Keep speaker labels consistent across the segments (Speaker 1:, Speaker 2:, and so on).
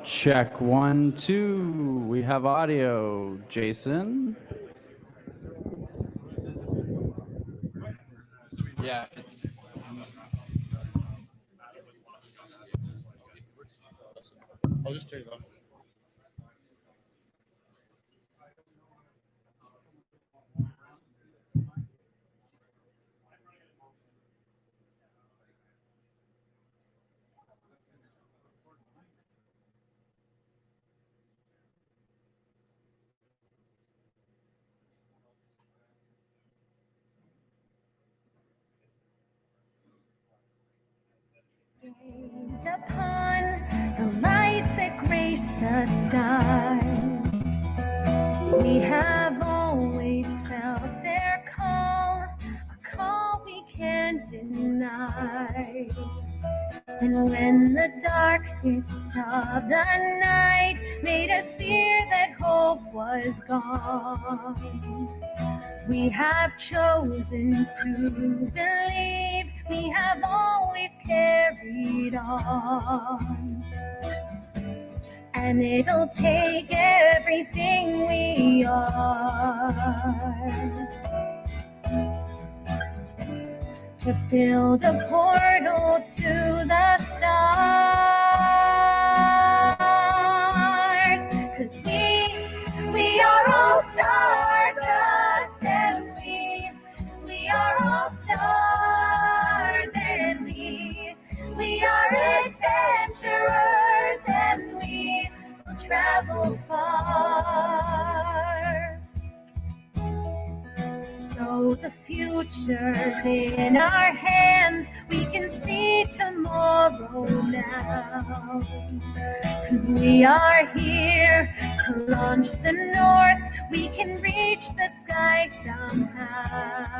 Speaker 1: Check 1, 2. We have audio. Jason?
Speaker 2: Yeah, it's. I'll just turn it off.
Speaker 3: Gazed upon the lights that grace the sky, we have always felt their call, a call we can't deny. And when the darkness of the night made us fear that hope was gone, we have chosen to believe, we have always carried on. And it'll take everything we are to build a portal to the stars. 'Cause we are all stardust, and we are all stars, and we are adventurers, and we will travel far. So the future's in our hands, we can see tomorrow now. 'Cause we are here to launch the north, we can reach the sky somehow.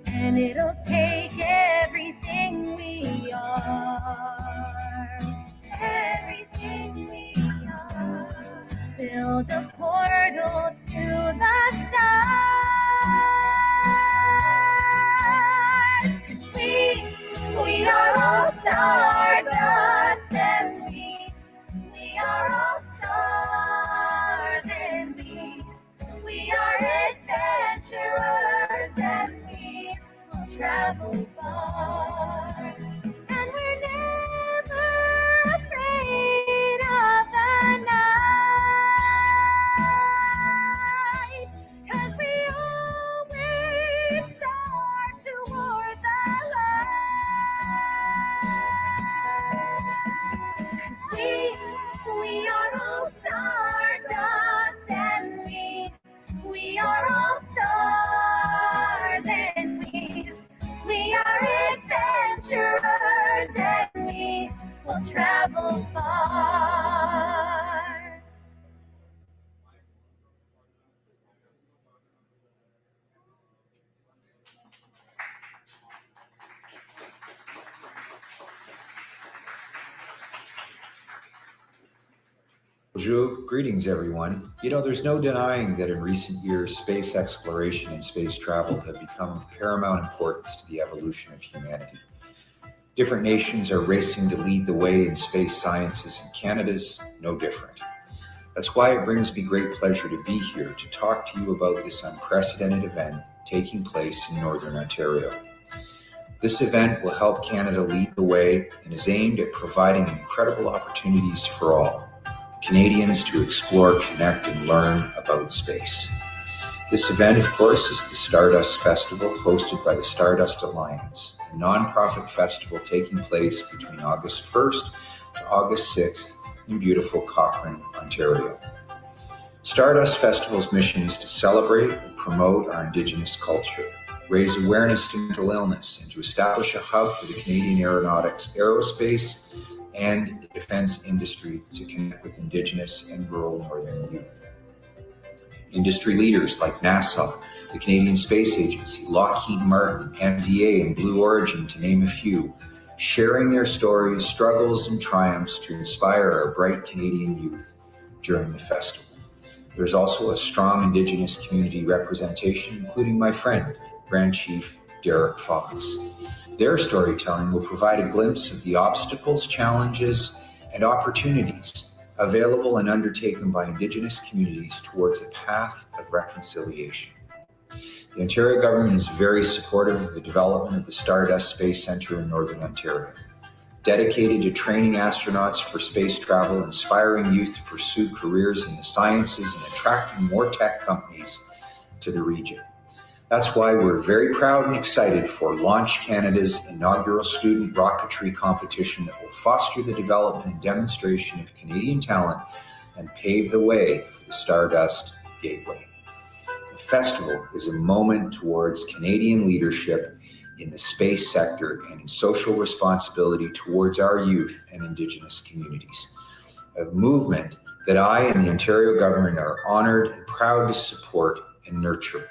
Speaker 3: And it'll take everything we are, everything we are, to build a portal to the stars. 'Cause we are all stardust, and we are all stars, and we are adventurers, and we will travel far. And we're never afraid of the night, 'cause we always soar toward the light. 'Cause we are all stardust, and we are all stars, and we are adventurers, and we will travel far.
Speaker 4: Bonjour, greetings everyone. You know, there's no denying that in recent years, space exploration and space travel have become of paramount importance to the evolution of humanity. Different nations are racing to lead the way in space sciences, and Canada's no different. That's why it brings me great pleasure to be here to talk to you about this unprecedented event taking place in Northern Ontario. This event will help Canada lead the way and is aimed at providing incredible opportunities for all Canadians to explore, connect, and learn about space. This event, of course, is the Stardust Festival, hosted by the Stardust Alliance, a nonprofit festival taking place between August 1st to August 6th in beautiful Cochrane, Ontario. Stardust Festival's mission is to celebrate and promote our Indigenous culture, raise awareness to mental illness, and to establish a hub for the Canadian aeronautics, aerospace, and defense industry to connect with Indigenous and rural Northern youth. Industry leaders like NASA, the Canadian Space Agency, Lockheed Martin, MDA, and Blue Origin, to name a few, sharing their stories, struggles, and triumphs to inspire our bright Canadian youth during the festival. There's also a strong Indigenous community representation, including my friend, Grand Chief Derek Fox. Their storytelling will provide a glimpse of the obstacles, challenges, and opportunities available and undertaken by Indigenous communities towards a path of reconciliation. The Ontario government is very supportive of the development of the Stardust Space Centre in Northern Ontario, dedicated to training astronauts for space travel, inspiring youth to pursue careers in the sciences, and attracting more tech companies to the region. That's why we're very proud and excited for Launch Canada's inaugural student rocketry competition that will foster the development and demonstration of Canadian talent and pave the way for the Stardust Gateway. The festival is a moment towards Canadian leadership in the space sector and in social responsibility towards our youth and Indigenous communities. A movement that I and the Ontario government are honored and proud to support and nurture.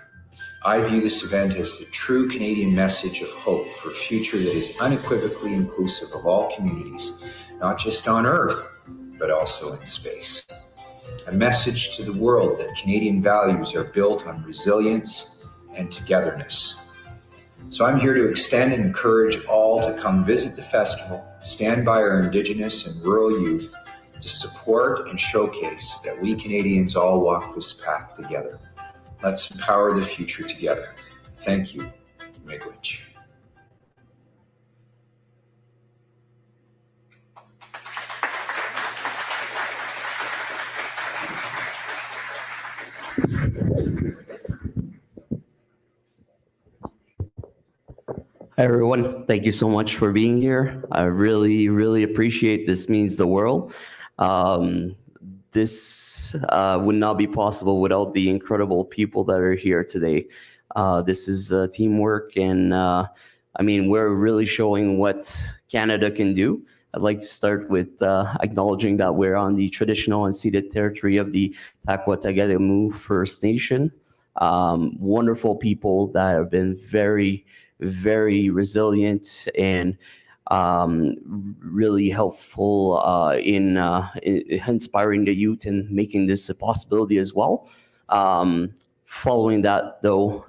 Speaker 4: I view this event as the true Canadian message of hope for a future that is unequivocally inclusive of all communities, not just on Earth, but also in space. A message to the world that Canadian values are built on resilience and togetherness. So I'm here to extend and encourage all to come visit the festival, stand by our Indigenous and rural youth to support and showcase that we Canadians all walk this path together. Let's empower the future together. Thank you, Miigwech.
Speaker 5: Hi, everyone. Thank you so much for being here. I really, really appreciate this. Means the world. This would not be possible without the incredible people that are here today. This is teamwork, and I mean, we're really showing what Canada can do. I'd like to start with acknowledging that we're on the traditional and ceded territory of the Taquatagamu First Nation. Wonderful people that have been very, very resilient and really helpful in inspiring the youth and making this a possibility as well. Following that, though,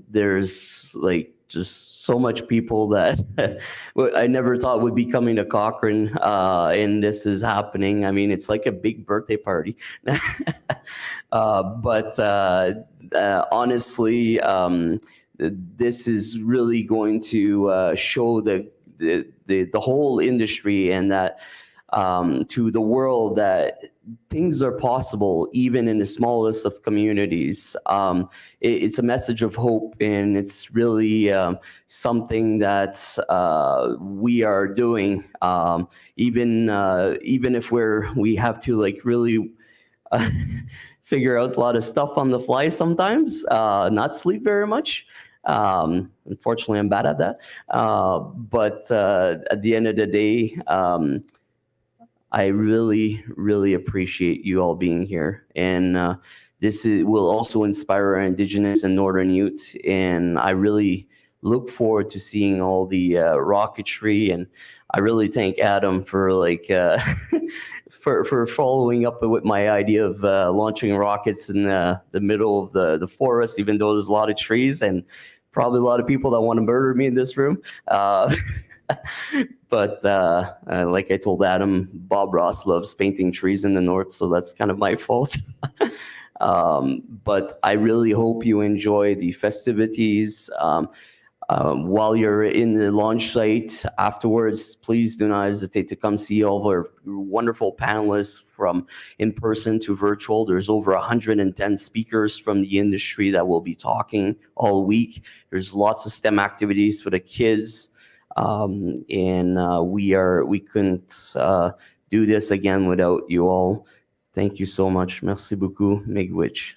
Speaker 5: there's like just so much people that I never thought would be coming to Cochrane, and this is happening. I mean, it's like a big birthday party. But honestly, this is really going to show the whole industry and that to the world that things are possible even in the smallest of communities. It's a message of hope, and it's really something that we are doing, even if we have to like really figure out a lot of stuff on the fly sometimes, not sleep very much. Unfortunately, I'm bad at that. But at the end of the day, I really, really appreciate you all being here. And this will also inspire our Indigenous and Northern youth. And I really look forward to seeing all the rocketry. And I really thank Adam for like for following up with my idea of launching rockets in the middle of the forest, even though there's a lot of trees and probably a lot of people that want to murder me in this room. But like I told Adam, Bob Ross loves painting trees in the north, so that's kind of my fault. But I really hope you enjoy the festivities. While you're in the launch site afterwards, please do not hesitate to come see all of our wonderful panelists from in-person to virtual. There's over 110 speakers from the industry that will be talking all week. There's lots of STEM activities for the kids. And we couldn't do this again without you all. Thank you so much. Merci beaucoup. Miigwech.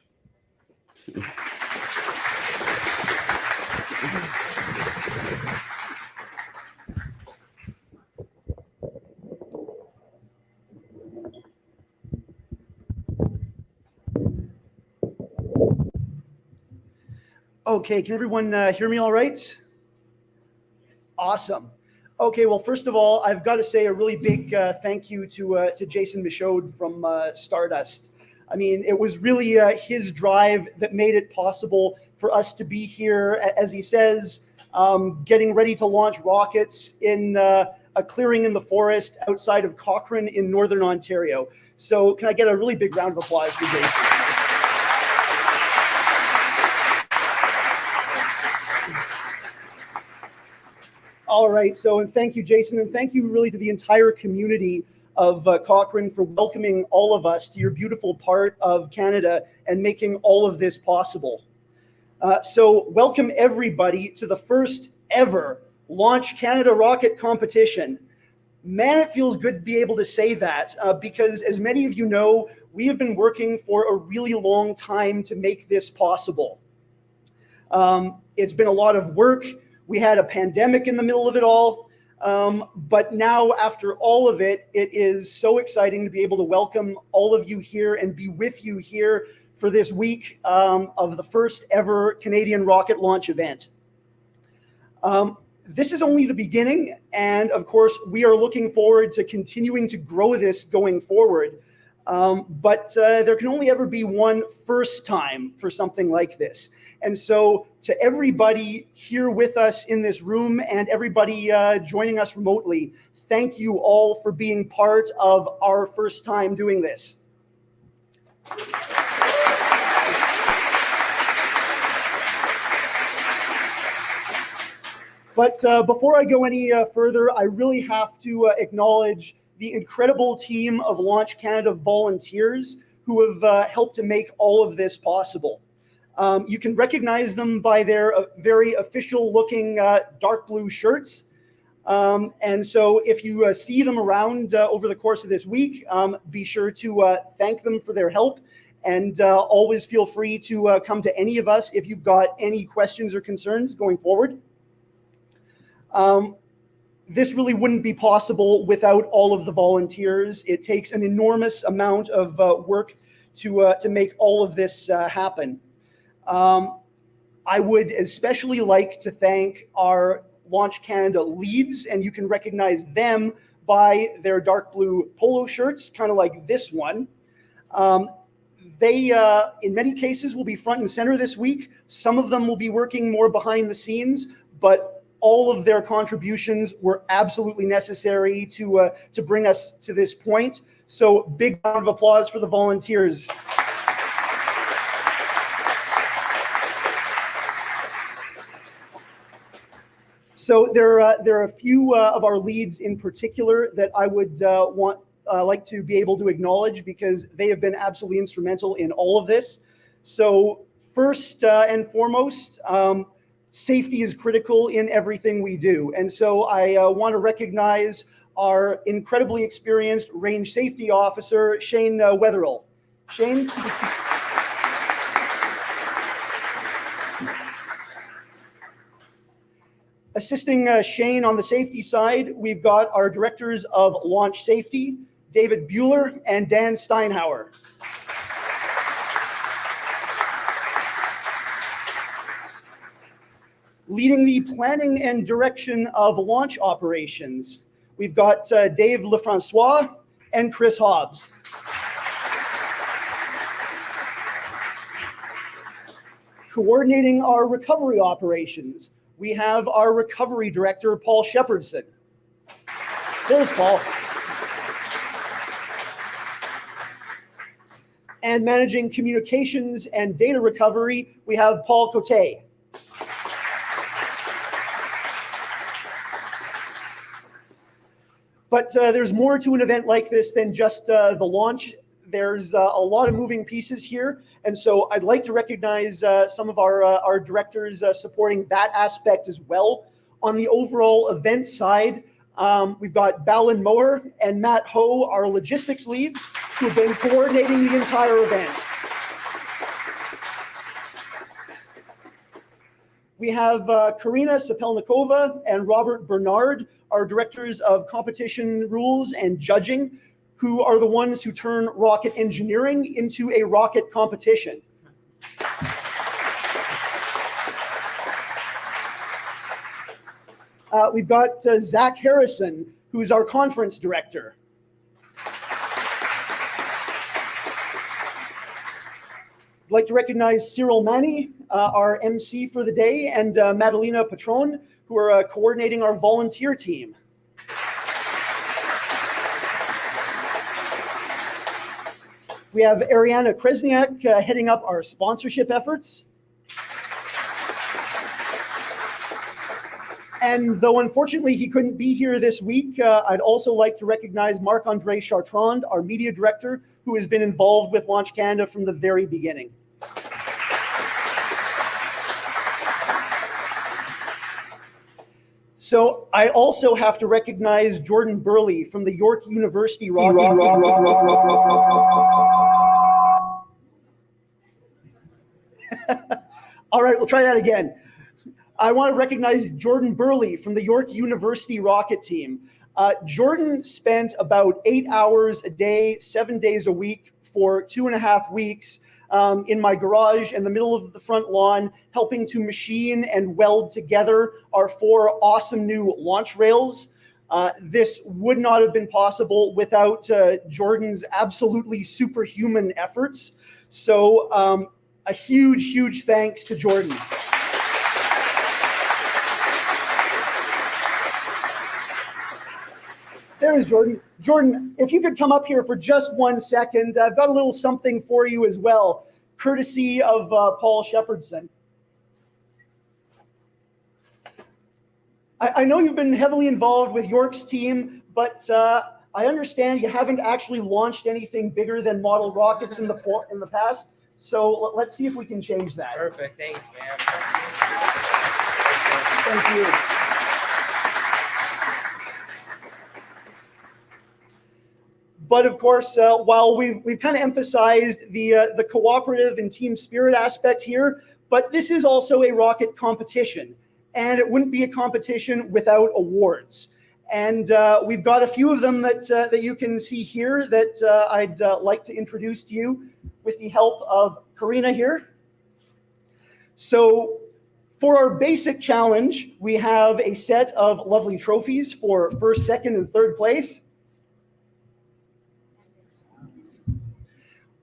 Speaker 6: Okay, can everyone hear me all right? Awesome. Okay, well, first of all, I've got to say a really big thank you to Jason Michaud from Stardust. I mean, it was really his drive that made it possible for us to be here, as he says, getting ready to launch rockets in a clearing in the forest outside of Cochrane in Northern Ontario. So can I get a really big round of applause for Jason? All right, so and thank you, Jason, and thank you really to the entire community of Cochrane for welcoming all of us to your beautiful part of Canada and making all of this possible. So welcome everybody to the first ever Launch Canada Rocket competition. Man, it feels good to be able to say that because as many of you know, we have been working for a really long time to make this possible. It's been a lot of work. We had a pandemic in the middle of it all. But now after all of it, it is so exciting to be able to welcome all of you here and be with you here for this week of the first ever Canadian rocket launch event. This is only the beginning, and of course, we are looking forward to continuing to grow this going forward. But there can only ever be one first time for something like this. And so to everybody here with us in this room and everybody joining us remotely, thank you all for being part of our first time doing this. But before I go any further, I really have to acknowledge the incredible team of Launch Canada volunteers who have helped to make all of this possible. You can recognize them by their very official looking dark blue shirts. And so if you see them around over the course of this week, be sure to thank them for their help. And always feel free to come to any of us if you've got any questions or concerns going forward. This really wouldn't be possible without all of the volunteers. It takes an enormous amount of work to make all of this happen. I would especially like to thank our Launch Canada leads, and you can recognize them by their dark blue polo shirts, kind of like this one. They, in many cases, will be front and center this week. Some of them will be working more behind the scenes, but all of their contributions were absolutely necessary to bring us to this point. So big round of applause for the volunteers. So there are a few of our leads in particular that I would like to be able to acknowledge because they have been absolutely instrumental in all of this. So first and foremost, safety is critical in everything we do. And so I want to recognize our incredibly experienced range safety officer, Shane Wetherill. Shane? Assisting Shane on the safety side, we've got our directors of launch safety, David Bueller and Dan Steinhauer. Leading the planning and direction of launch operations, we've got Dave Lefrancois and Chris Hobbs. Coordinating our recovery operations, we have our recovery director, Paul Shepherdson. There's Paul. And managing communications and data recovery, we have Paul Cote. But there's more to an event like this than just the launch. There's a lot of moving pieces here. And so I'd like to recognize some of our directors supporting that aspect as well. On the overall event side, we've got Balin Mower and Matt Ho, our logistics leads, who have been coordinating the entire event. We have Karina Sapelnikova and Robert Bernard, our directors of competition rules and judging, who are the ones who turn rocket engineering into a rocket competition. We've got Zach Harrison, who's our conference director. I'd like to recognize Cyril Manny, our MC for the day, and Madalena Patron, who are coordinating our volunteer team. We have Ariana Kresniak heading up our sponsorship efforts. And though unfortunately he couldn't be here this week, I'd also like to recognize Marc-André Chartrand, our media director, who has been involved with Launch Canada from the very beginning. So I also have to recognize Jordan Burley from the York University Rocket. All right, we'll try that again. I want to recognize Jordan Burley from the York University Rocket team. Jordan spent about 8 hours a day, 7 days a week for 2.5 weeks in my garage in the middle of the front lawn, helping to machine and weld together our 4 awesome new launch rails. This would not have been possible without Jordan's absolutely superhuman efforts. So a huge, huge thanks to Jordan. There's Jordan. Jordan, if you could come up here for just 1 second, I've got a little something for you as well, courtesy of Paul Shepherdson. I know you've been heavily involved with York's team, but I understand you haven't actually launched anything bigger than model rockets in the past. So let's see if we can change that.
Speaker 2: Perfect. Thanks, man.
Speaker 6: Thank you. But of course, while we've kind of emphasized the cooperative and team spirit aspect here, but this is also a rocket competition, and it wouldn't be a competition without awards. And we've got a few of them that you can see here that I'd like to introduce to you with the help of Karina here. So for our basic challenge, we have a set of lovely trophies for first, second, and third place.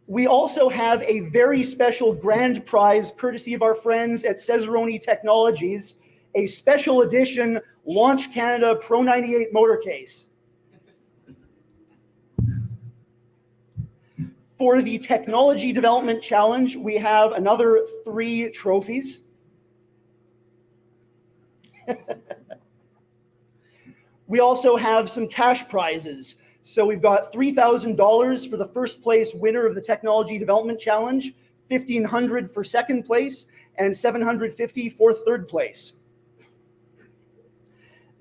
Speaker 6: We also have a very special grand prize courtesy of our friends at Cesaroni Technologies, a special edition Launch Canada Pro 98 motor case. For the Technology Development Challenge, we have another 3 trophies. We also have some cash prizes. So we've got $3,000 for the first place winner of the Technology Development Challenge, $1,500 for second place, and $750 for third place.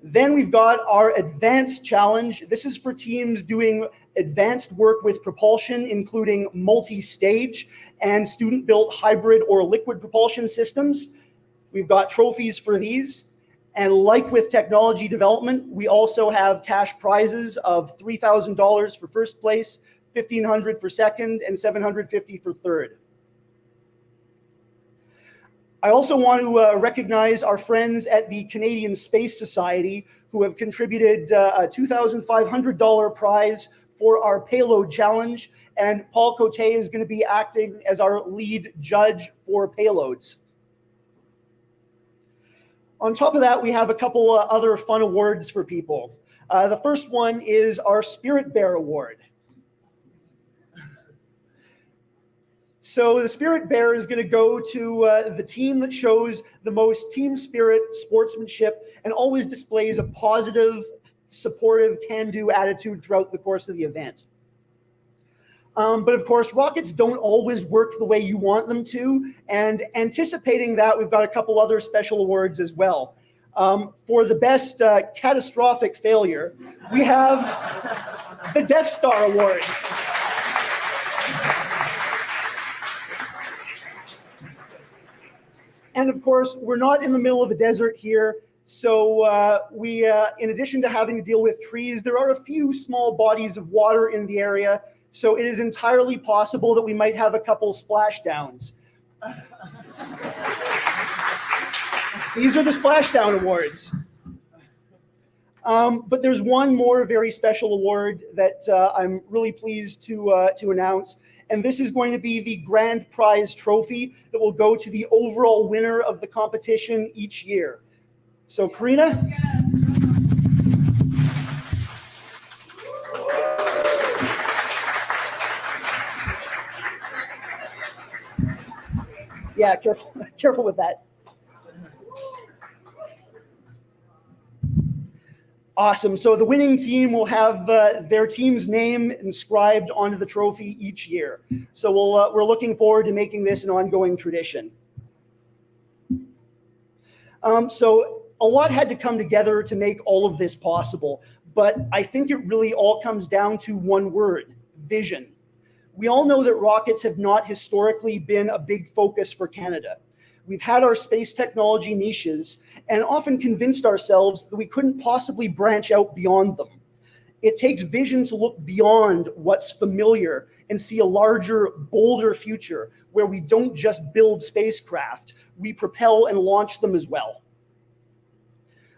Speaker 6: Then we've got our Advanced Challenge. This is for teams doing advanced work with propulsion, including multi-stage and student-built hybrid or liquid propulsion systems. We've got trophies for these. And like with technology development, we also have cash prizes of $3,000 for first place, $1,500 for second, and $750 for third. I also want to recognize our friends at the Canadian Space Society who have contributed a $2,500 prize for our payload challenge, and Paul Cote is going to be acting as our lead judge for payloads. On top of that, we have a couple other fun awards for people. The first one is our Spirit Bear Award. So the Spirit Bear is going to go to the team that shows the most team spirit, sportsmanship, and always displays a positive, supportive, can-do attitude throughout the course of the event. But of course, rockets don't always work the way you want them to, and anticipating that, we've got a couple other special awards as well. For the best catastrophic failure, we have the Death Star Award. And of course, we're not in the middle of a desert here, so we, in addition to having to deal with trees, there are a few small bodies of water in the area. So it is entirely possible that we might have a couple splashdowns. These are the Splashdown Awards. But there's one more very special award that I'm really pleased to announce. And this is going to be the grand prize trophy that will go to the overall winner of the competition each year. So Karina? Yeah, careful, careful with that. Awesome. So the winning team will have their team's name inscribed onto the trophy each year. So we're looking forward to making this an ongoing tradition. So a lot had to come together to make all of this possible, but I think it really all comes down to one word: vision. We all know that rockets have not historically been a big focus for Canada. We've had our space technology niches and often convinced ourselves that we couldn't possibly branch out beyond them. It takes vision to look beyond what's familiar and see a larger, bolder future where we don't just build spacecraft, we propel and launch them as well.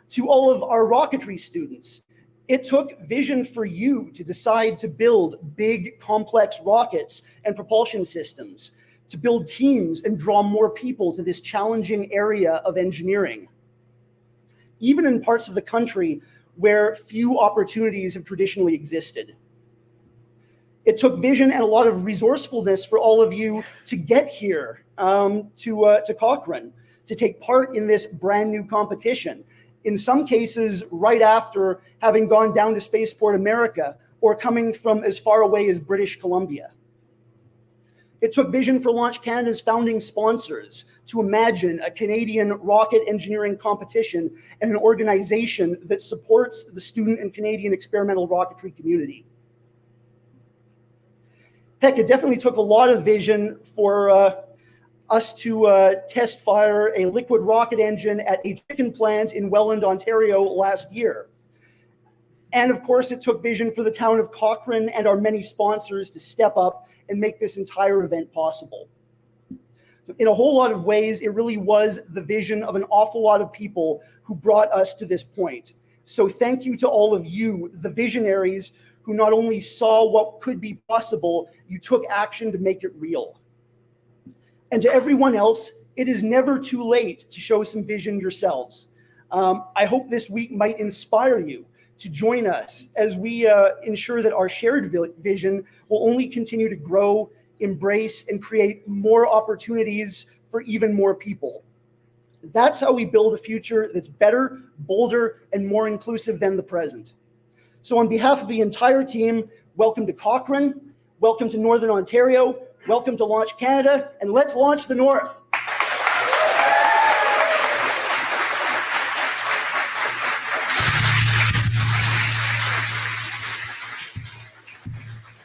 Speaker 6: To all of our rocketry students, it took vision for you to decide to build big, complex rockets and propulsion systems, to build teams and draw more people to this challenging area of engineering. Even in parts of the country where few opportunities have traditionally existed. It took vision and a lot of resourcefulness for all of you to get here to Cochrane, to take part in this brand new competition. In some cases, right after having gone down to Spaceport America or coming from as far away as British Columbia. It took vision for Launch Canada's founding sponsors to imagine a Canadian rocket engineering competition and an organization that supports the student and Canadian experimental rocketry community. Heck, it definitely took a lot of vision for us to test fire a liquid rocket engine at a chicken plant in Welland, Ontario last year. And of course, it took vision for the town of Cochrane and our many sponsors to step up and make this entire event possible. So in a whole lot of ways, it really was the vision of an awful lot of people who brought us to this point. So thank you to all of you, the visionaries, who not only saw what could be possible, you took action to make it real. And to everyone else, it is never too late to show some vision yourselves. I hope this week might inspire you to join us as we ensure that our shared vision will only continue to grow, embrace, and create more opportunities for even more people. That's how we build a future that's better, bolder, and more inclusive than the present. So on behalf of the entire team, welcome to Cochrane, welcome to Northern Ontario, welcome to Launch Canada, and let's launch the North.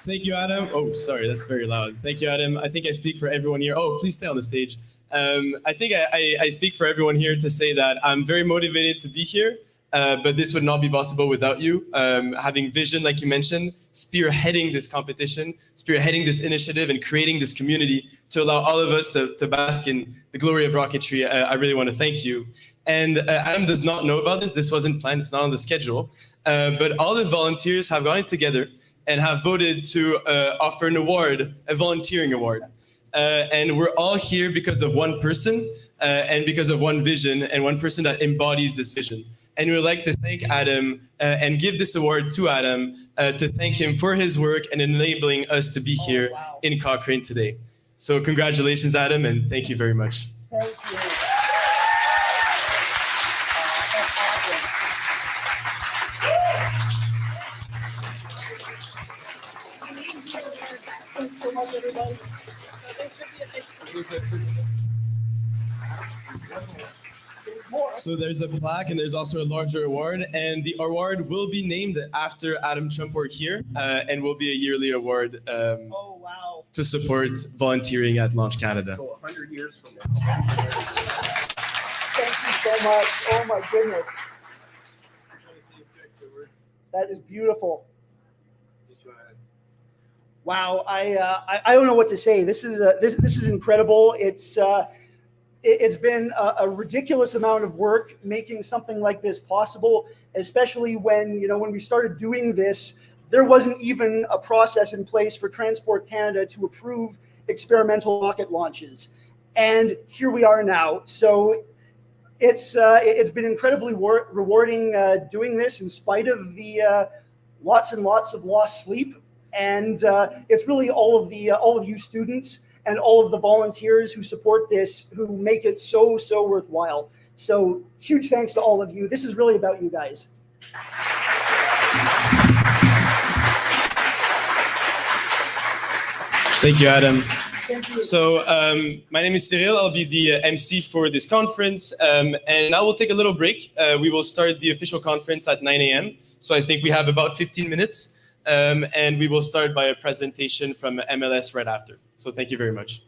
Speaker 2: Thank you, Adam. Oh, sorry, that's very loud. Thank you, Adam. I think I speak for everyone here. Oh, please stay on the stage. I think I speak for everyone here to say that I'm very motivated to be here, but this would not be possible without you. Having vision, like you mentioned, spearheading this competition, spearheading this initiative, and creating this community to allow all of us to bask in the glory of rocketry. I really want to thank you. And Adam does not know about this. This wasn't planned. It's not on the schedule. But all the volunteers have gotten together and have voted to offer an award, a volunteering award. And we're all here because of one person and because of one vision and one person that embodies this vision. And we'd like to thank Adam and give this award to Adam to thank him for his work and enabling us to be here in Cochrane today. So congratulations, Adam, and thank you very much.
Speaker 6: Thank you. Thanks so much, everybody.
Speaker 2: So there's a plaque and there's also a larger award, and the award will be named after Adam Chumpwork here and will be a yearly award to support volunteering at Launch Canada.
Speaker 6: So 100 years from now. Thank you so much. Oh my goodness. That is beautiful. Wow, I don't know what to say. This is incredible. It's been a ridiculous amount of work making something like this possible, especially when we started doing this, there wasn't even a process in place for Transport Canada to approve experimental rocket launches, and here we are now. So it's been incredibly rewarding doing this in spite of the lots and lots of lost sleep. And it's really all of you students and all of the volunteers who support this, who make it so worthwhile. So huge thanks to all of you. This is really about you guys.
Speaker 2: Thank you, Adam.
Speaker 6: Thank you.
Speaker 2: So my name is Cyril. I'll be the MC for this conference, and I will take a little break. We will start the official conference at 9 a.m. So I think we have about 15 minutes, and we will start by a presentation from MLS right after. So thank you very much.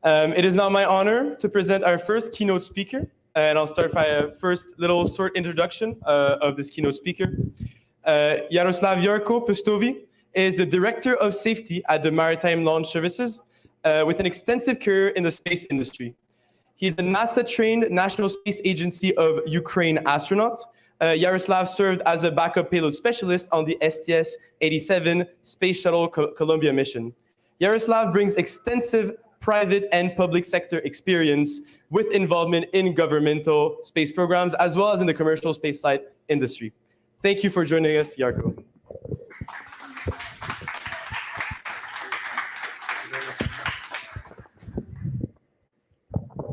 Speaker 2: It is now my honor to present our first keynote speaker, and I'll start by a first little short introduction of this keynote speaker. Jaroslav Jarko Pustovi is the Director of Safety at the Maritime Launch Services with an extensive career in the space industry. He's a NASA-trained National Space Agency of Ukraine astronaut. Yaroslav served as a backup payload specialist on the STS-87 Space Shuttle Columbia mission. Yaroslav brings extensive private and public sector experience with involvement in governmental space programs, as well as in the commercial spaceflight industry. Thank you for joining us, Jarko.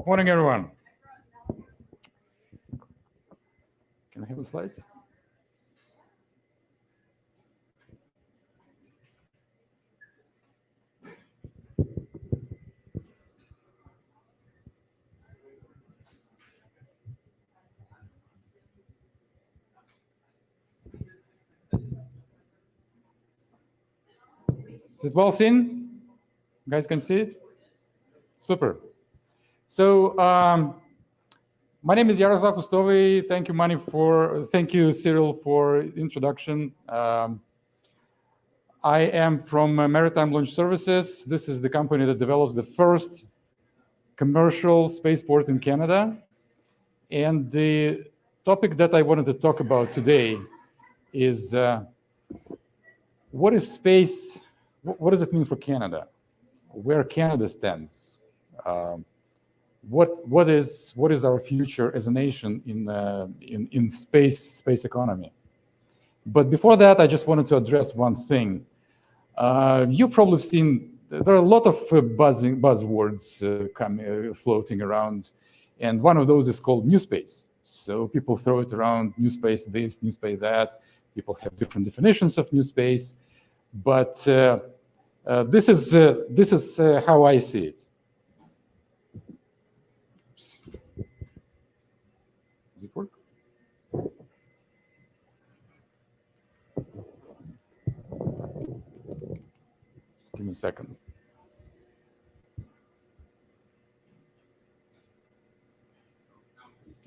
Speaker 7: Morning, everyone. Can I have the slides? Is it well seen? You guys can see it? Super. So my name is Yaroslav Pustovi. Thank you, Cyril, for introduction. I am from Maritime Launch Services. This is the company that develops the first commercial spaceport in Canada. And the topic that I wanted to talk about today is what is space? What does it mean for Canada? Where Canada stands? What is our future as a nation in space economy? But before that, I just wanted to address one thing. You probably have seen there are a lot of buzzwords floating around, and one of those is called new space. So people throw it around: new space this, new space that. People have different definitions of new space, but this is how I see it. Does it work? Just give me a second.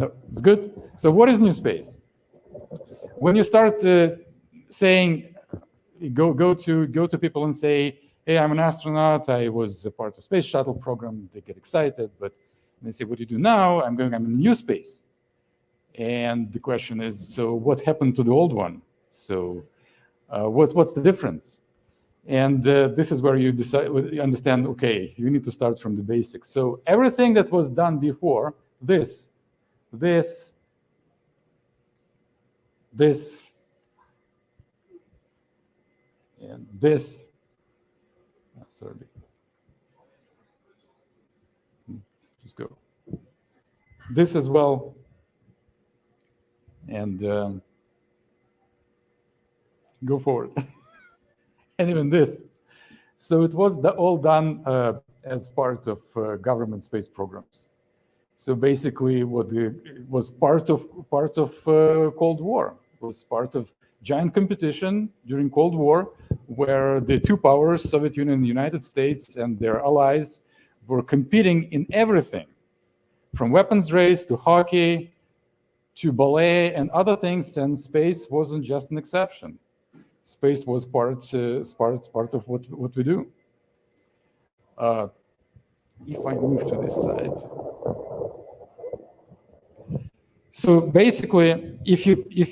Speaker 7: Oh, it's good. So what is new space? When you start saying, go to people and say, hey, I'm an astronaut, I was a part of space shuttle program, they get excited, but they say, what do you do now? I'm in new space. And the question is, so what happened to the old one? So what's the difference? And this is where you understand, okay, you need to start from the basics. So everything that was done before, this, and this, sorry, just go. This as well, and go forward, and even this. So it was all done as part of government space programs. So basically, was part of Cold War. It was part of giant competition during Cold War, where the two powers, Soviet Union and the United States, and their allies were competing in everything, from weapons race to hockey to ballet and other things. And space wasn't just an exception. Space was part of what we do. If I move to this side. So basically, if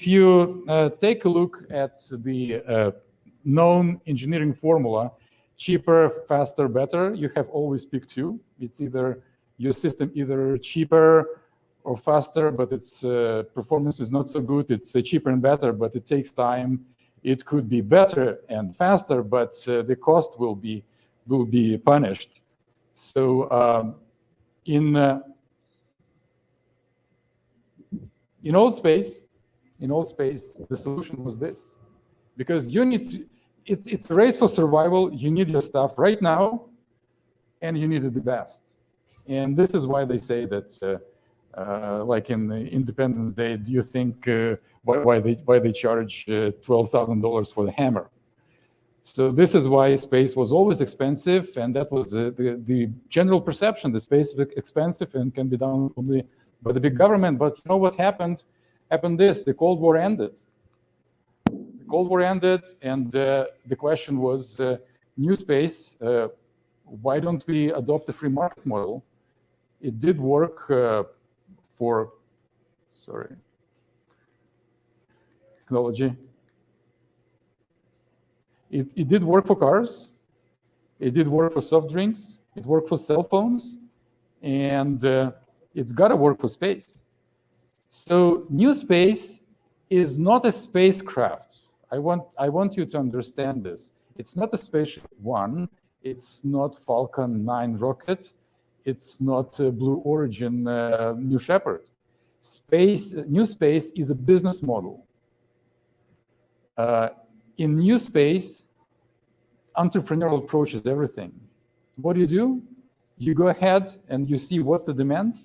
Speaker 7: you take a look at the known engineering formula, cheaper, faster, better, you have always picked two. It's either your system either cheaper or faster, but its performance is not so good. It's cheaper and better, but it takes time. It could be better and faster, but the cost will be punished. So in old space, the solution was this, because you need to. It's a race for survival. You need your stuff right now, and you need it the best. And this is why they say that, like in Independence Day, do you think why they charge $12,000 for the hammer? So this is why space was always expensive, and that was the general perception. The space is expensive and can be done only by the big government. But you know what happened? Happened this: the Cold War ended. The Cold War ended, and the question was, new space. Why don't we adopt a free market model? It did work for, technology. It did work for cars. It did work for soft drinks. It worked for cell phones, and it's got to work for space. So new space is not a spacecraft. I want you to understand this. It's not a Spaceship One. It's not Falcon 9 rocket. It's not Blue Origin New Shepard. New space is a business model. In new space, entrepreneurial approach is everything. What do? You go ahead and you see what's the demand.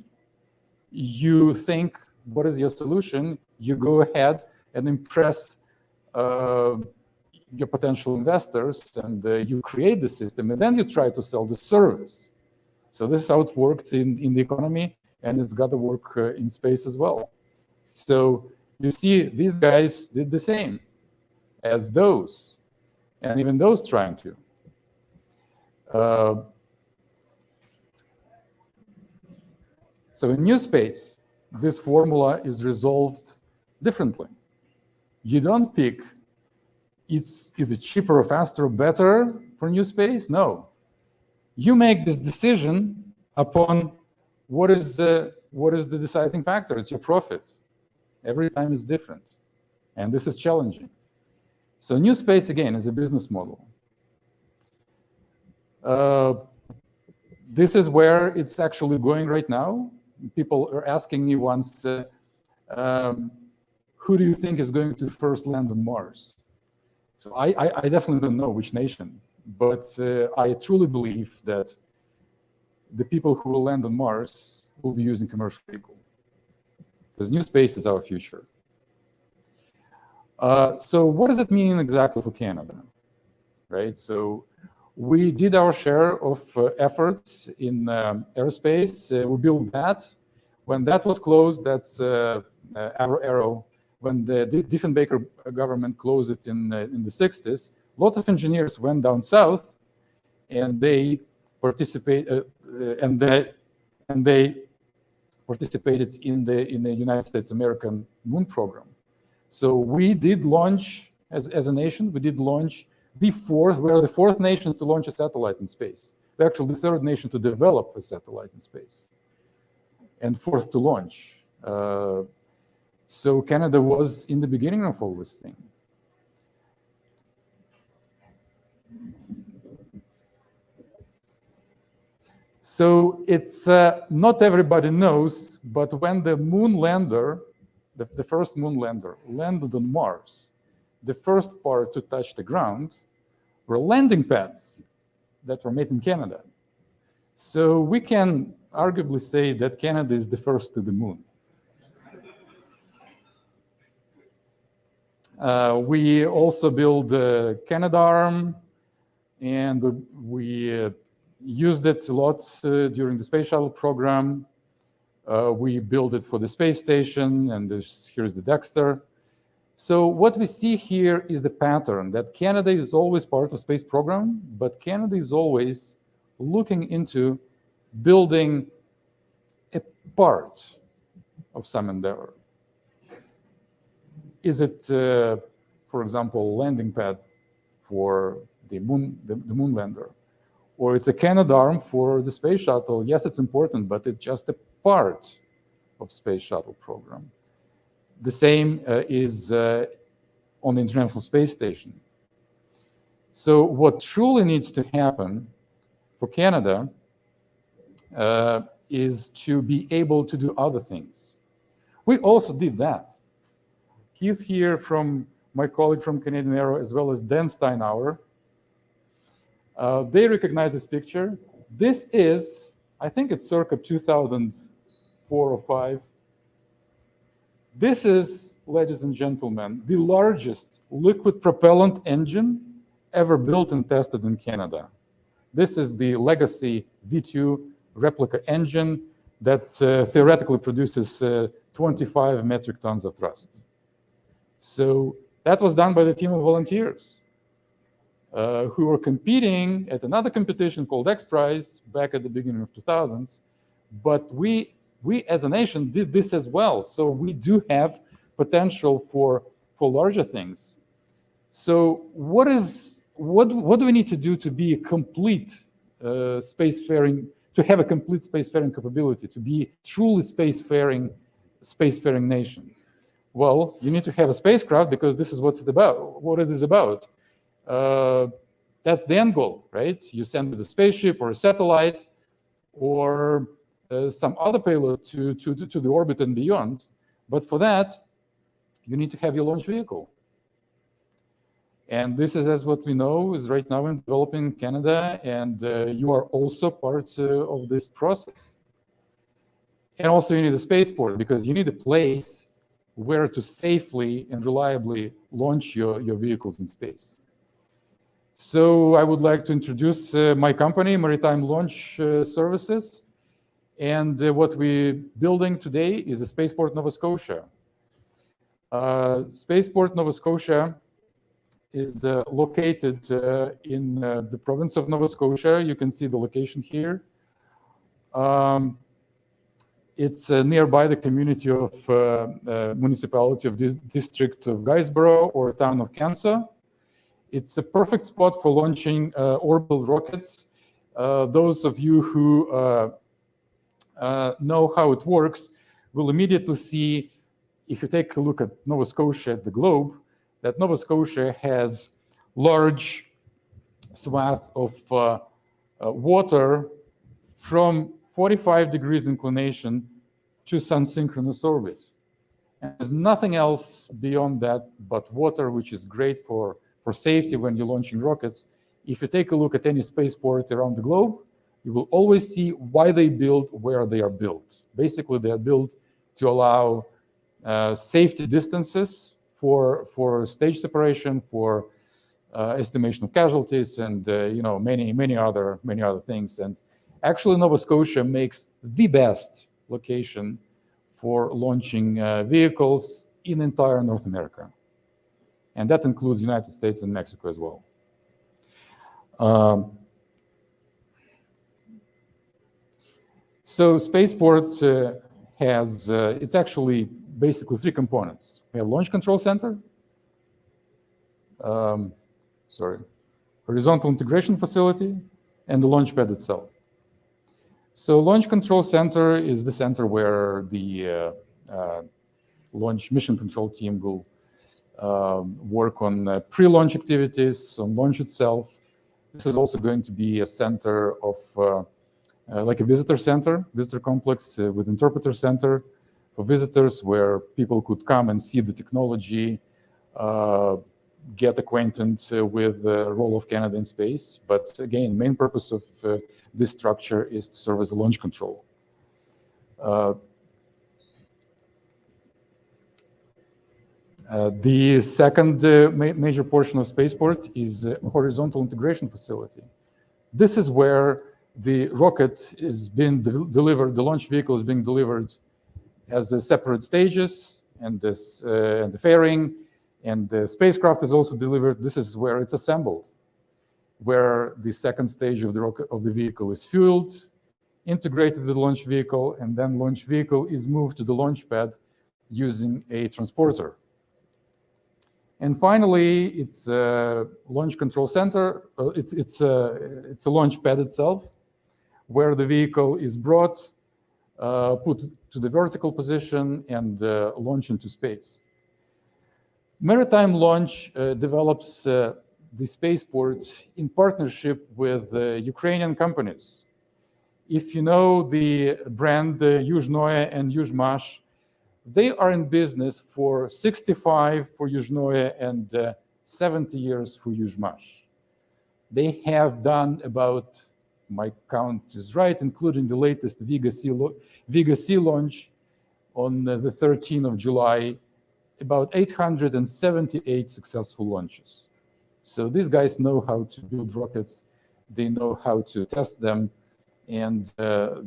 Speaker 7: You think, what is your solution? You go ahead and impress your potential investors, and you create the system, and then you try to sell the service. So this is how it worked in the economy, and it's got to work in space as well. So you see, these guys did the same as those, and even those trying to. So in new space, this formula is resolved differently. You don't pick it's either cheaper or faster or better for new space. No, you make this decision upon what is the deciding factor. It's your profit. Every time it's different, and this is challenging. So new space, again, is a business model. This is where it's actually going right now. People are asking me once, who do you think is going to first land on Mars? So I definitely don't know which nation, but I truly believe that the people who will land on Mars will be using commercial vehicle, because new space is our future. So what does it mean exactly for Canada, right? So we did our share of efforts in aerospace. We built that. When that was closed, that's Arrow. When the Diefenbaker government closed it in the 60s, lots of engineers went down south, and they participated in the United States American moon program. So we did launch, as a nation, we did launch we are the fourth nation to launch a satellite in space. We're actually the third nation to develop a satellite in space, and fourth to launch. So Canada was in the beginning of all this thing. So it's not everybody knows, but when the moon lander, the first moon lander landed on Mars, the first part to touch the ground were landing pads that were made in Canada. So we can arguably say that Canada is the first to the moon. We also built Canadarm, and we used it a lot during the space shuttle program. We built it for the space station, and here's the Dexter. So what we see here is the pattern that Canada is always part of space program, but Canada is always looking into building a part of some endeavor. Is it, for example, landing pad for the moon lander? Or it's a Canadarm for the space shuttle? Yes, it's important, but it's just a part of space shuttle program. The same is on the International Space Station. So what truly needs to happen for Canada is to be able to do other things. We also did that. Keith here, from my colleague from Canadian Aero, as well as Dan Steinauer, they recognize this picture. This is, I think it's circa 2004 or 5. This is, ladies and gentlemen, the largest liquid propellant engine ever built and tested in Canada. This is the legacy V2 replica engine that theoretically produces 25 metric tons of thrust. So that was done by the team of volunteers who were competing at another competition called X Prize back at the beginning of 2000s. But we as a nation did this as well. So we do have potential for larger things. So what do we need to do to be a complete spacefaring, to have a complete spacefaring capability, to be truly spacefaring nation? Well, you need to have a spacecraft, because this is what it is about. That's the end goal, right? You send a spaceship or a satellite or some other payload to the orbit and beyond. But for that, you need to have your launch vehicle. And this is, as what we know, is right now in developing in Canada, and you are also part of this process. And also you need a spaceport, because you need a place where to safely and reliably launch your vehicles in space. So I would like to introduce my company, Maritime Launch Services. And what we're building today is a Spaceport Nova Scotia. Spaceport Nova Scotia is located in the province of Nova Scotia. You can see the location here. It's nearby the community of municipality of this district of Guysborough or town of Canso. It's a perfect spot for launching orbital rockets. Those of you who know how it works will immediately see, if you take a look at Nova Scotia at the globe, that Nova Scotia has large swath of water from 45 degrees inclination to sun-synchronous orbit. And there's nothing else beyond that but water, which is great for safety when you're launching rockets. If you take a look at any spaceport around the globe, you will always see why they build where they are built. Basically, they are built to allow safety distances for stage separation, for estimation of casualties, and many other things. And actually, Nova Scotia makes the best location for launching vehicles in entire North America, and that includes United States and Mexico as well. So Spaceport has, it's actually basically three components. We have Launch Control Center, horizontal integration facility, and the launch pad itself. So Launch Control Center is the center where the launch mission control team will work on pre-launch activities, on launch itself. This is also going to be a center of like a visitor center, visitor complex with interpreter center for visitors, where people could come and see the technology, get acquainted with the role of Canada in space. But again, main purpose of this structure is to serve as a launch control. The second major portion of Spaceport is a horizontal integration facility. This is where the rocket is being delivered, the launch vehicle is being delivered as separate stages, and the fairing, and the spacecraft is also delivered. This is where it's assembled, where the second stage of the rocket, of the vehicle, is fueled, integrated with the launch vehicle, and then launch vehicle is moved to the launch pad using a transporter. And finally, it's a launch control center. It's a launch pad itself, where the vehicle is brought, put to the vertical position, and launched into space. Maritime Launch develops the spaceport in partnership with Ukrainian companies. If you know the brand Yuzhnoye and Yuzhmash, they are in business for 65 for Yuzhnoye and 70 years for Yuzhmash. They have done about, my count is right, including the latest Vega C launch on the 13th of July, about 878 successful launches. So these guys know how to build rockets, they know how to test them, and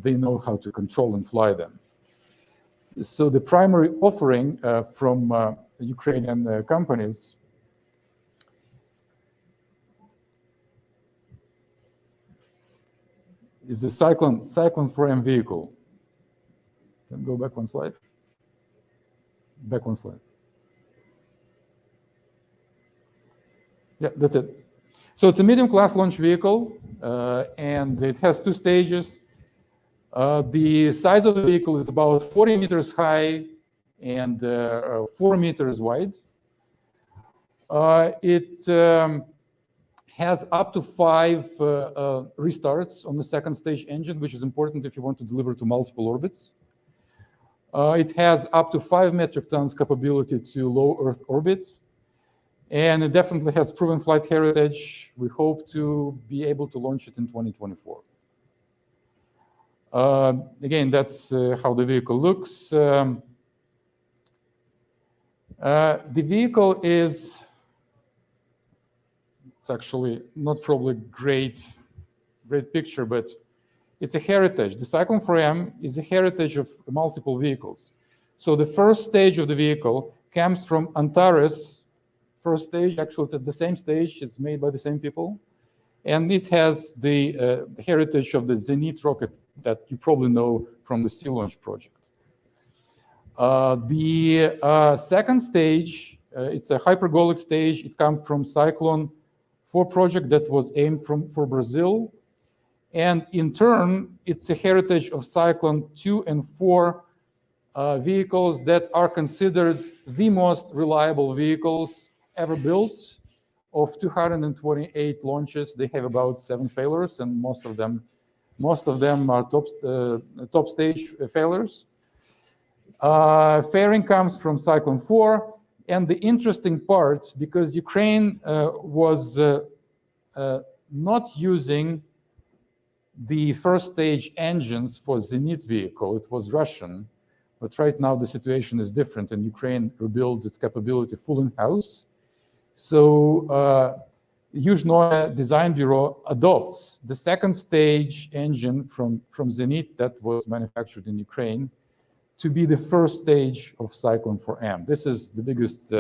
Speaker 7: they know how to control and fly them. So the primary offering from Ukrainian companies is a Cyclone frame vehicle. Can go back one slide. Back one slide. Yeah, that's it. So it's a medium-class launch vehicle, and it has 2 stages. The size of the vehicle is about 40 meters high and 4 meters wide. It has up to 5 restarts on the second stage engine, which is important if you want to deliver to multiple orbits. It has up to 5 metric tons capability to low Earth orbit. And it definitely has proven flight heritage. We hope to be able to launch it in 2024. Again, that's how the vehicle looks. The vehicle is, it's actually not probably great picture, but it's a heritage. The Cyclone frame is a heritage of multiple vehicles. So the first stage of the vehicle comes from Antares. First stage, actually it's at the same stage, it's made by the same people. And it has the heritage of the Zenit rocket that you probably know from the Sea Launch project. The second stage, it's a hypergolic stage. It comes from Cyclone 4 project that was aimed for Brazil. And in turn, it's a heritage of Cyclone 2 and 4 vehicles that are considered the most reliable vehicles ever built. Of 228 launches, they have about 7 failures, and most of them are top stage failures. Fairing comes from Cyclone 4, and the interesting part, because Ukraine was not using the first stage engines for Zenit vehicle, it was Russian, but right now the situation is different, and Ukraine rebuilds its capability full in-house. So Yuzhnoye Design Bureau adopts the second stage engine from Zenit that was manufactured in Ukraine to be the first stage of Cyclone 4M. This is the biggest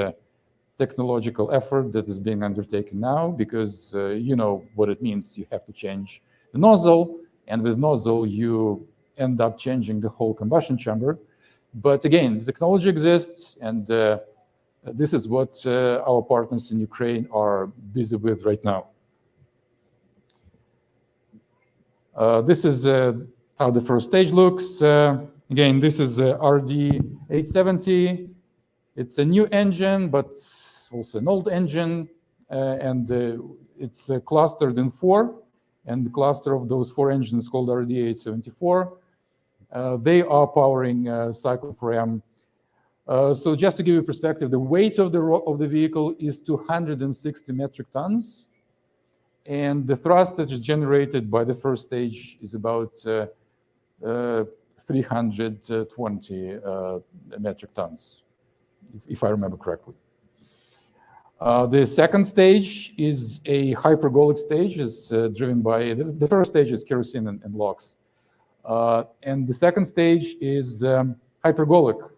Speaker 7: technological effort that is being undertaken now, because you know what it means. You have to change the nozzle, and with nozzle you end up changing the whole combustion chamber. But again, the technology exists, and this is what our partners in Ukraine are busy with right now. This is how the first stage looks. Again, this is RD870. It's a new engine, but also an old engine, and it's clustered in 4. And the cluster of those 4 engines is called RD874. They are powering Cyclone 4M. So just to give you perspective, the weight of the vehicle is 260 metric tons, and the thrust that is generated by the first stage is about 320 metric tons, if I remember correctly. The second stage is a hypergolic stage, is driven by the first stage is kerosene and LOX, and the second stage is hypergolic.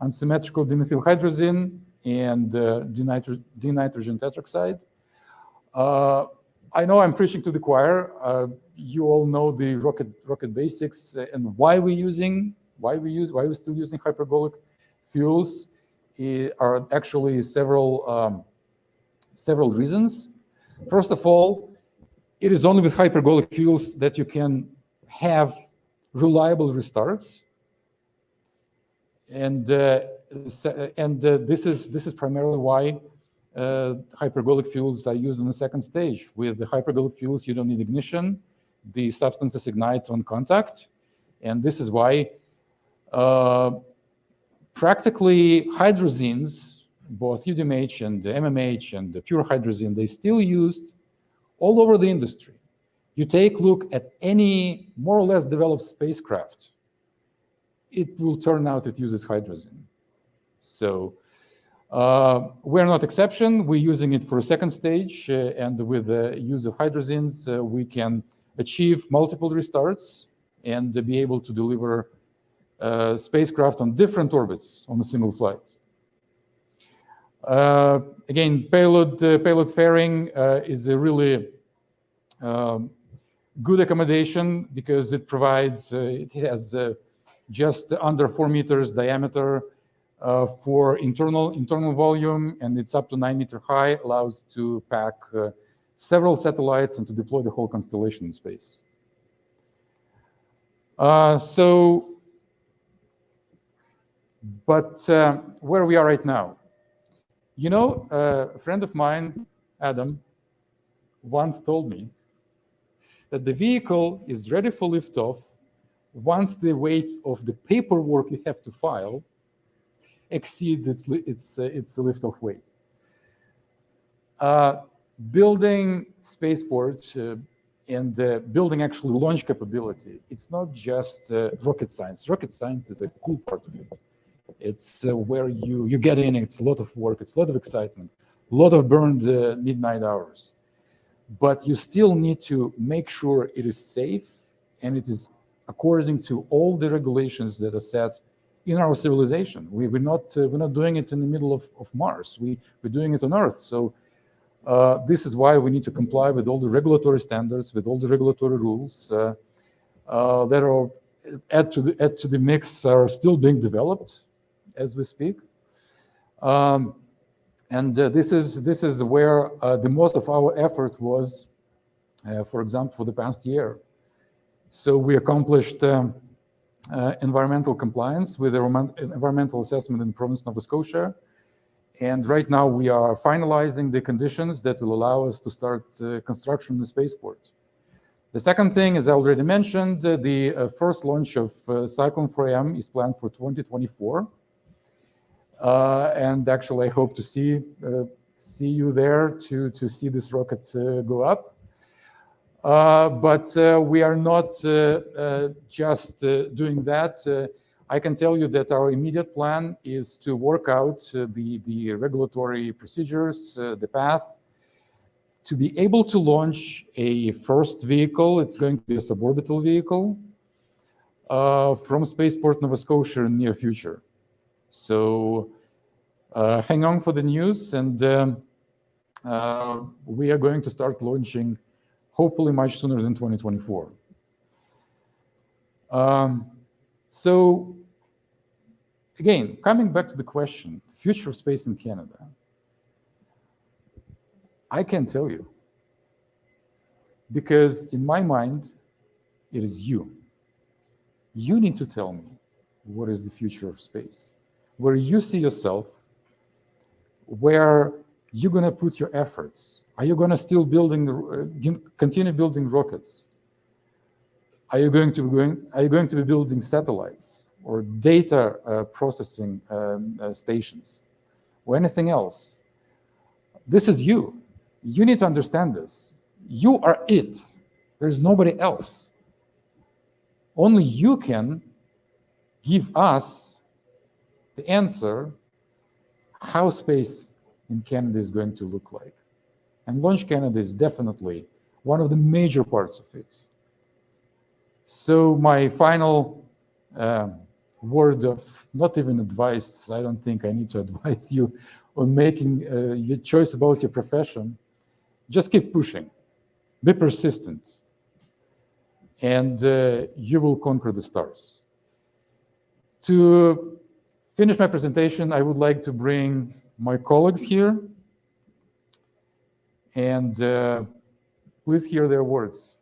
Speaker 7: Unsymmetrical dimethylhydrazine and dinitrogen tetroxide. I know I'm preaching to the choir. You all know the rocket basics and why we're still using hypergolic fuels. Are actually several reasons. First of all, it is only with hypergolic fuels that you can have reliable restarts. And this is primarily why hypergolic fuels are used in the second stage. With the hypergolic fuels, you don't need ignition. The substances ignite on contact. And this is why practically hydrazines, both UDMH and MMH and the pure hydrazine, they still used all over the industry. You take a look at any more or less developed spacecraft, it will turn out it uses hydrazine. So We're not exception. We're using it for a second stage, and with the use of hydrazines, we can achieve multiple restarts and be able to deliver spacecraft on different orbits on a single flight. Again, payload fairing is a really good accommodation because it provides, it has just under 4 meters diameter for internal volume, and it's up to 9-meter high, allows to pack several satellites and to deploy the whole constellation in space. But where we are right now, you know, a friend of mine, Adam, once told me that the vehicle is ready for liftoff once the weight of the paperwork you have to file exceeds its liftoff weight. Building spaceport and building actually launch capability, it's not just rocket science. Rocket science is a cool part of it. It's where you get in, it's a lot of work, it's a lot of excitement, a lot of burned midnight hours. But you still need to make sure it is safe and it is according to all the regulations that are set in our civilization. We're not doing it in the middle of Mars. We're doing it on Earth. So this is why we need to comply with all the regulatory standards, with all the regulatory rules that are add to the mix are still being developed as we speak. This is where the most of our effort was, for example, for the past year. So we accomplished environmental compliance with the environmental assessment in the province of Nova Scotia. And right now we are finalizing the conditions that will allow us to start construction of the spaceport. The second thing, as I already mentioned, the first launch of Cyclone 4M is planned for 2024. And actually, I hope to see you there to see this rocket go up. But we are not just doing that. I can tell you that our immediate plan is to work out the regulatory procedures, the path, to be able to launch a first vehicle. It's going to be a suborbital vehicle from Spaceport Nova Scotia in the near future. So hang on for the news, and we are going to start launching hopefully much sooner than 2024. So again, coming back to the question, future of space in Canada, I can tell you, because in my mind, it is you. You need to tell me what is the future of space, where you see yourself, where you're going to put your efforts. Are you going to still continue building rockets? Are you going to be building satellites or data processing stations or anything else? This is you. You need to understand this. You are it. There's nobody else. Only you can give us the answer how space in Canada is going to look like. And Launch Canada is definitely one of the major parts of it. So my final word of not even advice, I don't think I need to advise you on making your choice about your profession. Just keep pushing, be persistent, and you will conquer the stars. To finish my presentation, I would like to bring my colleagues here, and please hear their words.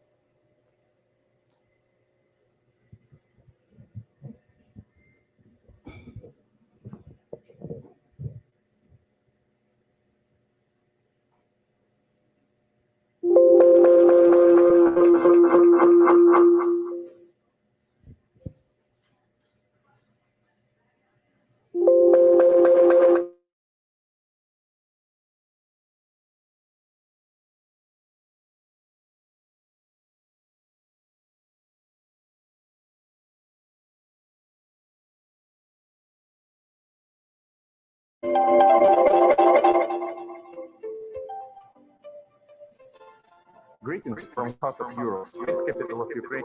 Speaker 8: Greetings from heart of Europe, space capital of Ukraine.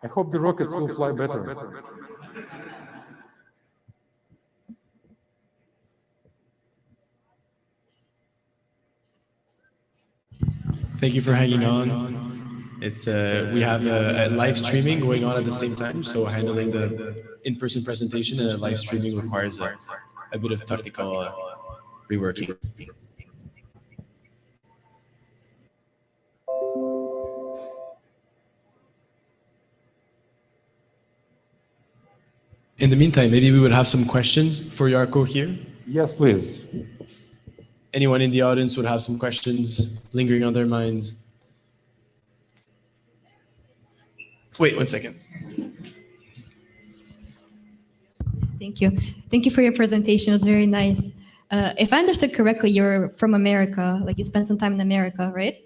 Speaker 7: I hope the rockets will fly better.
Speaker 2: Thank you for hanging on. It's we have a live streaming going on at the same time, so handling the in-person presentation and live streaming requires a bit of technical reworking. In the meantime, maybe we would have some questions for Yarko here.
Speaker 7: Yes, please.
Speaker 2: Anyone in the audience would have some questions lingering on their minds. Wait 1 second.
Speaker 9: Thank you. Thank you for your presentation. It was very nice. If I understood correctly, you're from America, like you spent some time in America, right?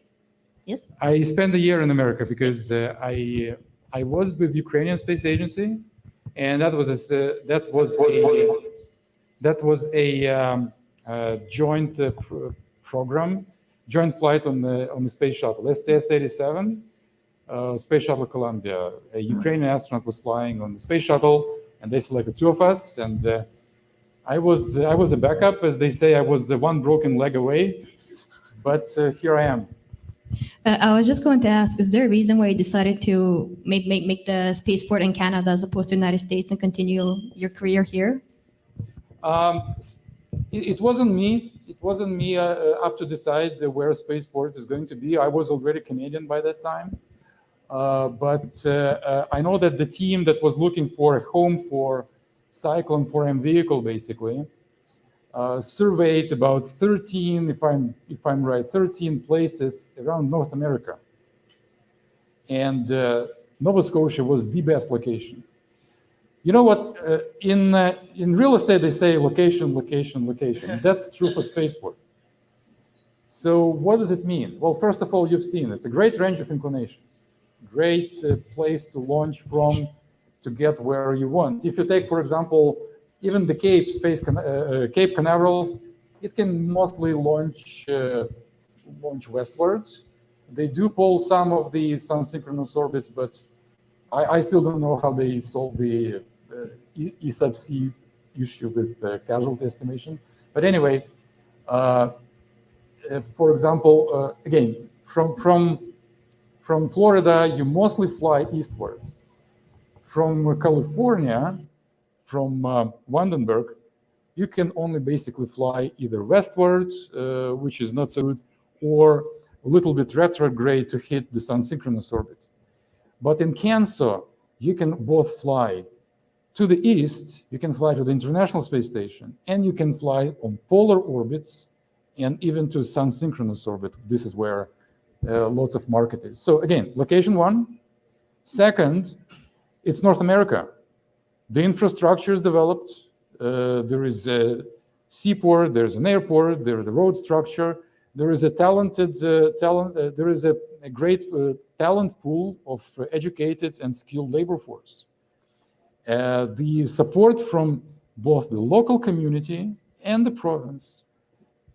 Speaker 9: Yes?
Speaker 7: I spent a year in America because I was with Ukrainian Space Agency, and that was a joint program, joint flight on the space shuttle, STS-87, Space Shuttle Columbia. A Ukrainian astronaut was flying on the space shuttle, and they selected two of us. And I was a backup, as they say. I was the one broken leg away, but here I am.
Speaker 9: I was just going to ask, is there a reason why you decided to make the spaceport in Canada as opposed to the United States and continue your career here?
Speaker 7: It wasn't me. It wasn't me up to decide where a spaceport is going to be. I was already Canadian by that time. But I know that the team that was looking for a home for Cyclone 4M vehicle, basically, surveyed about 13, if I'm right, 13 places around North America. And Nova Scotia was the best location. You know what? In real estate, they say location, location, location. That's true for spaceport. So what does it mean? Well, first of all, you've seen it's a great range of inclinations. Great place to launch from to get where you want. If you take, for example, even the Cape Canaveral, it can mostly launch westwards. They do pull some of the sun-synchronous orbits, but I still don't know how they solve the E sub C issue with casualty estimation. But anyway, for example, again, from Florida, you mostly fly eastward. From California, from Vandenberg, you can only basically fly either westward, which is not so good, or a little bit retrograde to hit the sun-synchronous orbit. But in CANSO, you can both fly to the east, you can fly to the International Space Station, and you can fly on polar orbits and even to sun-synchronous orbit. This is where lots of market is. So again, location one. Second, it's North America. The infrastructure is developed. There is a seaport, there's an airport, there's the road structure. There is a there is a great talent pool of educated and skilled labor force. The support from both the local community and the province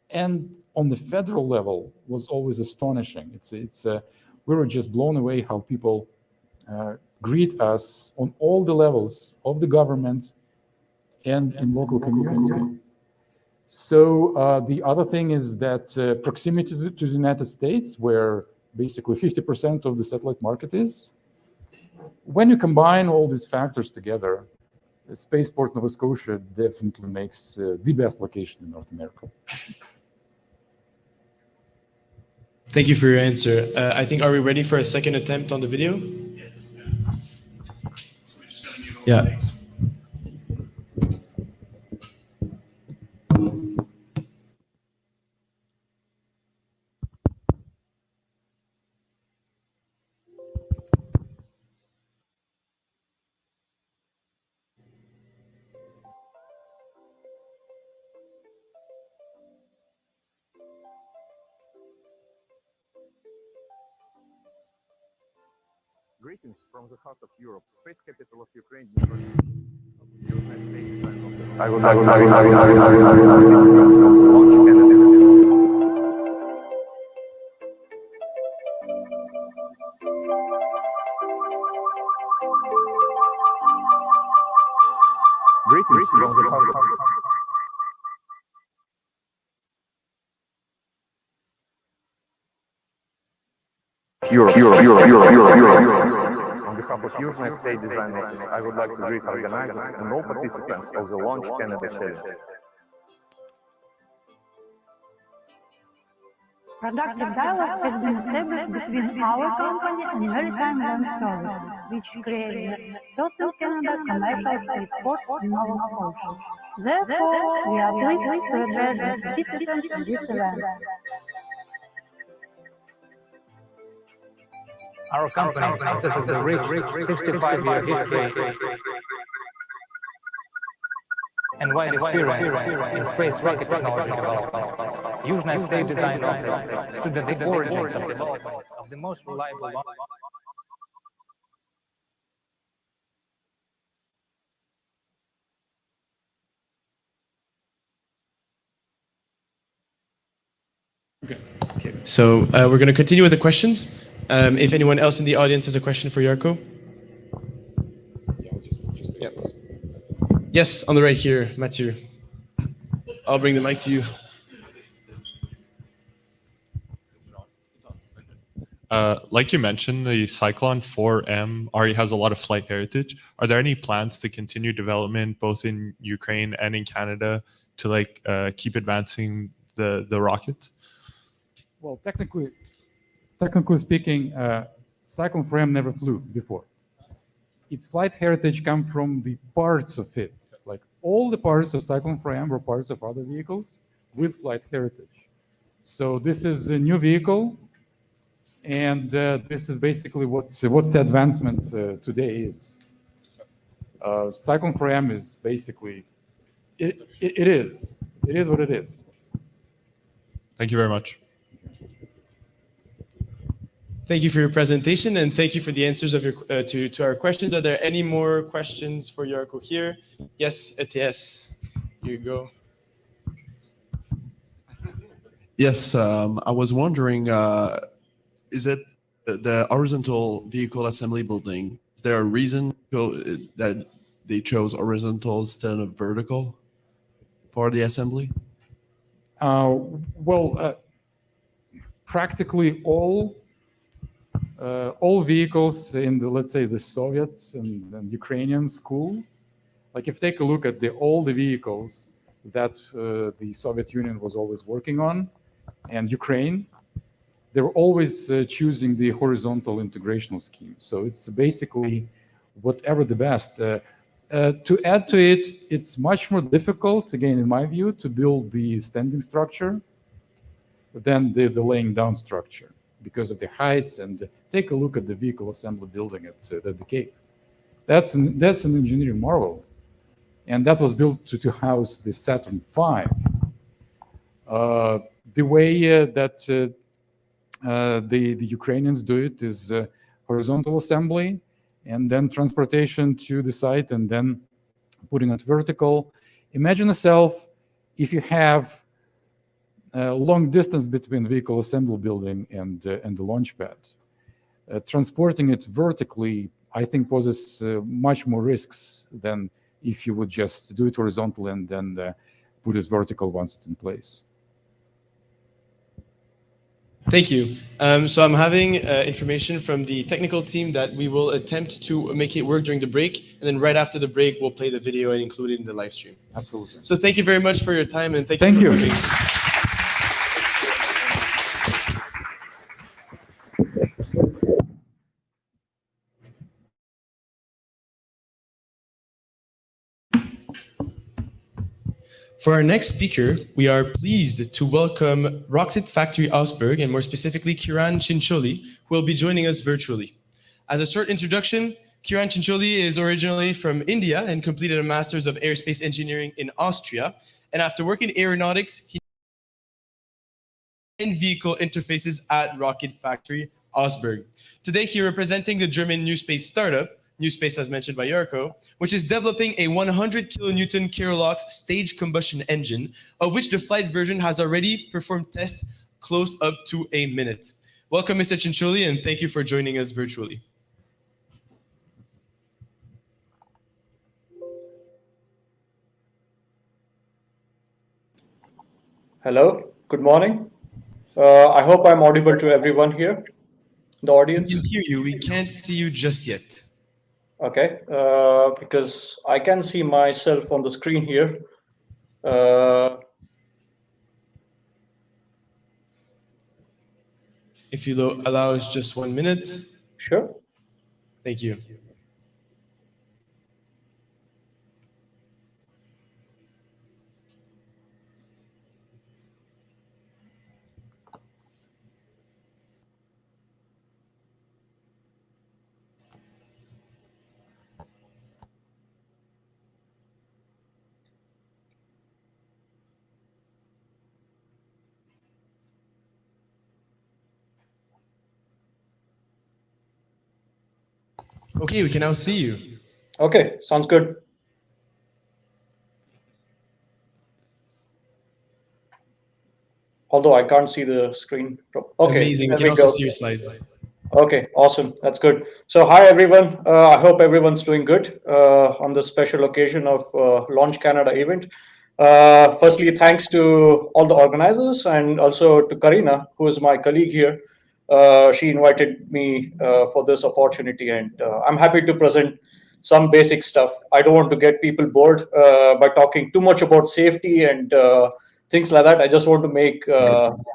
Speaker 7: and on the federal level was always astonishing. We were just blown away how people greet us on all the levels of the government and in local community. So the other thing is that proximity to the United States, where basically 50% of the satellite market is. When you combine all these factors together, the Spaceport Nova Scotia definitely makes the best location in North America.
Speaker 2: Thank you for your answer. I think, are we ready for a second attempt on the video? Yes. Yeah.
Speaker 8: Greetings from the heart of Europe, space capital of Ukraine, Intermission. I would like to participants of the launch candidate. Greetings from the heart of Europe. On behalf of United States Design Office, I would like to greet organizers and all participants of the Launch Canada Challenge.
Speaker 10: Productive dialogue has been established between our company and Maritime Launch Services, which creates the first in Canada commercial spaceport in Nova Scotia. Therefore, we are pleased to address the participants of this event.
Speaker 11: Our company possesses a rich 65-year history and wide experience in space rocket technology development. United States Design Office stood at the origins of development of the most reliable launch.
Speaker 2: Okay. So we're going to continue with the questions. If anyone else in the audience has a question for Jarkko. Yes, on the right here, Mathieu. I'll bring the mic to you.
Speaker 12: Like you mentioned, the Cyclone 4M already has a lot of flight heritage. Are there any plans to continue development both in Ukraine and in Canada to keep advancing the rockets?
Speaker 7: Well, technically speaking, Cyclone 4M never flew before. Its flight heritage comes from the parts of it. Like all the parts of Cyclone 4M were parts of other vehicles with flight heritage. So this is a new vehicle, and this is basically what's the advancement today is. Cyclone 4M is basically, it is what it is.
Speaker 12: Thank you very much.
Speaker 2: Thank you for your presentation, and thank you for the answers of your to our questions. Are there any more questions for Jarkko here? Yes, ETS. Here you go.
Speaker 13: Yes, I was wondering, is it the horizontal vehicle assembly building? Is there a reason that they chose horizontal instead of vertical for the assembly?
Speaker 7: Practically all vehicles in the, let's say, the Soviets and Ukrainian school, like if you take a look at all the vehicles that the Soviet Union was always working on, and Ukraine, they were always choosing the horizontal integrational scheme. So it's basically whatever the best. To add to it, it's much more difficult, again, in my view, to build the standing structure than the laying down structure, because of the heights. And take a look at the vehicle assembly building at the Cape. That's an engineering marvel, and that was built to house the Saturn V. The way that the Ukrainians do it is horizontal assembly, and then transportation to the site, and then putting it vertical. Imagine yourself if you have long distance between vehicle assembly building and the launch pad. Transporting it vertically, I think, poses much more risks than if you would just do it horizontal and then put it vertical once it's in place.
Speaker 2: Thank you. So I'm having information from the technical team that we will attempt to make it work during the break, and then right after the break, we'll play the video and include it in the live stream.
Speaker 7: Absolutely.
Speaker 2: So thank you very much for your time, and thank you. For our next speaker, we are pleased to welcome Rocket Factory Augsburg, and more specifically, Kiran Chincholi, who will be joining us virtually. As a short introduction, Kiran Chincholi is originally from India and completed a Master's of Aerospace Engineering in Austria. And after working in aeronautics, he in vehicle interfaces at Rocket Factory Osberg. Today, here representing the German new space startup, New Space as mentioned by Jarko, which is developing a 100 kilonewton Kerolox stage combustion engine, of which the flight version has already performed tests close up to a minute. Welcome, Mr. Cianciulli, and thank you for joining us virtually.
Speaker 14: Hello, good morning. I hope I'm audible to everyone here, the audience.
Speaker 2: We can hear you, we can't see you just yet.
Speaker 14: Okay, because I can see myself on the screen here.
Speaker 2: If you allow us just 1 minute.
Speaker 14: Sure.
Speaker 2: Thank you. Okay, we can now see you.
Speaker 14: Okay, sounds good. Although I can't see the screen. Okay,
Speaker 2: amazing. We
Speaker 14: there
Speaker 2: can
Speaker 14: we
Speaker 2: also
Speaker 14: go.
Speaker 2: see your slides.
Speaker 14: Okay, awesome. That's good. So hi, everyone. I hope everyone's doing good on this special occasion of Launch Canada event. Firstly, thanks to all the organizers and also to Karina, who is my colleague here. She invited me for this opportunity, and I'm happy to present some basic stuff. I don't want to get people bored by talking too much about safety and things like that. I just want to make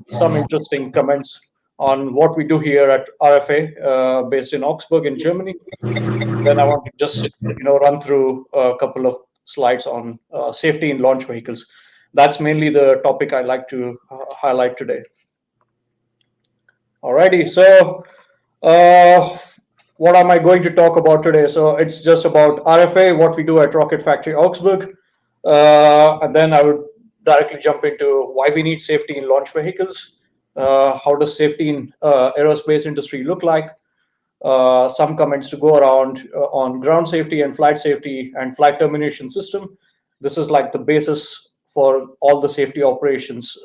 Speaker 14: some interesting comments on what we do here at RFA, based in Augsburg in Germany. Then I want to just run through a couple of slides on safety in launch vehicles. That's mainly the topic I'd like to highlight today. Alrighty, so what am I going to talk about today? So it's just about RFA, what we do at Rocket Factory Augsburg, and then I would directly jump into why we need safety in launch vehicles. How does safety in aerospace industry look like? Some comments to go around on ground safety and flight termination system. This is like the basis for all the safety operations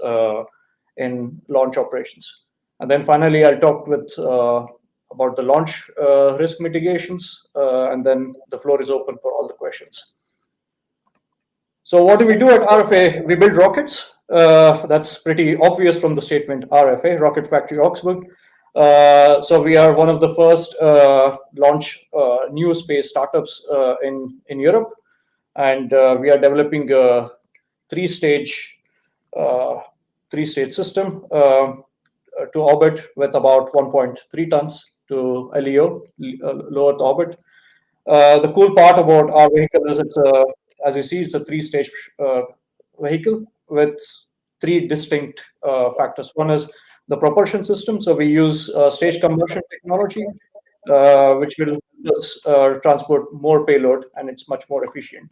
Speaker 14: in launch operations. And then finally, I'll talk about the launch risk mitigations, and then the floor is open for all the questions. So what do we do at RFA? We build rockets. That's pretty obvious from the statement RFA, Rocket Factory Augsburg. So we are one of the first launch new space startups in Europe. And we are developing a three-stage system to orbit with about 1.3 tons to LEO, low Earth orbit. The cool part about our vehicle is as you see, it's a three-stage vehicle with three distinct factors. One is the propulsion system. So we use stage combustion technology, which will just transport more payload, and it's much more efficient.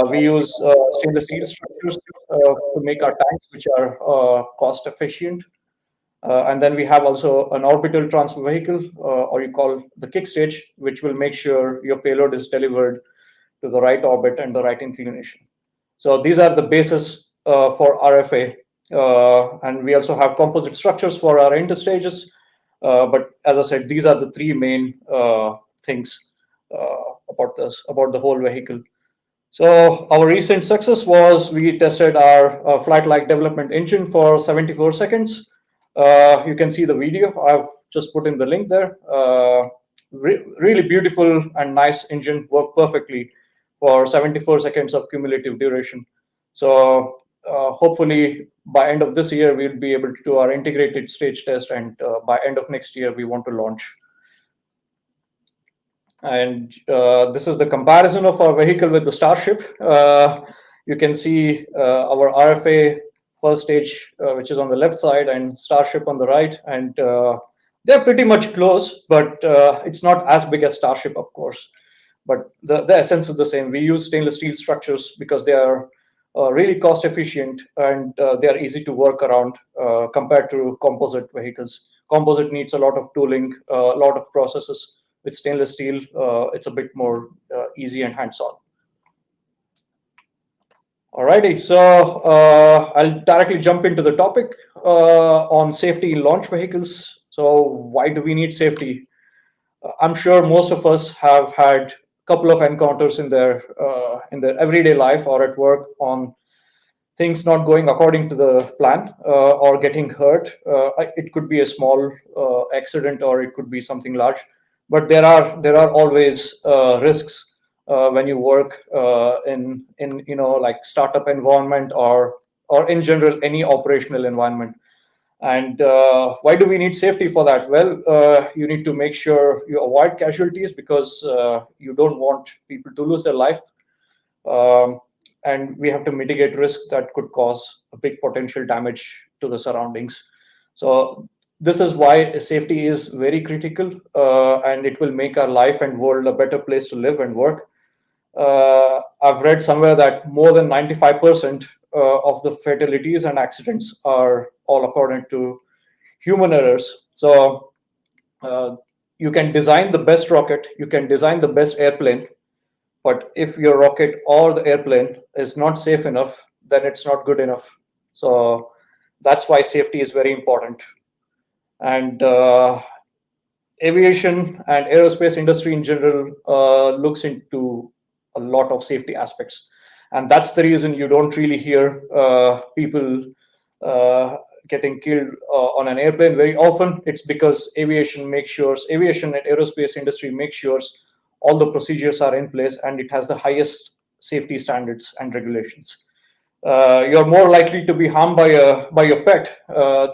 Speaker 14: We use stainless steel structures to make our tanks, which are cost efficient. And then we have also an orbital transfer vehicle, or you call the kick stage, which will make sure your payload is delivered to the right orbit and the right inclination. So these are the basis for RFA. And we also have composite structures for our interstages. But as I said, these are the three main things about the whole vehicle. So our recent success was we tested our flight-like development engine for 74 seconds. You can see the video. I've just put in the link there. Really beautiful and nice engine, worked perfectly for 74 seconds of cumulative duration. So hopefully by end of this year, we'll be able to do our integrated stage test, and by end of next year, we want to launch. And this is the comparison of our vehicle with the Starship. You can see our RFA first stage, which is on the left side, and Starship on the right. And they're pretty much close, but it's not as big as Starship, of course. But the essence is the same. We use stainless steel structures because they are really cost efficient, and they are easy to work around compared to composite vehicles, Composite needs a lot of tooling, a lot of processes. With stainless steel, it's a bit more easy and hands-on. Alrighty, so I'll directly jump into the topic on safety in launch vehicles. So why do we need safety? I'm sure most of us have had a couple of encounters in their everyday life or at work on things not going according to the plan or getting hurt. It could be a small accident or it could be something large, but there are always risks when you work in like startup environment or in general any operational environment. And why do we need safety for that? Well, you need to make sure you avoid casualties because you don't want people to lose their life. And we have to mitigate risk that could cause a big potential damage to the surroundings. So this is why safety is very critical, and it will make our life and world a better place to live and work. I've read somewhere that more than 95% of the fatalities and accidents are all according to human errors. So you can design the best rocket, you can design the best airplane, but if your rocket or the airplane is not safe enough, then it's not good enough. So that's why safety is very important. And aviation and aerospace industry in general looks into a lot of safety aspects. And that's the reason you don't really hear people getting killed on an airplane very often. It's because aviation and aerospace industry make sure all the procedures are in place and it has the highest safety standards and regulations. You're more likely to be harmed by your pet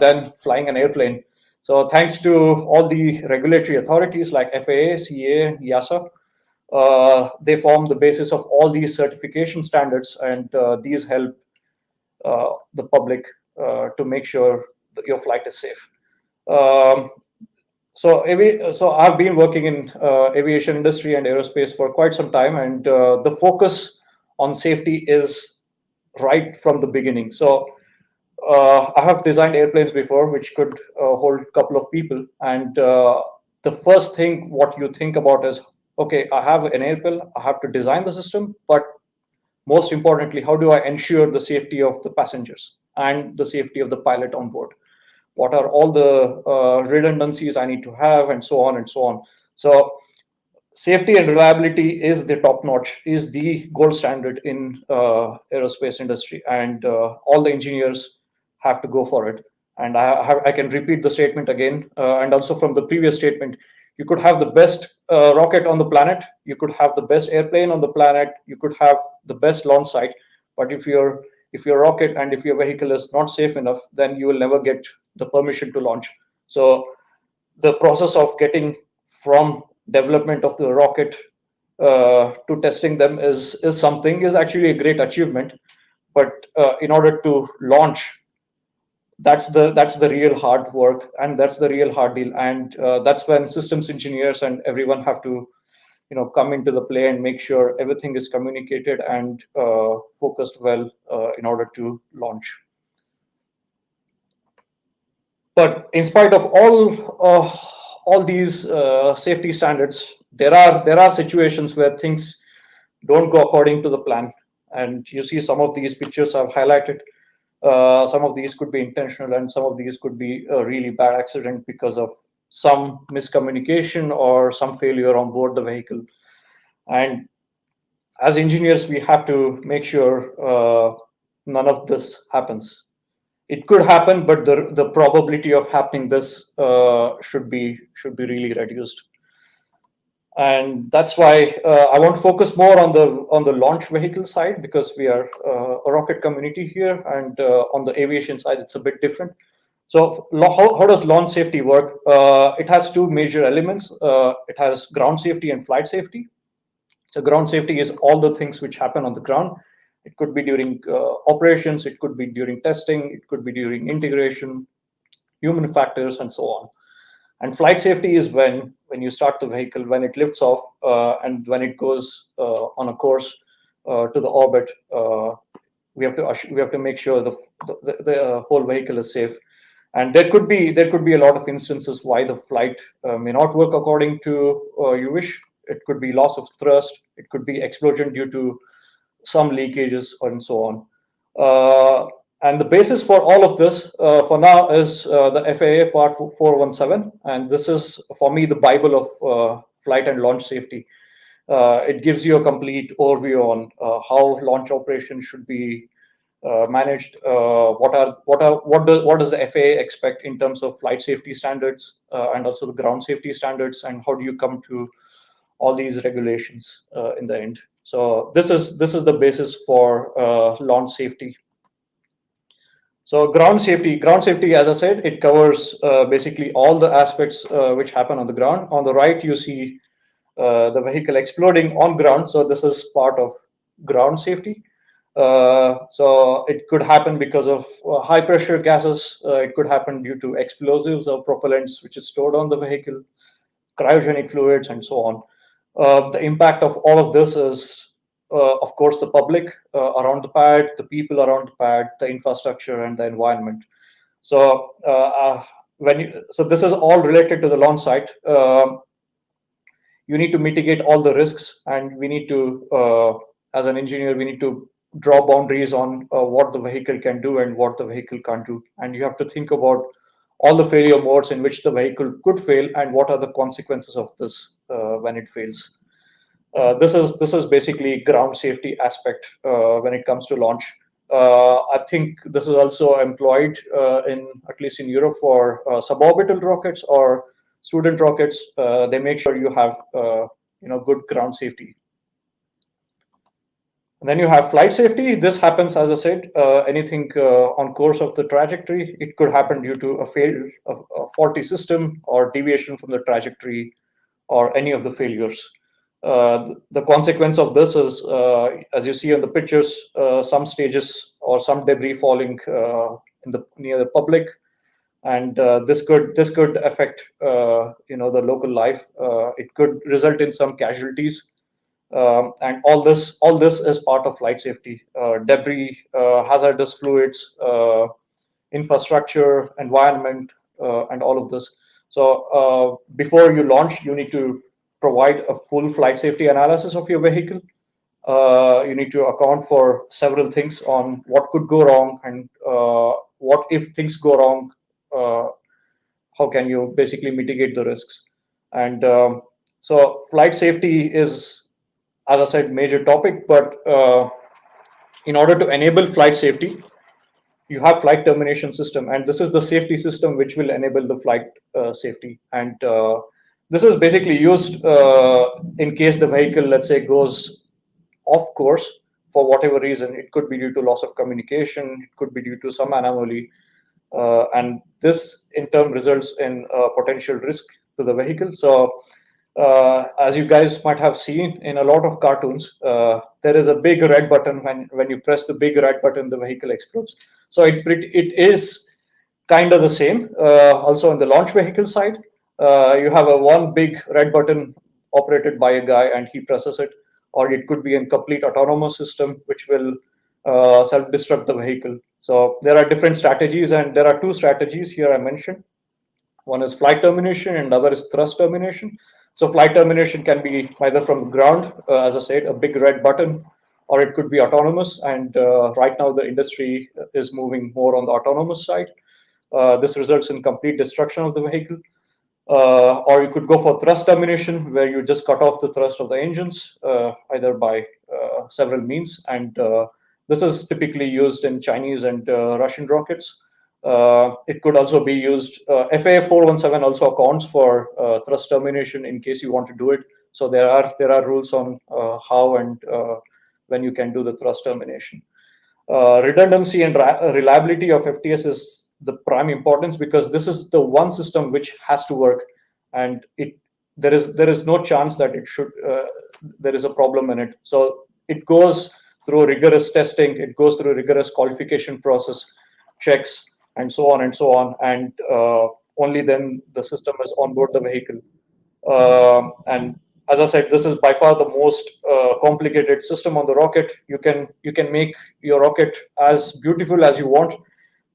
Speaker 14: than flying an airplane. So thanks to all the regulatory authorities like FAA, CAA, EASA, they form the basis of all these certification standards, and these help the public to make sure that your flight is safe. So I've been working in aviation industry and aerospace for quite some time, and the focus on safety is right from the beginning. So I have designed airplanes before which could hold a couple of people, and the first thing what you think about is, okay, I have an airplane, I have to design the system, but most importantly, how do I ensure the safety of the passengers and the safety of the pilot on board? What are all the redundancies I need to have, and so on and so on. So safety and reliability is the top notch, is the gold standard in aerospace industry, and all the engineers have to go for it. And I can repeat the statement again, and also from the previous statement, you could have the best rocket on the planet, you could have the best airplane on the planet, you could have the best launch site, but if your rocket and if your vehicle is not safe enough, then you will never get the permission to launch. So the process of getting from development of the rocket to testing them is actually a great achievement. But in order to launch, that's the real hard work, and that's the real hard deal. And that's when systems engineers and everyone have to come into the play and make sure everything is communicated and focused well in order to launch. But in spite of all these safety standards, there are situations where things don't go according to the plan. And you see some of these pictures I've highlighted. Some of these could be intentional, and some of these could be a really bad accident because of some miscommunication or some failure on board the vehicle. And as engineers, we have to make sure none of this happens. It could happen, but the probability of happening this should be really reduced. And that's why I want to focus more on the launch vehicle side, because we are a rocket community here, and on the aviation side, it's a bit different. So how does launch safety work? It has two major elements. It has ground safety and flight safety. So ground safety is all the things which happen on the ground. It could be during operations, it could be during testing, it could be during integration, human factors, and so on. And flight safety is when you start the vehicle, when it lifts off, and when it goes on a course to the orbit. We have to make sure the whole vehicle is safe. And there could be a lot of instances why the flight may not work according to you wish. It could be loss of thrust. It could be explosion due to some leakages and so on. And the basis for all of this for now is the FAA Part 417. And this is, for me, the Bible of flight and launch safety. It gives you a complete overview on how launch operations should be managed. What does the FAA expect in terms of flight safety standards and also the ground safety standards, and how do you come to all these regulations in the end? So this is the basis for launch safety. So ground safety, as I said, it covers basically all the aspects which happen on the ground. On the right, you see the vehicle exploding on ground. So this is part of ground safety. So it could happen because of high pressure gases. It could happen due to explosives or propellants which is stored on the vehicle, cryogenic fluids, and so on. The impact of all of this is, of course, the public around the pad, the people around the pad, the infrastructure, and the environment. So so this is all related to the launch site. You need to mitigate all the risks, and we need to, as an engineer, we need to draw boundaries on what the vehicle can do and what the vehicle can't do. And you have to think about all the failure modes in which the vehicle could fail and what are the consequences of this when it fails. This is basically ground safety aspect when it comes to launch. I think this is also employed at least in Europe for suborbital rockets or student rockets. They make sure you have good ground safety. And then you have flight safety. This happens, as I said, anything on course of the trajectory. It could happen due to a failure of a faulty system or deviation from the trajectory or any of the failures. The consequence of this is, as you see on the pictures, some stages or some debris falling near the public, and this could affect the local life. It could result in some casualties. And all this is part of flight safety. Debris, hazardous fluids, infrastructure, environment, and all of this. So before you launch, you need to provide a full flight safety analysis of your vehicle. You need to account for several things on what could go wrong and what if things go wrong, how can you basically mitigate the risks. And so flight safety is, as I said, major topic, but in order to enable flight safety, you have flight termination system, and this is the safety system which will enable the flight safety. And this is basically used in case the vehicle, let's say, goes off course for whatever reason. It could be due to loss of communication, it could be due to some anomaly, and this in turn results in potential risk to the vehicle. So as you guys might have seen in a lot of cartoons, there is a big red button. When you press the big red button, the vehicle explodes. So it is kind of the same. Also on the launch vehicle side, you have one big red button operated by a guy and he presses it, or it could be a complete autonomous system which will self-destruct the vehicle. So there are different strategies, and there are two strategies here I mentioned. One is flight termination and other is thrust termination. So flight termination can be either from ground, as I said, a big red button, or it could be autonomous. And right now the industry is moving more on the autonomous side. This results in complete destruction of the vehicle. Or you could go for thrust termination, where you just cut off the thrust of the engines, either by several means. And this is typically used in Chinese and Russian rockets. It could also be used. FAA 417 also accounts for thrust termination in case you want to do it. So there are rules on how and when you can do the thrust termination. Redundancy and reliability of FTS is the prime importance, because this is the one system which has to work, and there is no chance that there is a problem in it. So it goes through rigorous testing, it goes through rigorous qualification process, checks, and so on and so on, and only then the system is on board the vehicle. And as I said, this is by far the most complicated system on the rocket. You can make your rocket as beautiful as you want,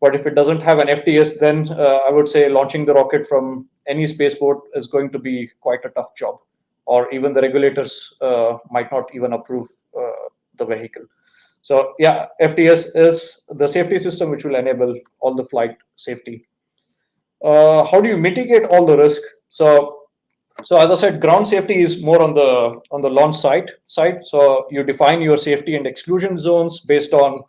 Speaker 14: But if it doesn't have an FTS, then I would say launching the rocket from any spaceport is going to be quite a tough job, or even the regulators might not even approve the vehicle. So yeah, FTS is the safety system which will enable all the flight safety. How do you mitigate all the risk? So as I said, ground safety is more on the launch side. So you define your safety and exclusion zones based on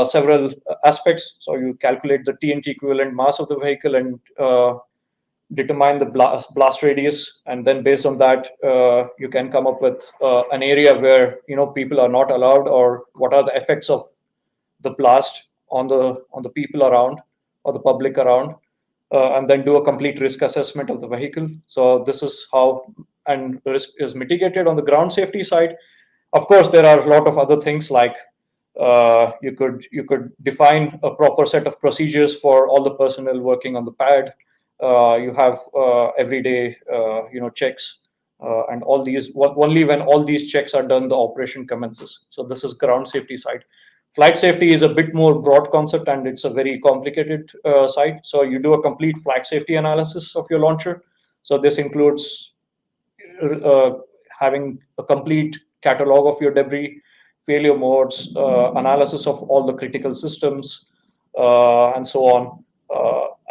Speaker 14: several aspects. So you calculate the TNT equivalent mass of the vehicle and determine the blast radius, and then based on that, you can come up with an area where people are not allowed, or what are the effects of the blast on the people around or the public around, and then do a complete risk assessment of the vehicle. So this is how and risk is mitigated on the ground safety side. Of course, there are a lot of other things like you could define a proper set of procedures for all the personnel working on the pad. You have everyday checks, and all these, only when all these checks are done, the operation commences. So this is ground safety side. Flight safety is a bit more broad concept, and it's a very complicated side. So you do a complete flight safety analysis of your launcher. So this includes having a complete catalog of your debris, failure modes, analysis of all the critical systems, and so on.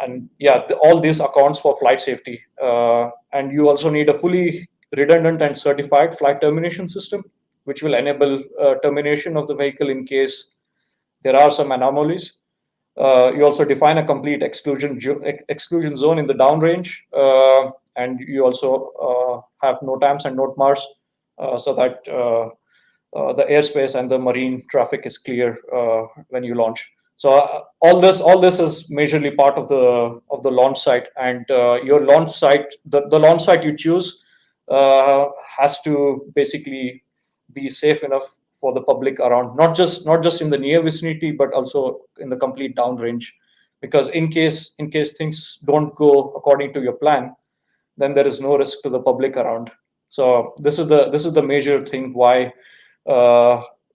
Speaker 14: And yeah, all this accounts for flight safety. And you also need a fully redundant and certified flight termination system, which will enable termination of the vehicle in case there are some anomalies. You also define a complete exclusion zone in the downrange, and you also have NOTAMs and NOTMARs, so that the airspace and the marine traffic is clear when you launch. So all this is majorly part of the launch site, and your launch site, the launch site you choose has to basically be safe enough for the public around, not just in the near vicinity, but also in the complete downrange. Because in case things don't go according to your plan, then there is no risk to the public around. So this is the major thing why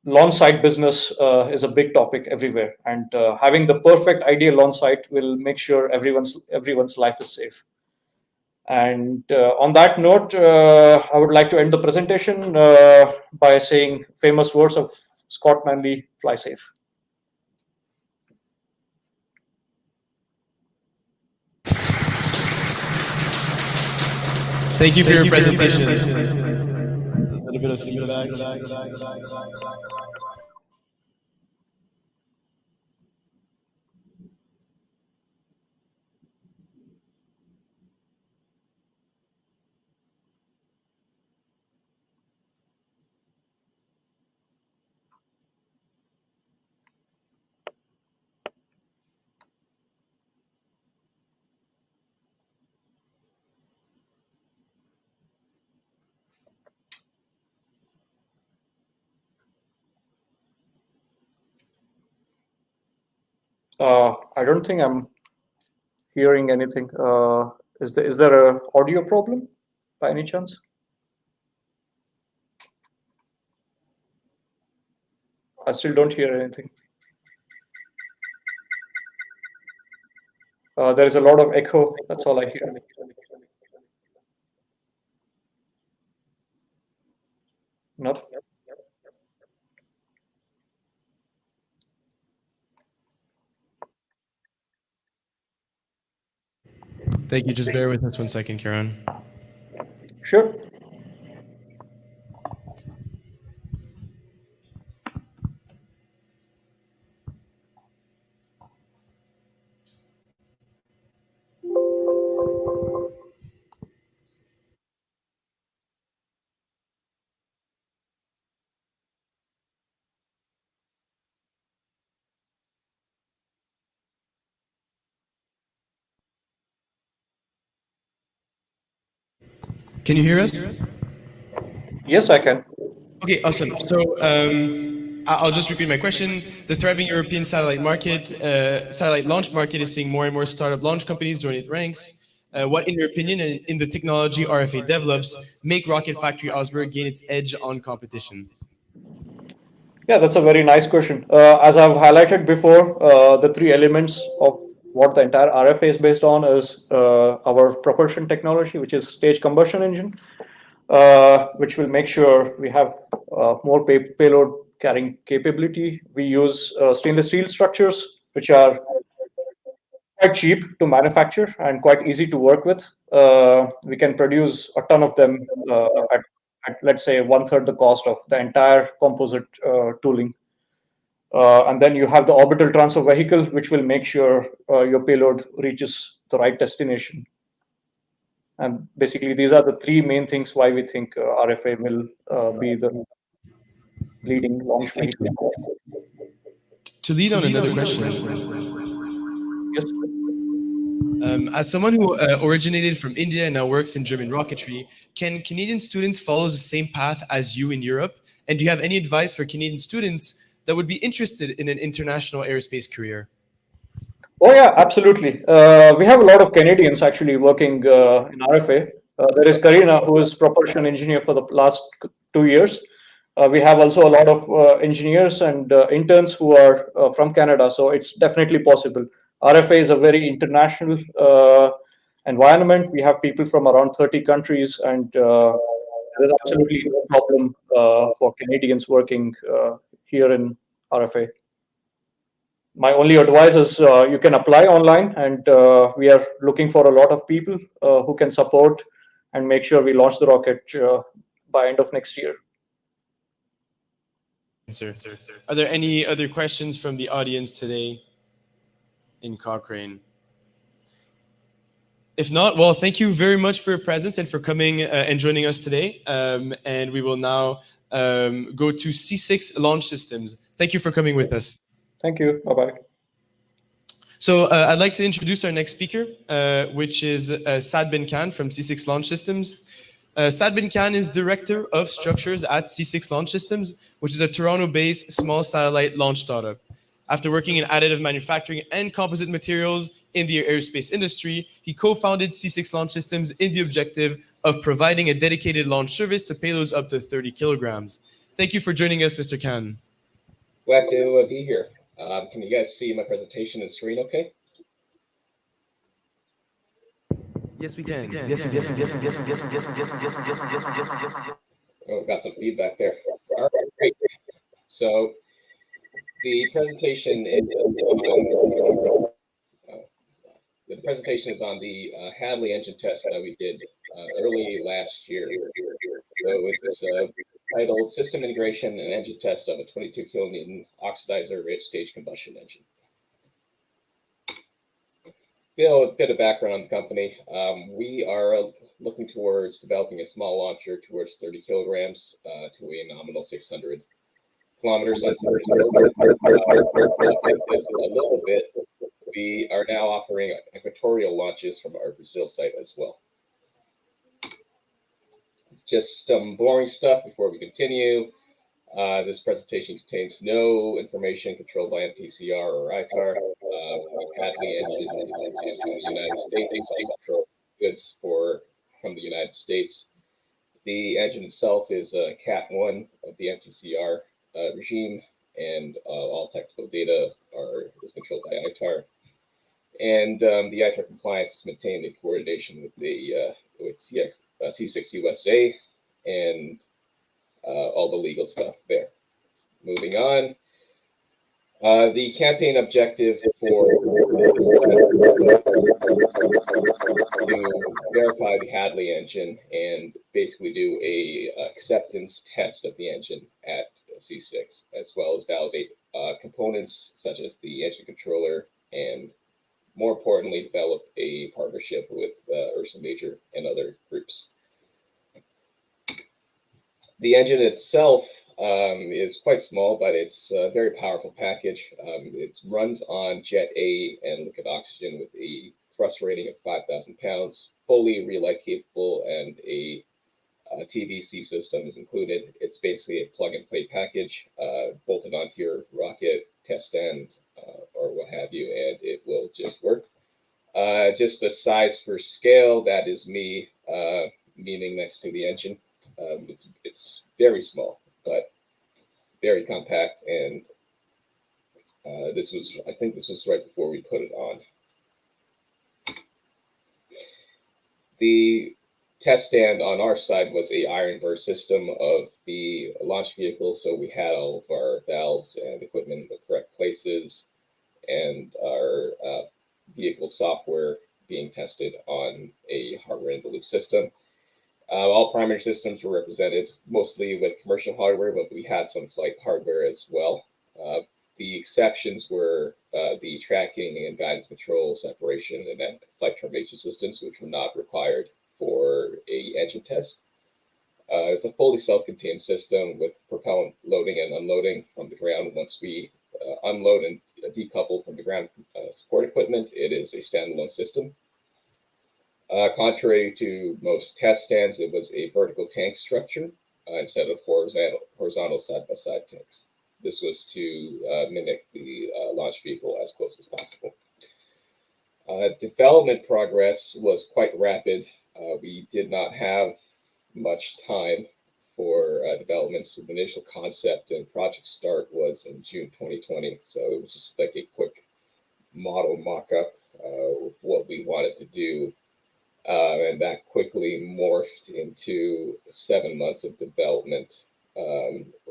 Speaker 14: launch site business is a big topic everywhere, and having the perfect ideal launch site will make sure everyone's life is safe. And on that note, I would like to end the presentation by saying famous words of Scott Manley: "Fly safe."
Speaker 2: Thank you for your presentation. A little bit of feedback.
Speaker 14: I don't think I'm hearing anything. Is there a audio problem by any chance? I still don't hear anything. There is a lot of echo. That's all I hear. No.
Speaker 2: Thank you. Just bear with us 1 second, Kiran.
Speaker 14: Sure.
Speaker 2: Can you hear us?
Speaker 14: Yes, I can.
Speaker 2: Okay, awesome. So I'll just repeat my question. The thriving European satellite launch market is seeing more and more startup launch companies join its ranks. What, in your opinion, and in the technology RFA develops, make Rocket Factory Augsburg gain its edge on competition?
Speaker 14: Yeah, that's a very nice question. As I've highlighted before, the three elements of what the entire RFA is based on is our propulsion technology, which is stage combustion engine, which will make sure we have more payload carrying capability. We use stainless steel structures, which are quite cheap to manufacture and quite easy to work with. We can produce a ton of them at let's say 1/3 the cost of the entire composite tooling. And then you have the orbital transfer vehicle, which will make sure your payload reaches the right destination. And basically, these are the three main things why we think RFA will be the leading launch vehicle.
Speaker 2: To lead on another question,
Speaker 14: Yes.
Speaker 2: As someone who originated from India and now works in German rocketry, can Canadian students follow the same path as you in Europe? And do you have any advice for Canadian students that would be interested in an international aerospace career?
Speaker 14: Oh yeah, absolutely. We have a lot of Canadians actually working in RFA. There is Karina, who is propulsion engineer for the last 2 years. We have also a lot of engineers and interns who are from Canada, so it's definitely possible. RFA is a very international environment. We have people from around 30 countries, and there's absolutely no problem for Canadians working here in RFA. My only advice is you can apply online, and we are looking for a lot of people who can support and make sure we launch the rocket by end of next year.
Speaker 2: Sir, are there any other questions from the audience today in Cochrane? If not, well, thank you very much for your presence and for coming and joining us today. And we will now go to C6 Launch Systems. Thank you for coming with us.
Speaker 14: Thank you. Bye-bye.
Speaker 2: So I'd like to introduce our next speaker, which is Saad Bin Khan from C6 Launch Systems. Saad Bin Khan is Director of Structures at C6 Launch Systems, which is a Toronto-based small satellite launch startup. After working in additive manufacturing and composite materials in the aerospace industry, he co-founded C6 Launch Systems in the objective of providing a dedicated launch service to payloads up to 30 kilograms. Thank you for joining us, Mr. Khan.
Speaker 15: Glad to be here. Can you guys see my presentation and screen okay?
Speaker 2: Yes, we can.
Speaker 15: Oh, got some feedback there. All right, great. So the presentation is on the Hadley engine test that we did early last year. So it's titled System Integration and Engine Test of a 22 kilonewton oxidizer-rich stage combustion engine. A bit of background on the company. We are looking towards developing a small launcher towards 30 kilograms to a nominal 600 kilometers. This a little bit. We are now offering equatorial launches from our Brazil site as well. Just some boring stuff before we continue. This presentation contains no information controlled by MTCR or ITAR. Hadley engine is introduced in the United States. It's also controlled goods from the United States. The engine itself is Cat 1 of the MTCR regime, and all technical data is controlled by ITAR. And the ITAR compliance is maintained in coordination with C6 USA and all the legal stuff there. Moving on. The campaign objective for to verify the Hadley engine and basically do a acceptance test of the engine at C6, as well as validate components such as the engine controller, and more importantly, develop a partnership with Ursa Major and other groups. The engine itself is quite small, but it's a very powerful package. It runs on Jet A and liquid oxygen with a thrust rating of 5,000 pounds, fully relight capable, and a TVC system is included. It's basically a plug-and-play package bolted onto your rocket test stand or what have you, and it will just work. Just a size for scale, that is me meaning next to the engine. It's very small, but very compact, and I think this was right before we put it on. The test stand on our side was a iron burst system of the launch vehicle, so we had all of our valves and equipment in the correct places, and our vehicle software being tested on a hardware-in-the-loop system. All primary systems were represented mostly with commercial hardware, but we had some flight hardware as well. The exceptions were the tracking and guidance control, separation, and then flight termination systems, which were not required for a engine test. It's a fully self-contained system with propellant loading and unloading from the ground. Once we unload and decouple from the ground support equipment, it is a standalone system. Contrary to most test stands, it was a vertical tank structure instead of horizontal side-by-side tanks. This was to mimic the launch vehicle as close as possible. Development progress was quite rapid. We did not have much time for development. So the initial concept and project start was in June 2020. So it was just like a quick model mock-up of what we wanted to do. And that quickly morphed into 7 months of development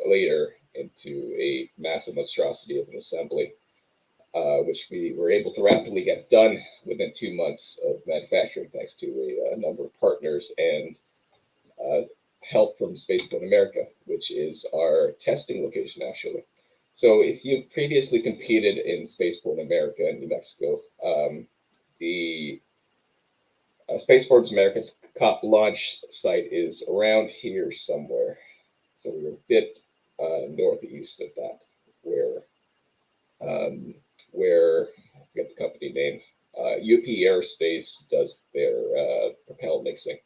Speaker 15: later into a massive monstrosity of an assembly, which we were able to rapidly get done within 2 months of manufacturing, thanks to a number of partners and help from Spaceport America, which is our testing location, actually. So if you previously competed in Spaceport America in New Mexico, the Spaceport America's launch site is around here somewhere. So we're a bit northeast of that, where I forget the company name, UP Aerospace does their propel mixing.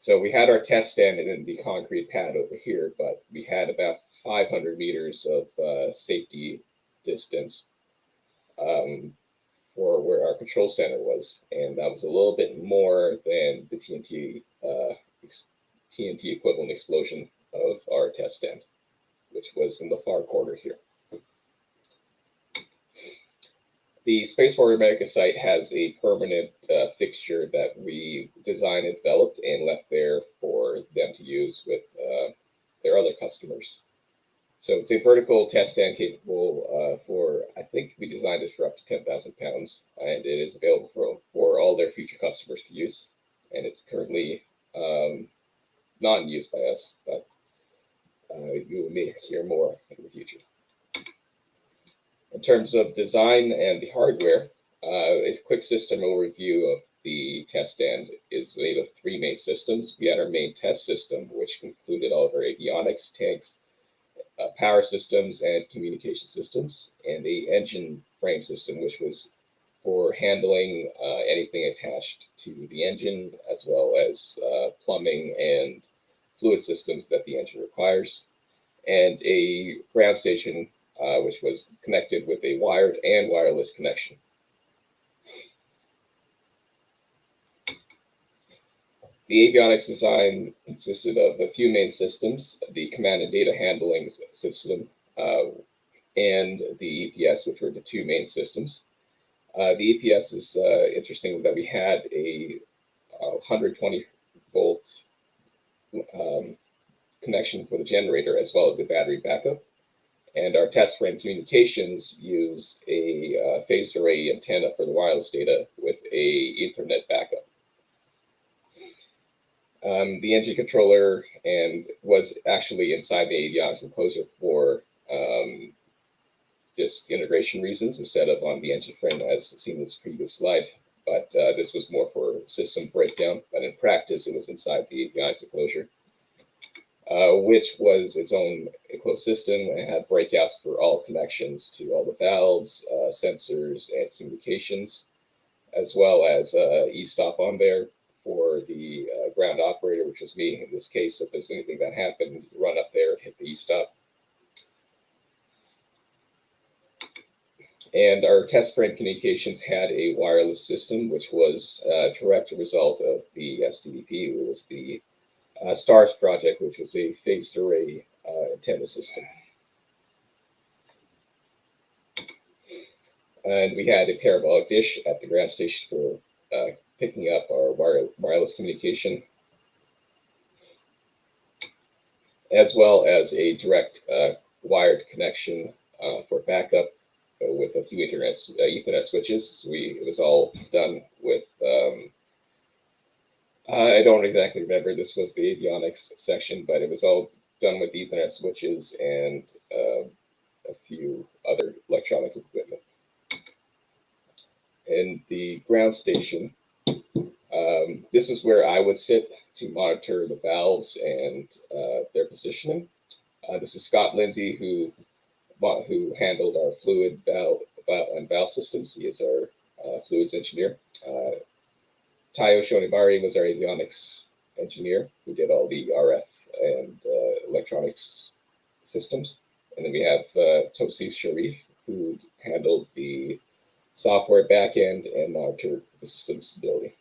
Speaker 15: So we had our test stand in the concrete pad over here, but we had about 500 meters of safety distance for where our control center was, and that was a little bit more than the TNT equivalent explosion of our test stand, which was in the far corner here. The Spaceport America site has a permanent fixture that we designed and developed and left there for them to use with their other customers. So it's a vertical test stand capable for, I think we designed it for up to 10,000 pounds, and it is available for all their future customers to use. And it's currently not in use by us, but you may hear more in the future. In terms of design and the hardware, a quick system overview of the test stand is made of 3 main systems. We had our main test system, which included all of our avionics, tanks, power systems, and communication systems, and a engine frame system, which was for handling anything attached to the engine, as well as plumbing and fluid systems that the engine requires, and a ground station, which was connected with a wired and wireless connection. The avionics design consisted of a few main systems: the command and data handling system and the EPS, which were the 2 main systems. The EPS is interesting that we had a 120 volt connection for the generator as well as the battery backup. And our test frame communications used a phased array antenna for the wireless data with a Ethernet backup. The engine controller was actually inside the avionics enclosure for just integration reasons instead of on the engine frame as seen in this previous slide. But this was more for system breakdown. But in practice, it was inside the avionics enclosure, which was its own enclosed system and had breakouts for all connections to all the valves, sensors, and communications, as well as e-stop on there for the ground operator, which was me in this case. If there's anything that happened, you run up there and hit the e-stop. And our test frame communications had a wireless system, which was a direct result of the STDP. It was the Stardust project, which was a phased array antenna system. And we had a parabolic dish at the ground station for picking up our wireless communication, as well as a direct wired connection for backup with a few Ethernet switches. So it was all done with, I don't exactly remember, this was the avionics section, but it was all done with Ethernet switches and a few other electronic equipment. In the ground station, this is where I would sit to monitor the valves and their positioning. This is Scott Lindsay, who handled our fluid valve systems. He is our fluids engineer. Tayo Shonibari was our avionics engineer, who did all the RF and electronics systems. And then we have Tosif Sharif, who handled the software backend and monitored the system stability.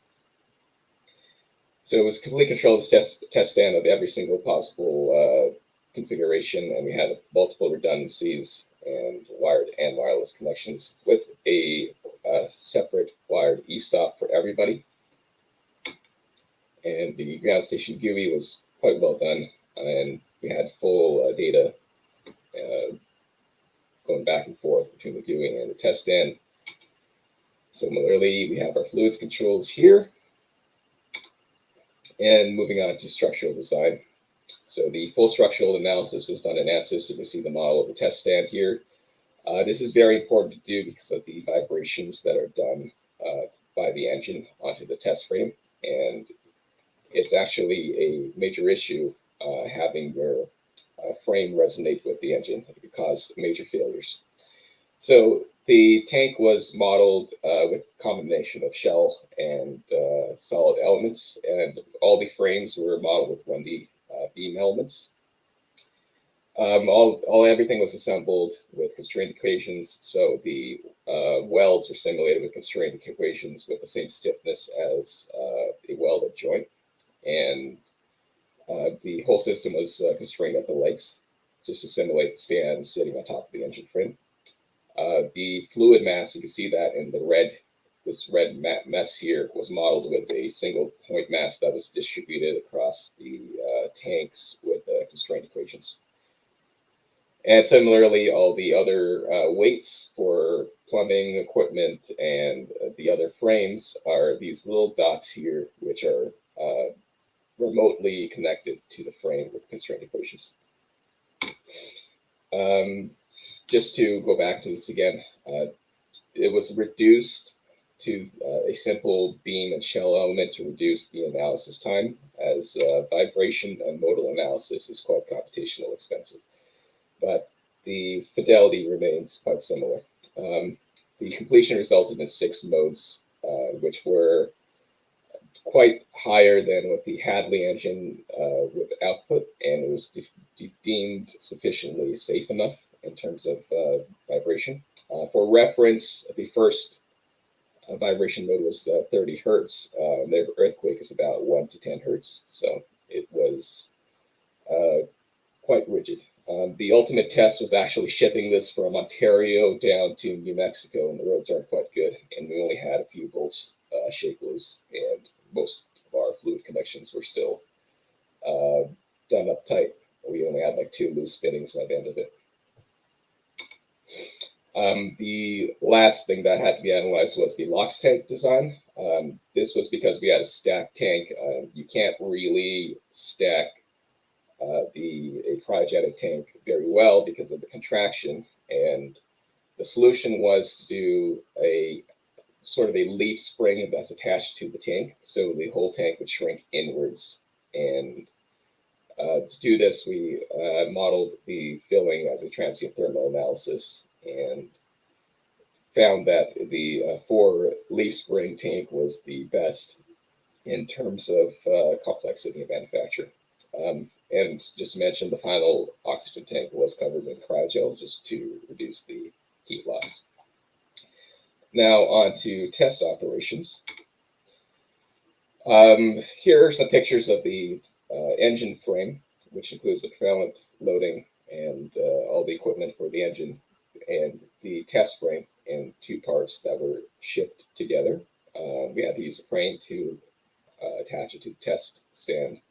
Speaker 15: So it was complete control of the test stand of every single possible configuration, and we had multiple redundancies and wired and wireless connections with a separate wired e-stop for everybody. And the ground station GUI was quite well done, and we had full data going back and forth between the GUI and the test stand. Similarly, we have our fluids controls here. And moving on to structural design. So the full structural analysis was done in ANSYS. You can see the model of the test stand here. This is very important to do because of the vibrations that are done by the engine onto the test frame. And it's actually a major issue having your frame resonate with the engine. It could cause major failures. So the tank was modeled with a combination of shell and solid elements, and all the frames were modeled with 1D beam elements. Everything was assembled with constraint equations, so the welds were simulated with constraint equations with the same stiffness as a welded joint, and the whole system was constrained at the legs just to simulate the stand sitting on top of the engine frame. The fluid mass, you can see that in the red, this red mess here was modeled with a single point mass that was distributed across the tanks with constraint equations. And similarly, all the other weights for plumbing equipment and the other frames are these little dots here, which are remotely connected to the frame with constraint equations. Just to go back to this again, it was reduced to a simple beam and shell element to reduce the analysis time, as vibration and modal analysis is quite computationally expensive. But the fidelity remains quite similar. The completion resulted in 6 modes, which were quite higher than what the Hadley engine would output, and it was deemed sufficiently safe enough in terms of vibration. For reference, the first vibration mode was 30 hertz. The earthquake is about 1 to 10 hertz, so it was quite rigid. The ultimate test was actually shipping this from Ontario down to New Mexico, and the roads aren't quite good, and we only had a few bolts shake loose, and most of our fluid connections were still done up tight. We only had like 2 loose fittings at the end of it. The last thing that had to be analyzed was the LOX tank design. This was because we had a stacked tank. You can't really stack a cryogenic tank very well because of the contraction, and the solution was to do a sort of a leaf spring that's attached to the tank, so the whole tank would shrink inwards. And to do this, we modeled the filling as a transient thermal analysis and found that the 4 leaf spring tank was the best in terms of complexity of manufacture. And just to mention, the final oxygen tank was covered in cryogel just to reduce the heat loss. Now on to test operations. Here are some pictures of the engine frame, which includes the propellant loading and all the equipment for the engine, and the test frame. in 2 parts that were shipped together. We had to use a crane to attach it to the test stand.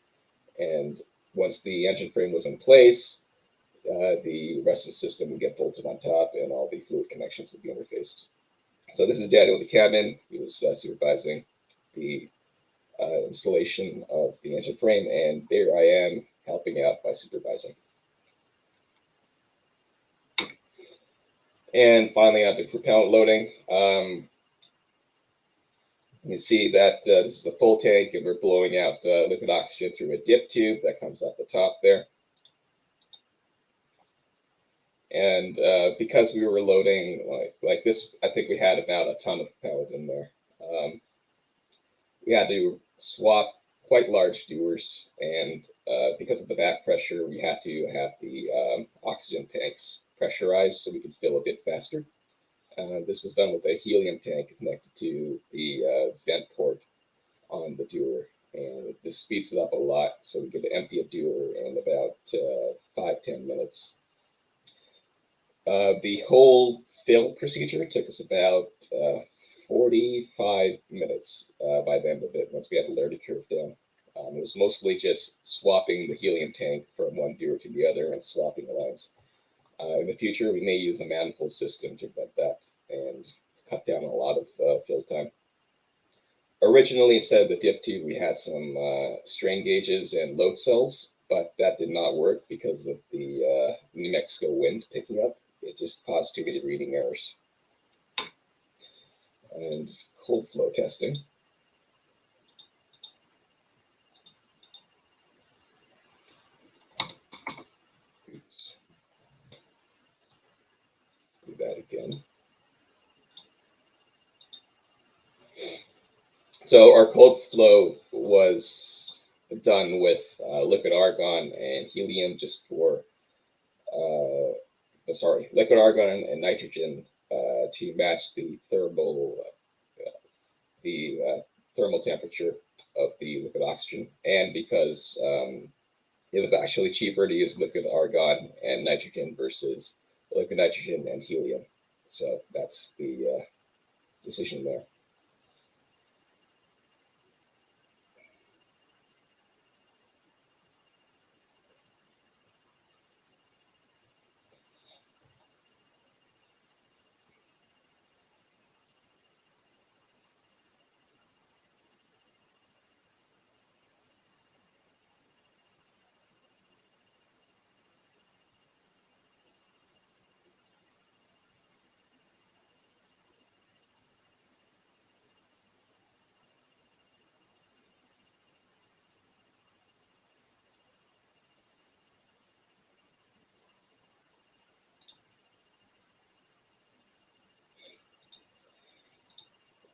Speaker 15: And once the engine frame was in place, the rest of the system would get bolted on top and all the fluid connections would be interfaced. So this is Daniel in the cabin. He was supervising the installation of the engine frame, and there I am helping out by supervising. And finally, on to propellant loading. You see that this is a full tank, and we're blowing out liquid oxygen through a dip tube that comes up the top there. And because we were loading like this, I think we had about a ton of propellant in there. We had to swap quite large dewars, and because of the back pressure, we had to have the oxygen tanks pressurized so we could fill a bit faster. This was done with a helium tank connected to the vent port on the dewar, and this speeds it up a lot, so we could empty a dewar in about 5-10 minutes. The whole fill procedure took us about 45 minutes by the end of it, once we had the learning curve down. It was mostly just swapping the helium tank from one dewar to the other and swapping the lines. In the future, we may use a manifold system to prevent that and cut down a lot of fill time. Originally, instead of the dip tube, we had some strain gauges and load cells, but that did not work because of the New Mexico wind picking up. It just caused too many reading errors. And cold flow testing. Do that again. So our cold flow was done with liquid argon and helium just for, liquid argon and nitrogen to match the thermal temperature of the liquid oxygen. And because it was actually cheaper to use liquid argon and nitrogen versus liquid nitrogen and helium. So that's the decision there.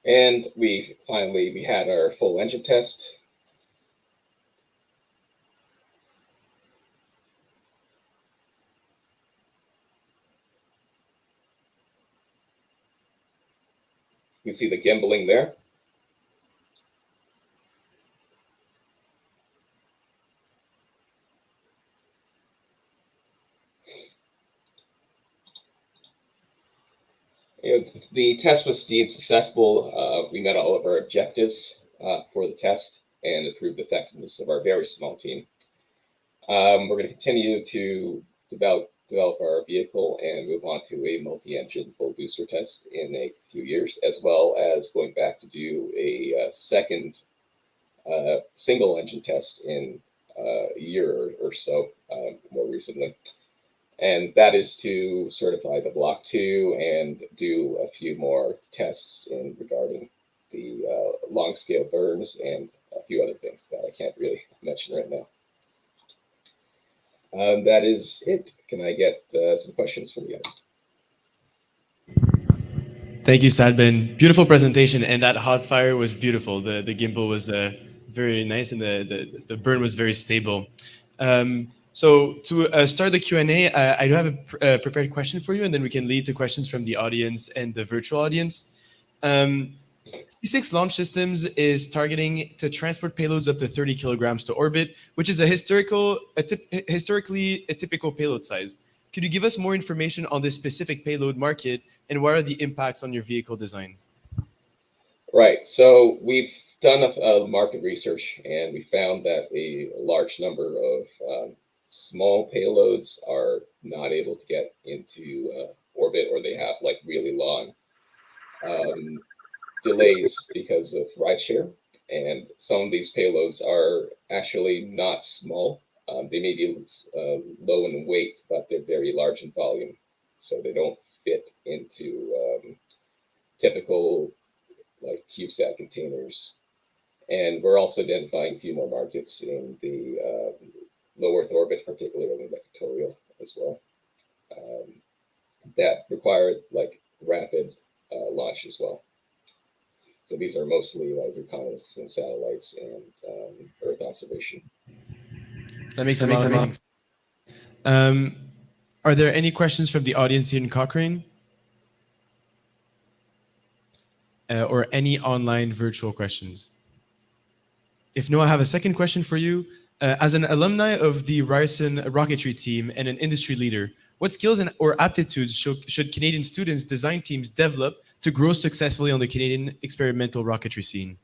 Speaker 15: And we had our full engine test. You can see the gimbaling there. The test was deemed successful. We met all of our objectives for the test and improved the effectiveness of our very small team. We're going to continue to develop our vehicle and move on to a multi-engine full booster test in a few years, as well as going back to do a second single engine test in a year or so more recently. And that is to certify the Block 2 and do a few more tests regarding the long scale burns and a few other things that I can't really mention right now. That is it. Can I get some questions from you guys?
Speaker 2: Thank you, Sadbin. Beautiful presentation, and that hot fire was beautiful. The gimbal was very nice, and the burn was very stable. So to start the Q&A, I do have a prepared question for you, and then we can lead to questions from the audience and the virtual audience. SpaceX Launch Systems is targeting to transport payloads up to 30 kilograms to orbit, which is historically a typical payload size. Could you give us more information on this specific payload market and what are the impacts on your vehicle design?
Speaker 15: Right. So we've done a market research, and we found that a large number of small payloads are not able to get into orbit, or they have like really long delays because of rideshare. And some of these payloads are actually not small. They may be low in weight, but they're very large in volume. So they don't fit into typical like CubeSat containers. And we're also identifying a few more markets in the low Earth orbit, particularly in equatorial as well, that require like rapid launch as well. So these are mostly like reconnaissance satellites and Earth observation.
Speaker 2: That makes a lot of sense. Are there any questions from the audience here in Cochrane? Or any online virtual questions? If no, I have a second question for you. As an alumni of the Ryerson rocketry team and an industry leader, what skills or aptitudes should Canadian students design teams develop to grow successfully on the Canadian experimental rocketry scene?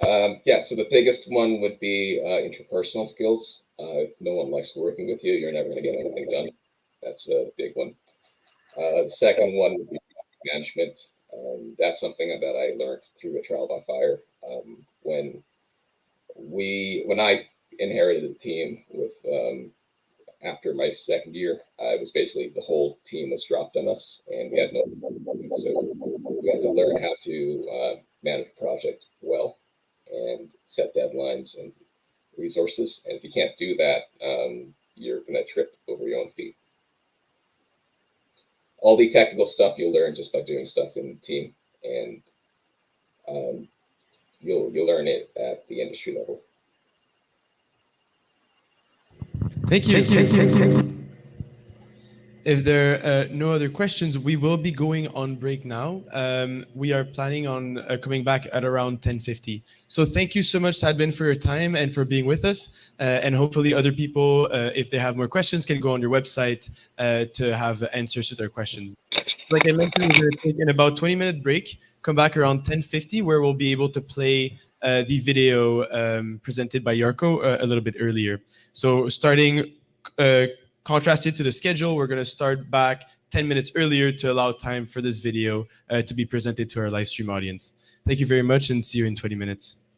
Speaker 15: Yeah, so the biggest one would be interpersonal skills. If no one likes working with you, you're never going to get anything done. That's a big one. The second one would be management. That's something that I learned through a trial by fire. When I inherited the team with after my second year, I was basically the whole team was dropped on us, and we had no money. So we had to learn how to manage a project well and set deadlines and resources. And if you can't do that, you're going to trip over your own feet. All the technical stuff you'll learn just by doing stuff in the team, and you'll learn it at the industry level.
Speaker 2: Thank you. If there are no other questions, we will be going on break now. We are planning on coming back at around 10:50. So thank you so much, Sadbin, for your time and for being with us. And hopefully other people, if they have more questions, can go on your website to have answers to their questions. Like I mentioned, we're going to take an about 20-minute break, come back around 10:50, where we'll be able to play the video presented by Yarko a little bit earlier. So starting contrasted to the schedule, we're going to start back 10 minutes earlier to allow time for this video to be presented to our live stream audience. Thank you very much, and see you in 20 minutes.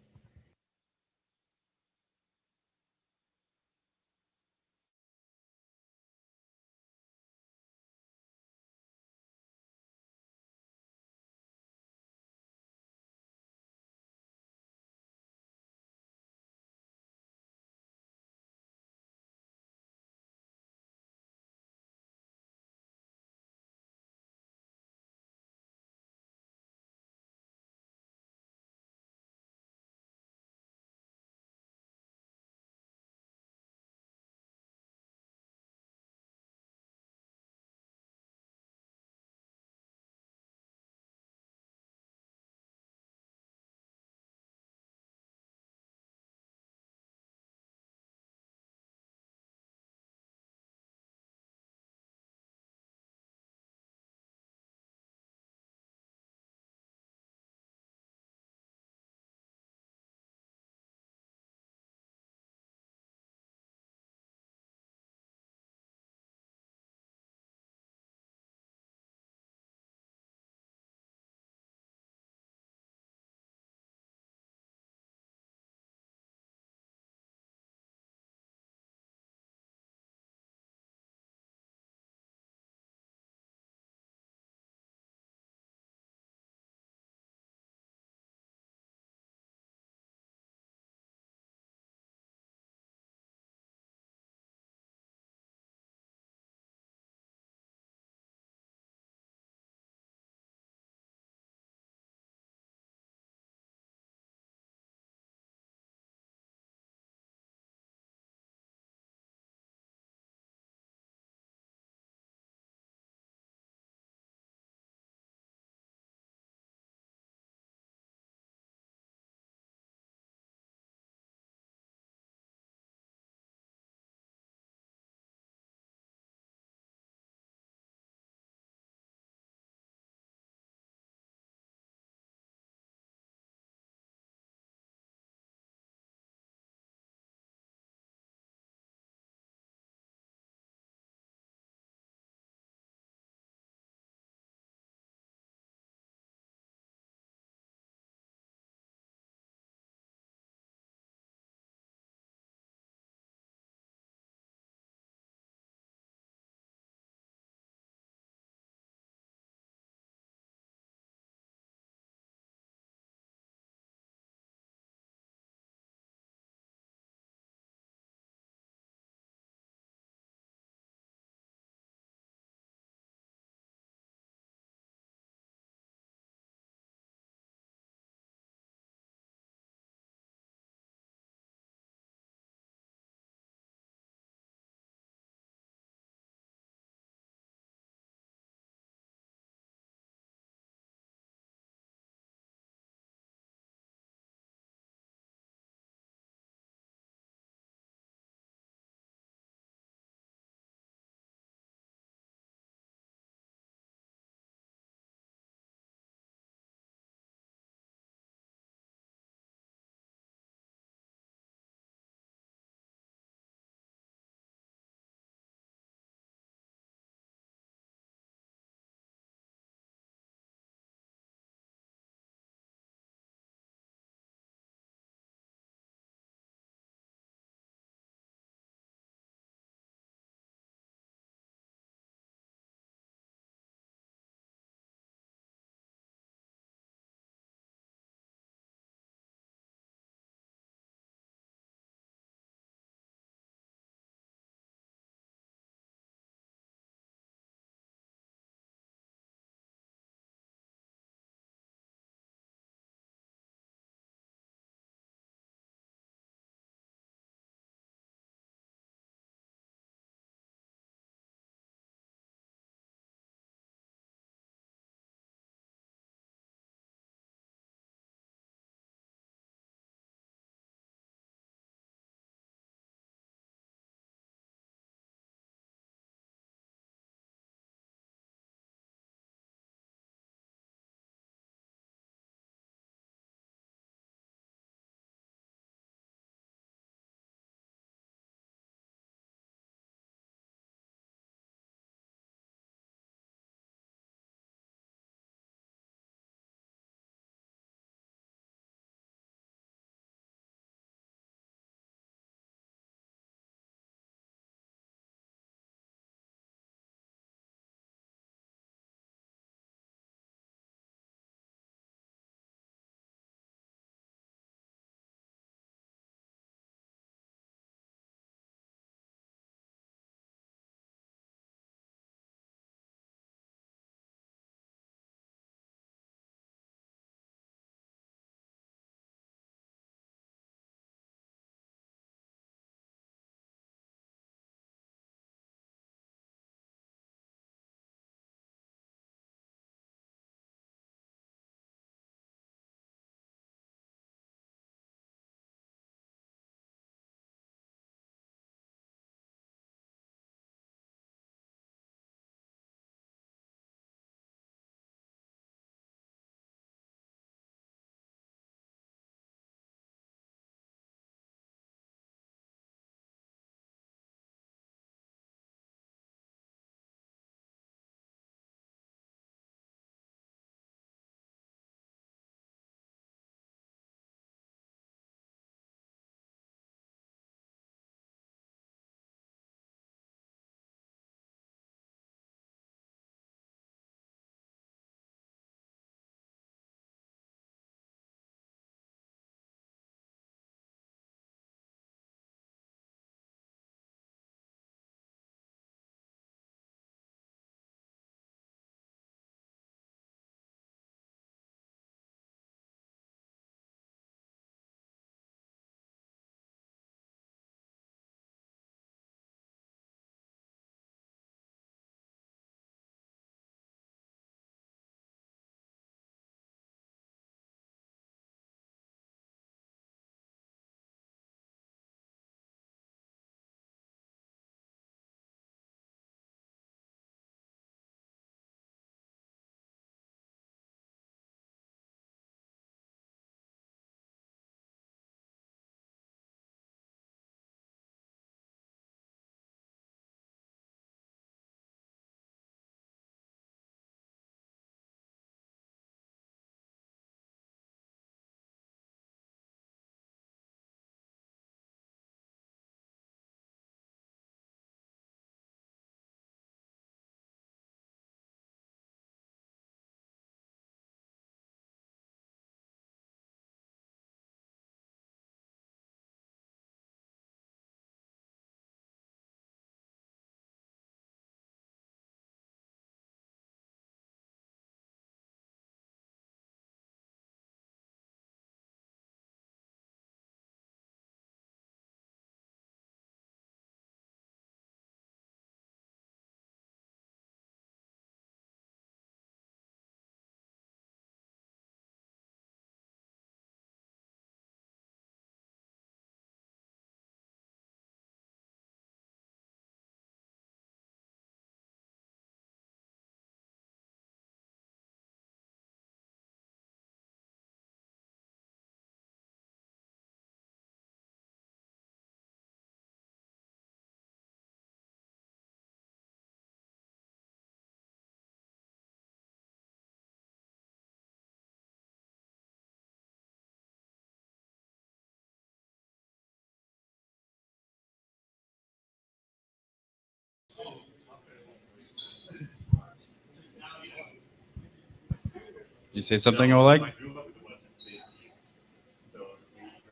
Speaker 1: You say something, Oleg?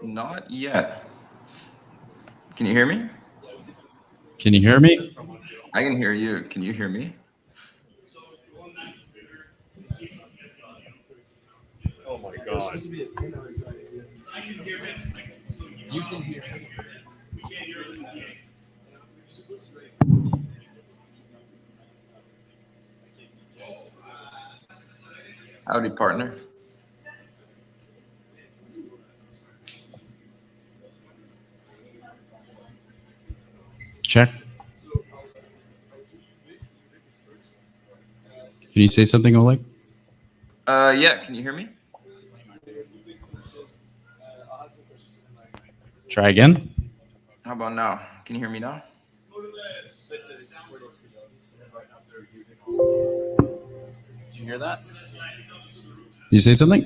Speaker 16: Not yet. Can you hear me?
Speaker 1: Can you hear me?
Speaker 16: I can hear you. Can you hear me?
Speaker 1: Oh my god.
Speaker 16: You can hear me. Howdy, partner.
Speaker 1: Check. Can you say something, Oleg?
Speaker 16: Yeah, can you hear me?
Speaker 1: Try again.
Speaker 16: How about now? Can you hear me now?
Speaker 1: Did you hear that? Did you say something?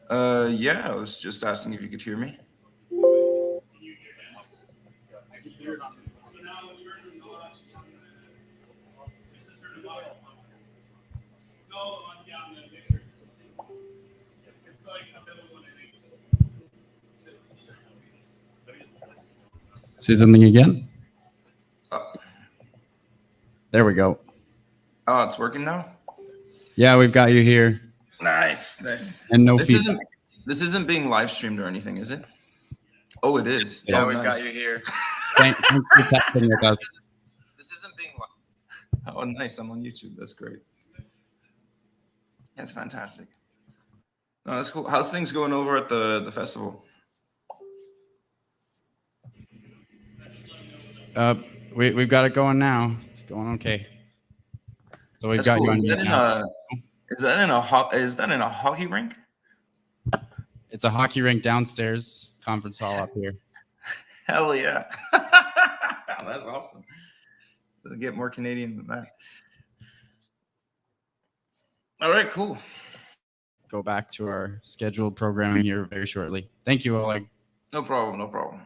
Speaker 16: Yeah, I was just asking if you could hear me.
Speaker 1: Say something again. There we go.
Speaker 16: Oh, it's working now?
Speaker 1: Yeah, we've got you here.
Speaker 16: Nice, nice.
Speaker 1: And no
Speaker 16: this
Speaker 1: feedback.
Speaker 16: This isn't being live streamed or anything, is it? Oh, it is.
Speaker 1: Yeah,
Speaker 16: Oh,
Speaker 1: we've
Speaker 16: nice.
Speaker 1: got you here. Thanks for texting with us.
Speaker 16: This isn't being live. Oh, nice. I'm on YouTube. That's great. That's fantastic. No, that's cool. How's things going over at the festival?
Speaker 1: We've got it going now. It's going okay. So we've
Speaker 16: That's
Speaker 1: got
Speaker 16: cool.
Speaker 1: you on
Speaker 16: Is
Speaker 1: mute
Speaker 16: that in
Speaker 1: now.
Speaker 16: is that in a hockey rink?
Speaker 1: It's a hockey rink downstairs, conference hall up here.
Speaker 16: Hell yeah. That's awesome. Doesn't get more Canadian than that. All right, cool.
Speaker 1: Go back to our scheduled programming here very shortly. Thank you, Oleg.
Speaker 16: No problem, no problem.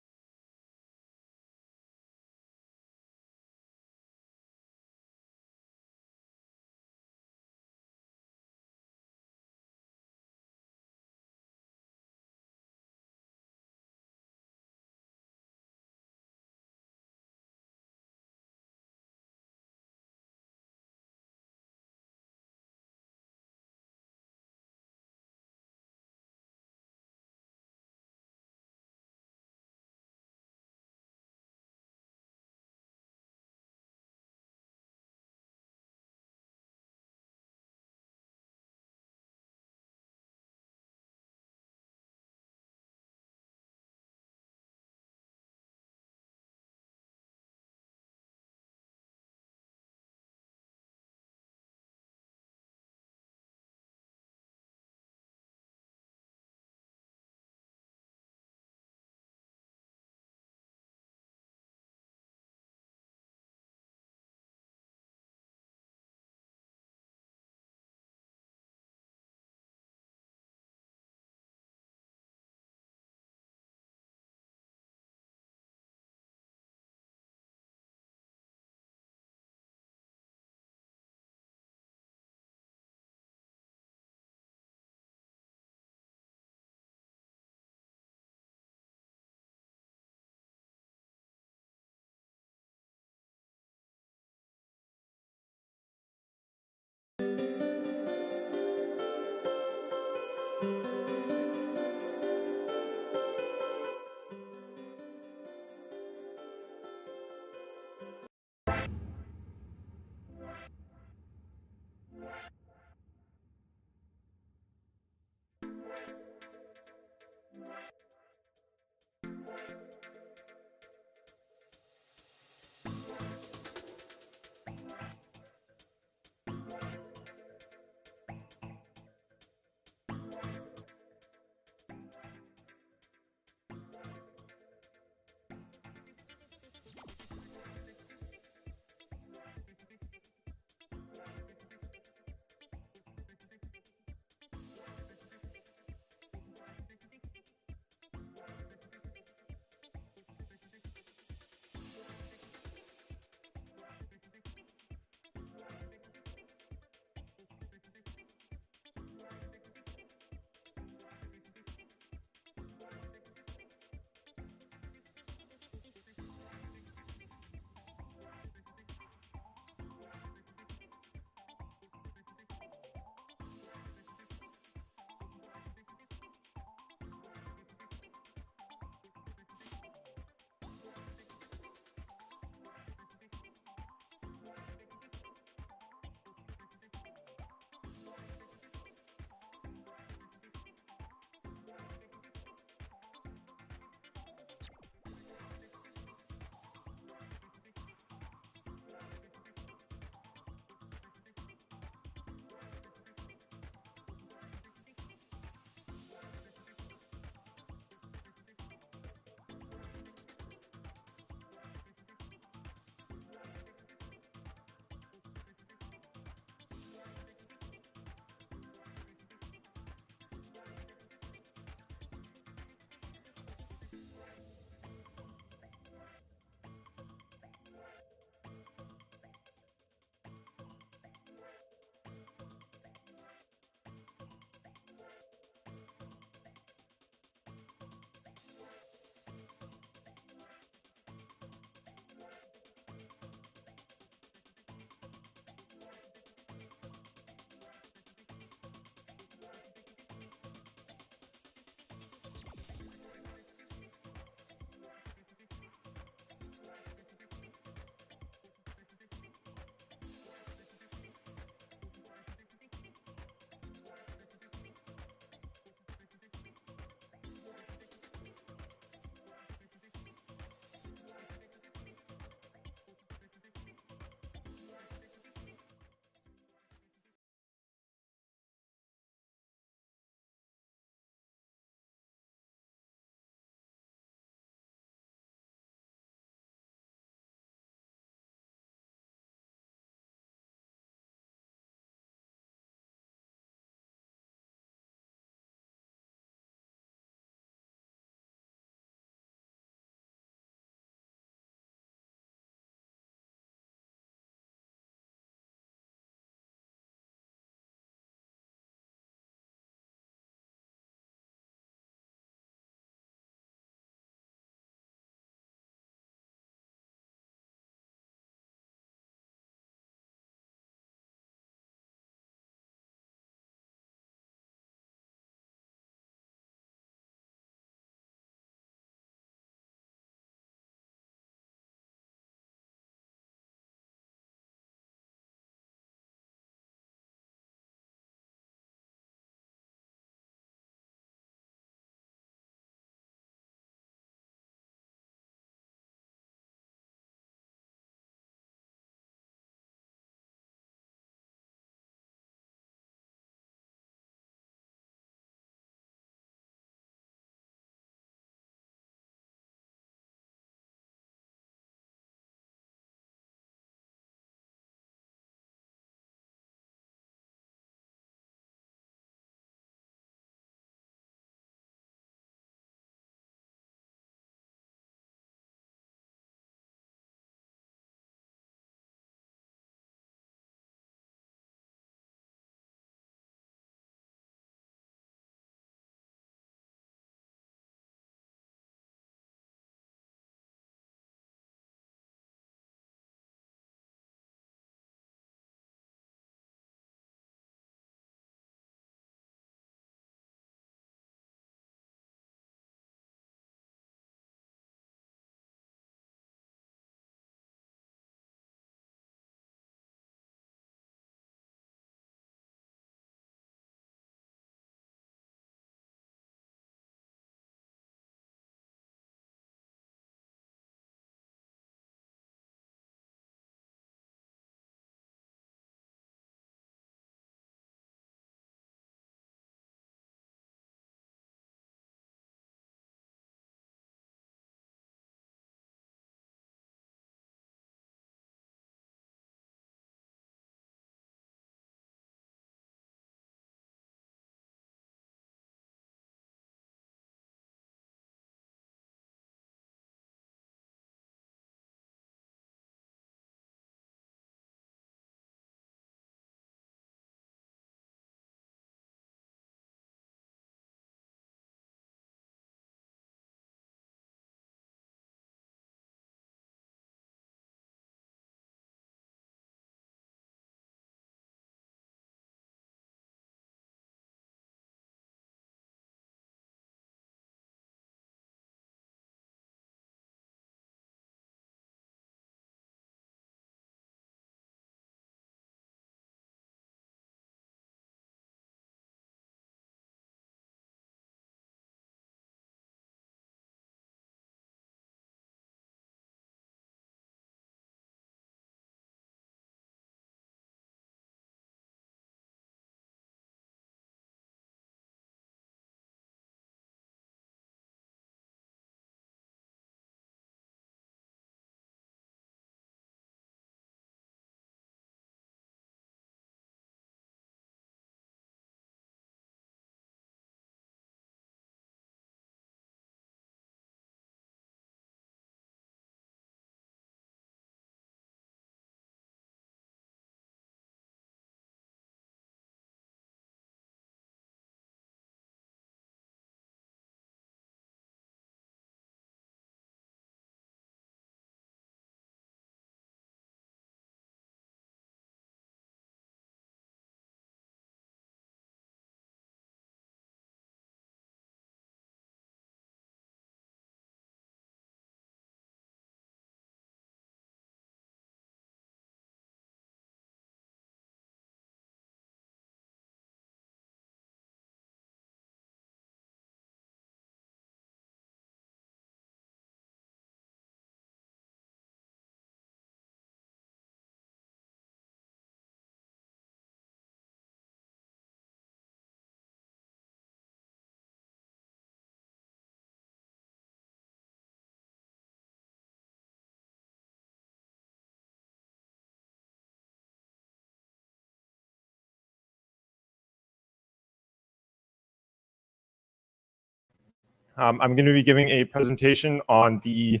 Speaker 17: I'm going to be giving a presentation on the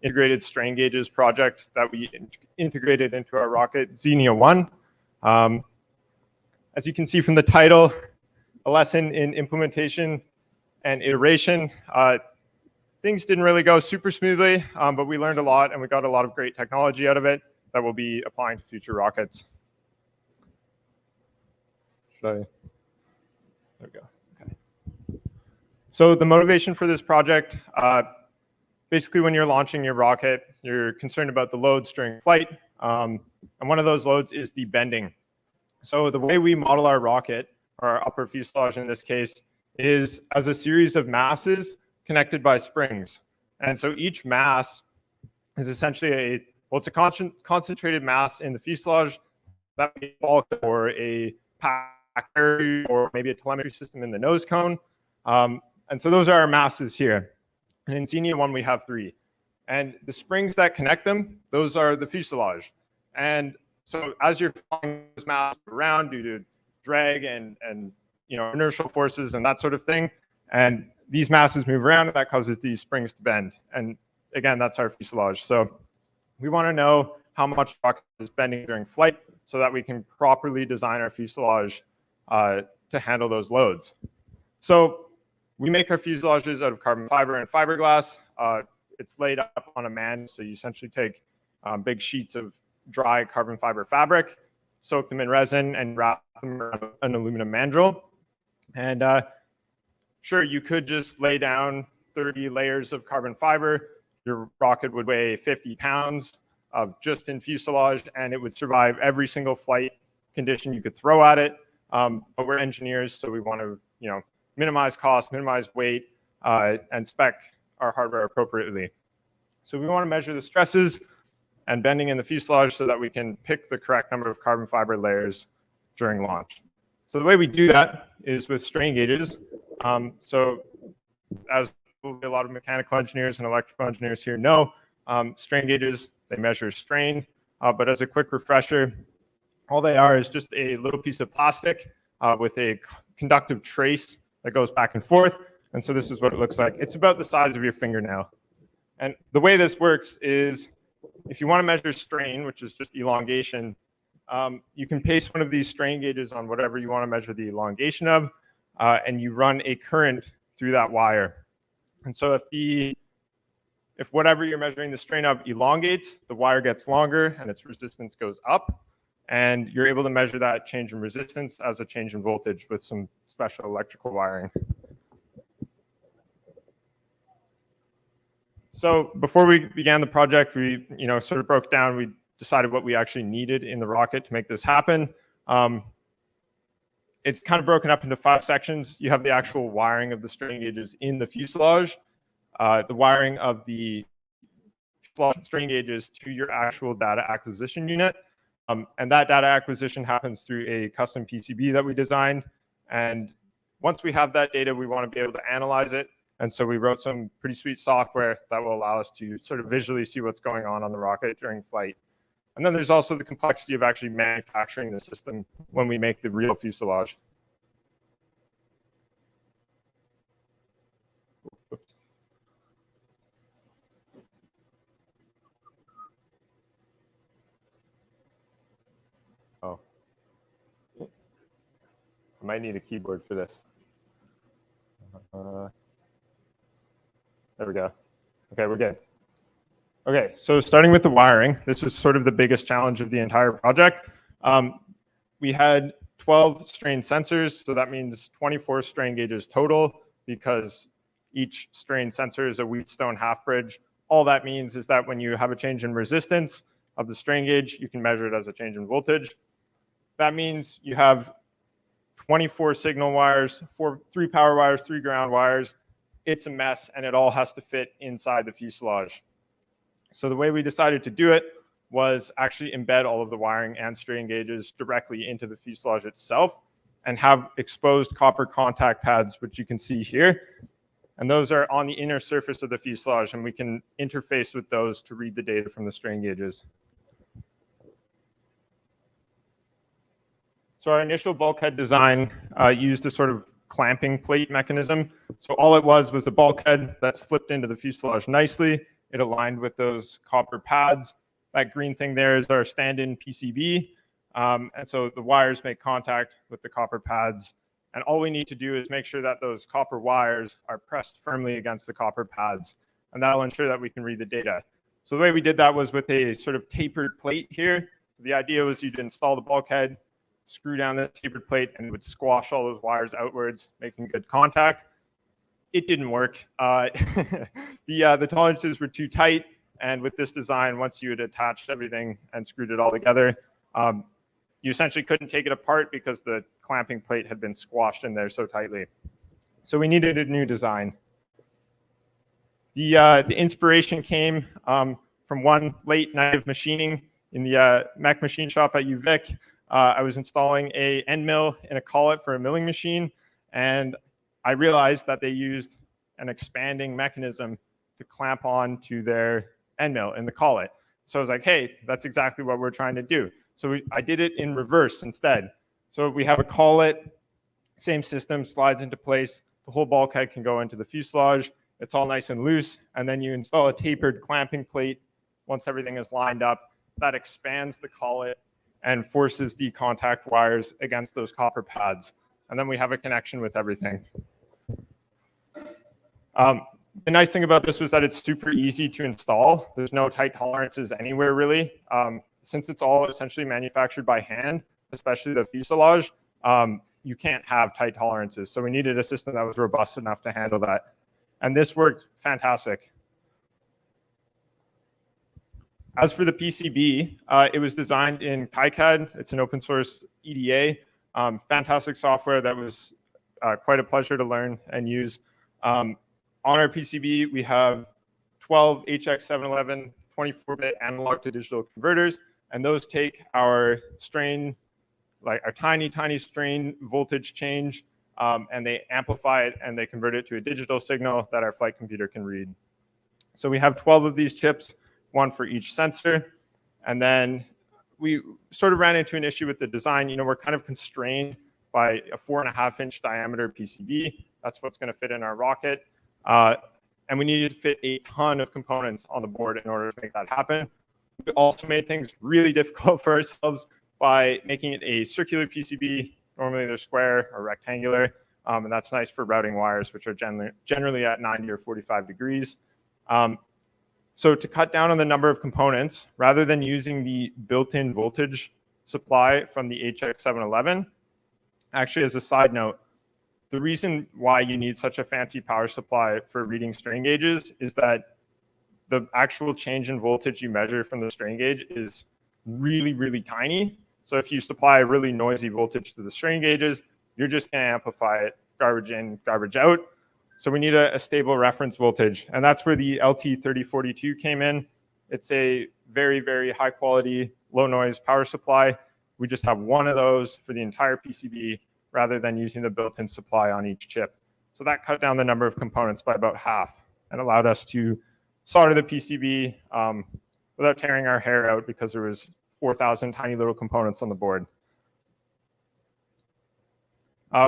Speaker 17: integrated strain gauges project that we integrated into our rocket, Xenia 1. As you can see from the title, a lesson in implementation and iteration. Things didn't really go super smoothly, but we learned a lot and we got a lot of great technology out of it that we'll be applying to future rockets. There we go. Okay. So the motivation for this project, basically when you're launching your rocket, you're concerned about the loads during flight. And one of those loads is the bending. So the way we model our rocket, our upper fuselage in this case, is as a series of masses connected by springs. And so each mass is essentially it's a concentrated mass in the fuselage that may be bulk or a packer or maybe a telemetry system in the nose cone. And so those are our masses here. And in Xenia 1, we have 3. And the springs that connect them, those are the fuselage. And so as you're flying those masses around due to drag and inertial forces and that sort of thing, and these masses move around, and that causes these springs to bend. And again, that's our fuselage. So we want to know how much rocket is bending during flight so that we can properly design our fuselage to handle those loads. So we make our fuselages out of carbon fiber and fiberglass. It's laid up on a mand, so you essentially take big sheets of dry carbon fiber fabric, soak them in resin, and wrap them around an aluminum mandrel. And sure, you could just lay down 30 layers of carbon fiber. Your rocket would weigh 50 pounds just in fuselage, and it would survive every single flight condition you could throw at it. But we're engineers, so we want to, minimize cost, minimize weight, and spec our hardware appropriately. So we want to measure the stresses and bending in the fuselage so that we can pick the correct number of carbon fiber layers during launch. So the way we do that is with strain gauges. So as a lot of mechanical engineers and electrical engineers here know, strain gauges, they measure strain. But as a quick refresher, all they are is just a little piece of plastic with a conductive trace that goes back and forth. And so this is what it looks like. It's about the size of your fingernail. And the way this works is if you want to measure strain, which is just elongation, you can paste one of these strain gauges on whatever you want to measure the elongation of, and you run a current through that wire. And so if whatever you're measuring the strain of elongates, the wire gets longer and its resistance goes up, and you're able to measure that change in resistance as a change in voltage with some special electrical wiring. So before we began the project, we sort of broke down, we decided what we actually needed in the rocket to make this happen. It's kind of broken up into 5 sections. You have the actual wiring of the strain gauges in the fuselage, the wiring of the strain gauges to your actual data acquisition unit. And that data acquisition happens through a custom PCB that we designed. And once we have that data, we want to be able to analyze it. And so we wrote some pretty sweet software that will allow us to sort of visually see what's going on the rocket during flight. And then there's also the complexity of actually manufacturing the system when we make the real fuselage. Oops. Oh. I might need a keyboard for this. There we go. Okay, we're good. Okay, so starting with the wiring, this was sort of the biggest challenge of the entire project. We had 12 strain sensors, so that means 24 strain gauges total because each strain sensor is a Wheatstone half bridge. All that means is that when you have a change in resistance of the strain gauge, you can measure it as a change in voltage. That means you have 24 signal wires, 3 power wires, 3 ground wires. It's a mess, and it all has to fit inside the fuselage. So the way we decided to do it was actually embed all of the wiring and strain gauges directly into the fuselage itself and have exposed copper contact pads, which you can see here. And those are on the inner surface of the fuselage, and we can interface with those to read the data from the strain gauges. So our initial bulkhead design used a sort of clamping plate mechanism. So all it was a bulkhead that slipped into the fuselage nicely. It aligned with those copper pads. That green thing there is our stand-in PCB. And so the wires make contact with the copper pads. And all we need to do is make sure that those copper wires are pressed firmly against the copper pads. And that'll ensure that we can read the data. So the way we did that was with a sort of tapered plate here. The idea was you'd install the bulkhead, screw down this tapered plate, and it would squash all those wires outwards, making good contact. It didn't work. The tolerances were too tight. And with this design, once you had attached everything and screwed it all together, you essentially couldn't take it apart because the clamping plate had been squashed in there so tightly. So we needed a new design. The inspiration came from one late night of machining in the mech machine shop at UVic. I was installing a end mill in a collet for a milling machine, and I realized that they used an expanding mechanism to clamp on to their end mill in the collet. So I was like, hey, that's exactly what we're trying to do. So I did it in reverse instead. So we have a collet, same system, slides into place. The whole bulkhead can go into the fuselage. It's all nice and loose. And then you install a tapered clamping plate. Once everything is lined up, that expands the collet and forces the contact wires against those copper pads. And then we have a connection with everything. The nice thing about this was that it's super easy to install. There's no tight tolerances anywhere really. Since it's all essentially manufactured by hand, especially the fuselage, you can't have tight tolerances. So we needed a system that was robust enough to handle that. And this worked fantastic. As for the PCB, it was designed in KiCad. It's an open source EDA. Fantastic software that was quite a pleasure to learn and use. On our PCB, we have 12 HX711 24-bit analog to digital converters, and those take our strain, like our tiny strain voltage change, and they amplify it and they convert it to a digital signal that our flight computer can read. So we have 12 of these chips, one for each sensor. And then we sort of ran into an issue with the design. You know, we're kind of constrained by a 4.5-inch diameter PCB. That's what's going to fit in our rocket. And we needed to fit a ton of components on the board in order to make that happen. We also made things really difficult for ourselves by making it a circular PCB. Normally they're square or rectangular, and that's nice for routing wires, which are generally at 90 or 45 degrees. So to cut down on the number of components, rather than using the built-in voltage supply from the HX711, actually, as a side note, the reason why you need such a fancy power supply for reading strain gauges is that the actual change in voltage you measure from the strain gauge is really, really tiny. So if you supply a really noisy voltage to the strain gauges, you're just going to amplify it, garbage in, garbage out. So we need a stable reference voltage. And that's where the LT3042 came in. It's a very, very high quality, low noise power supply. We just have one of those for the entire PCB rather than using the built-in supply on each chip. So that cut down the number of components by about half and allowed us to solder the PCB without tearing our hair out because there was 4,000 tiny little components on the board.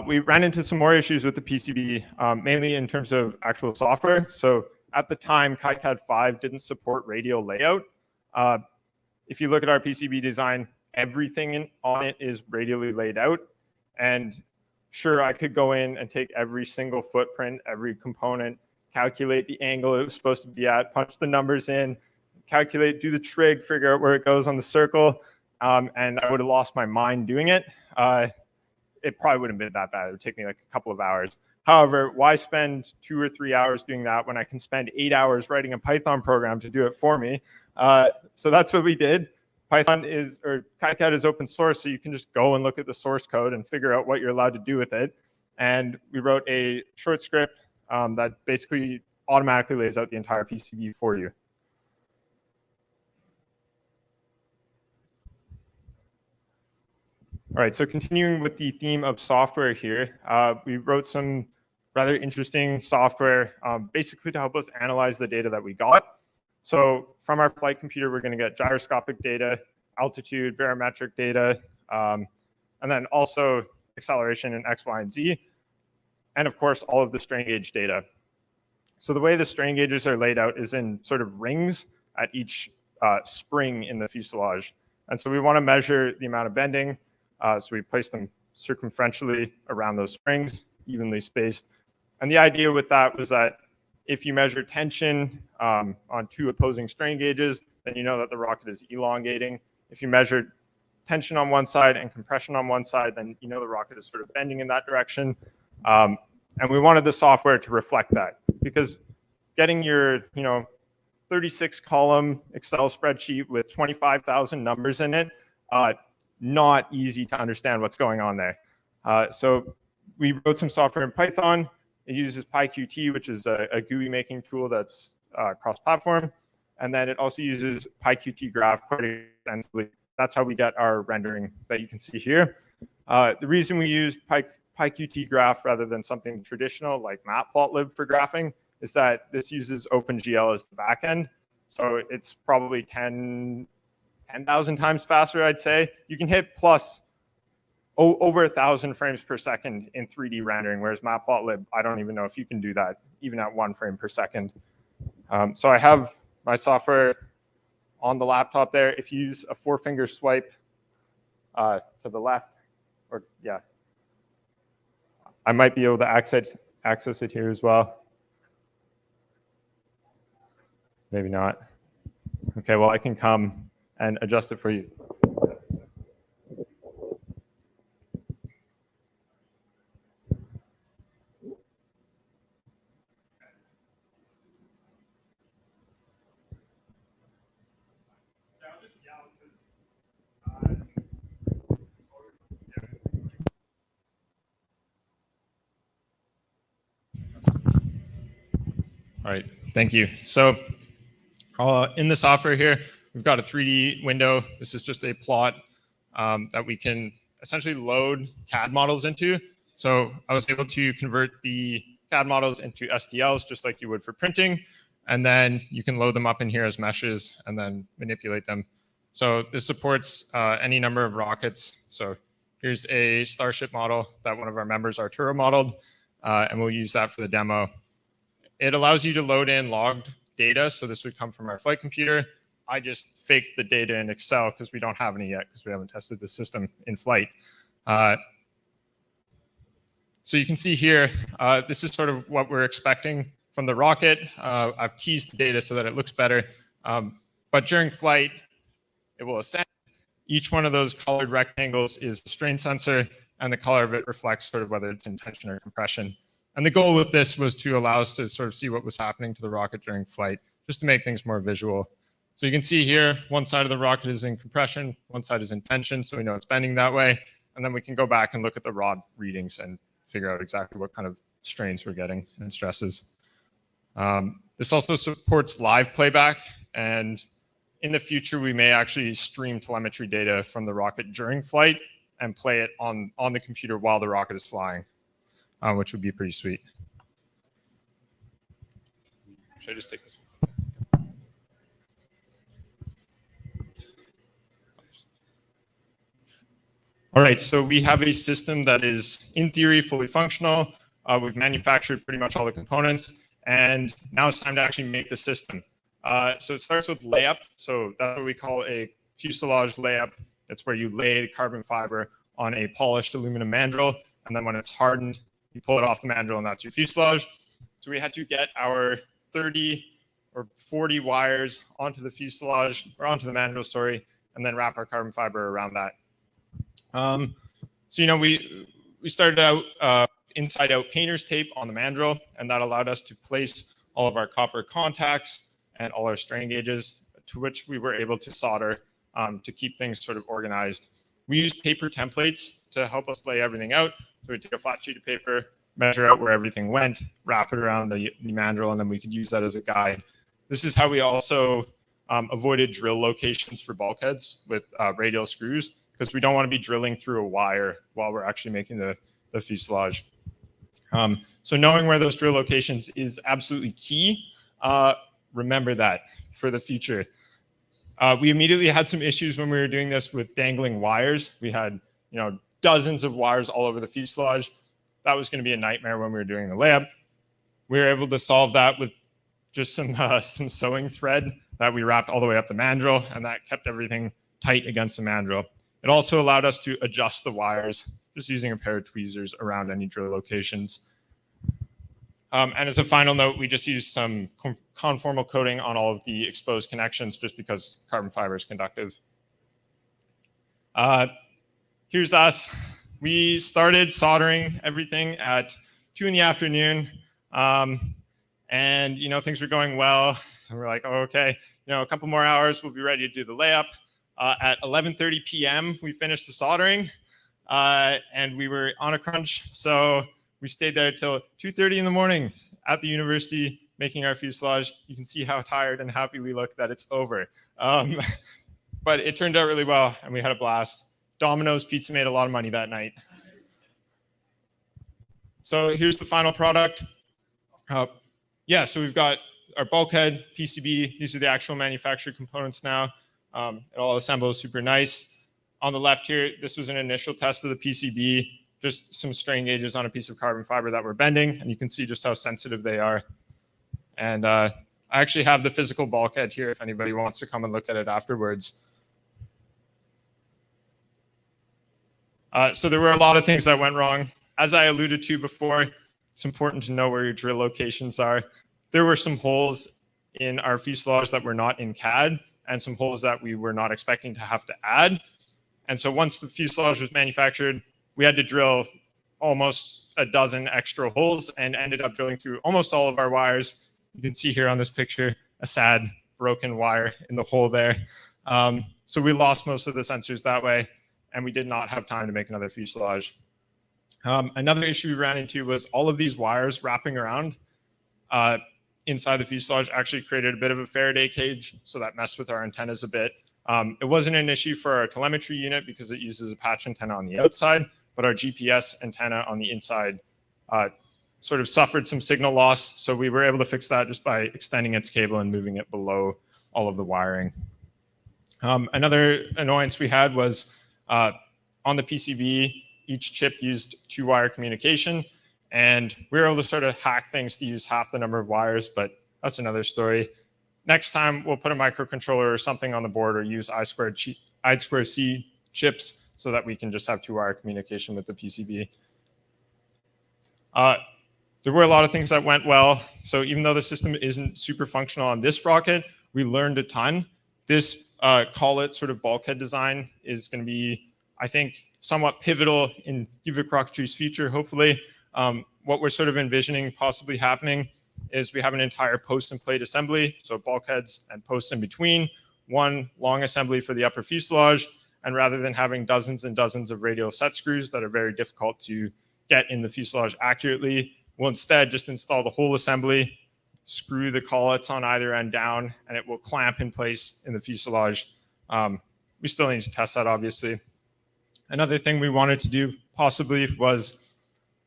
Speaker 17: We ran into some more issues with the PCB, mainly in terms of actual software. So at the time, KiCad 5 didn't support radial layout. If you look at our PCB design, everything on it is radially laid out. And sure, I could go in and take every single footprint, every component, calculate the angle it was supposed to be at, punch the numbers in, calculate, do the trig, figure out where it goes on the circle, and I would have lost my mind doing it. It probably wouldn't have been that bad. It would take me like a couple of hours. However, why spend 2 or 3 hours doing that when I can spend 8 hours writing a Python program to do it for me? So that's what we did. KiCad is open source, so you can just go and look at the source code and figure out what you're allowed to do with it. And we wrote a short script that basically automatically lays out the entire PCB for you. All right, so continuing with the theme of software here, we wrote some rather interesting software basically to help us analyze the data that we got. So from our flight computer, we're going to get gyroscopic data, altitude, barometric data, and then also acceleration in X, Y, and Z. and of course, all of the strain gauge data. So the way the strain gauges are laid out is in sort of rings at each spring in the fuselage. And so we want to measure the amount of bending. So we place them circumferentially around those springs, evenly spaced. And the idea with that was that if you measure tension on two opposing strain gauges, then you know that the rocket is elongating. If you measure tension on one side and compression on one side, then you know the rocket is sort of bending in that direction. And we wanted the software to reflect that, because getting your 36-column Excel spreadsheet with 25,000 numbers in it, not easy to understand what's going on there. So we wrote some software in Python. It uses PyQt, which is a GUI making tool that's cross-platform. And then it also uses PyQt graph quite extensively. That's how we get our rendering that you can see here. The reason we used PyQt graph rather than something traditional like Matplotlib for graphing is that this uses OpenGL as the backend. So it's probably 10,000 times faster, I'd say. You can hit plus over 1,000 frames per second in 3D rendering, whereas Matplotlib, I don't even know if you can do that even at 1 frame per second. So I have my software on the laptop there. If you use a 4-finger swipe to the left, or yeah, I might be able to access it here as well. Maybe not. Okay, well, I can come and adjust it for you. All right, thank you. So in the software here, we've got a 3D window. This is just a plot that we can essentially load CAD models into. So I was able to convert the CAD models into STLs just like you would for printing. And then you can load them up in here as meshes and then manipulate them. So this supports any number of rockets. So here's a Starship model that one of our members, Arturo, modeled, and we'll use that for the demo. It allows you to load in logged data. So this would come from our flight computer. I just faked the data in Excel because we don't have any yet because we haven't tested the system in flight. So you can see here, this is sort of what we're expecting from the rocket. I've teased the data so that it looks better. But during flight, it will ascend. Each one of those colored rectangles is a strain sensor, and the color of it reflects sort of whether it's in tension or compression. And the goal with this was to allow us to sort of see what was happening to the rocket during flight, just to make things more visual. So you can see here, one side of the rocket is in compression, one side is in tension, so we know it's bending that way. And then we can go back and look at the raw readings and figure out exactly what kind of strains we're getting and stresses. This also supports live playback. And in the future, we may actually stream telemetry data from the rocket during flight and play it on the computer while the rocket is flying. Which would be pretty sweet. Should I just take this? All right, so we have a system that is, in theory, fully functional. We've manufactured pretty much all the components, and now it's time to actually make the system. So it starts with layup. So that's what we call a fuselage layup. It's where you lay carbon fiber on a polished aluminum mandrel, and then when it's hardened, you pull it off the mandrel, and that's your fuselage. So we had to get our 30 or 40 wires onto the fuselage, or onto the mandrel, sorry, and then wrap our carbon fiber around that. So, we started out inside out painter's tape on the mandrel, and that allowed us to place all of our copper contacts and all our strain gauges, to which we were able to solder to keep things sort of organized. We used paper templates to help us lay everything out. So we take a flat sheet of paper, measure out where everything went, wrap it around the mandrel, and then we could use that as a guide. This is how we also avoided drill locations for bulkheads with radial screws, because we don't want to be drilling through a wire while we're actually making the fuselage. So knowing where those drill locations is absolutely key. Remember that for the future. We immediately had some issues when we were doing this with dangling wires. We had, dozens of wires all over the fuselage. that was going to be a nightmare when we were doing the layup. We were able to solve that with just some sewing thread that we wrapped all the way up the mandrel, and that kept everything tight against the mandrel. It also allowed us to adjust the wires just using a pair of tweezers around any drill locations. And as a final note, we just used some conformal coating on all of the exposed connections just because carbon fiber is conductive. Here's us. We started soldering everything at 2 in the afternoon. And, things were going well. And we're like, oh, okay, a couple more hours, we'll be ready to do the layup. At 11:30 p.m., we finished the soldering. And we were on a crunch. So we stayed there till 2:30 in the morning at the university making our fuselage. You can see how tired and happy we look that it's over. But it turned out really well, and we had a blast. Domino's Pizza made a lot of money that night. So here's the final product. So we've got our bulkhead, PCB. These are the actual manufactured components now. It all assembles super nice. On the left here, this was an initial test of the PCB, just some strain gauges on a piece of carbon fiber that were bending, and you can see just how sensitive they are. And I actually have the physical bulkhead here if anybody wants to come and look at it afterwards. So there were a lot of things that went wrong. As I alluded to before, it's important to know where your drill locations are. There were some holes in our fuselage that were not in CAD, and some holes that we were not expecting to have to add. And so once the fuselage was manufactured, we had to drill almost a dozen extra holes and ended up drilling through almost all of our wires. You can see here on this picture, a sad broken wire in the hole there. So we lost most of the sensors that way, and we did not have time to make another fuselage. Another issue we ran into was all of these wires wrapping around inside the fuselage actually created a bit of a Faraday cage, so that messed with our antennas a bit. It wasn't an issue for our telemetry unit because it uses a patch antenna on the outside, but our GPS antenna on the inside sort of suffered some signal loss. So we were able to fix that just by extending its cable and moving it below all of the wiring. Another annoyance we had was on the PCB, each chip used 2-wire communication, and we were able to sort of hack things to use half the number of wires, but that's another story. Next time, we'll put a microcontroller or something on the board or use I2C chips so that we can just have 2-wire communication with the PCB. There were a lot of things that went well. So even though the system isn't super functional on this rocket, we learned a ton. This call it sort of bulkhead design is going to be, I think, somewhat pivotal in UBC Rocketry's future, hopefully. What we're sort of envisioning possibly happening is we have an entire post and plate assembly, so bulkheads and posts in between, one long assembly for the upper fuselage, and rather than having dozens and dozens of radial set screws that are very difficult to get in the fuselage accurately, we'll instead just install the whole assembly, screw the collets on either end down, and it will clamp in place in the fuselage. We still need to test that, obviously. Another thing we wanted to do possibly was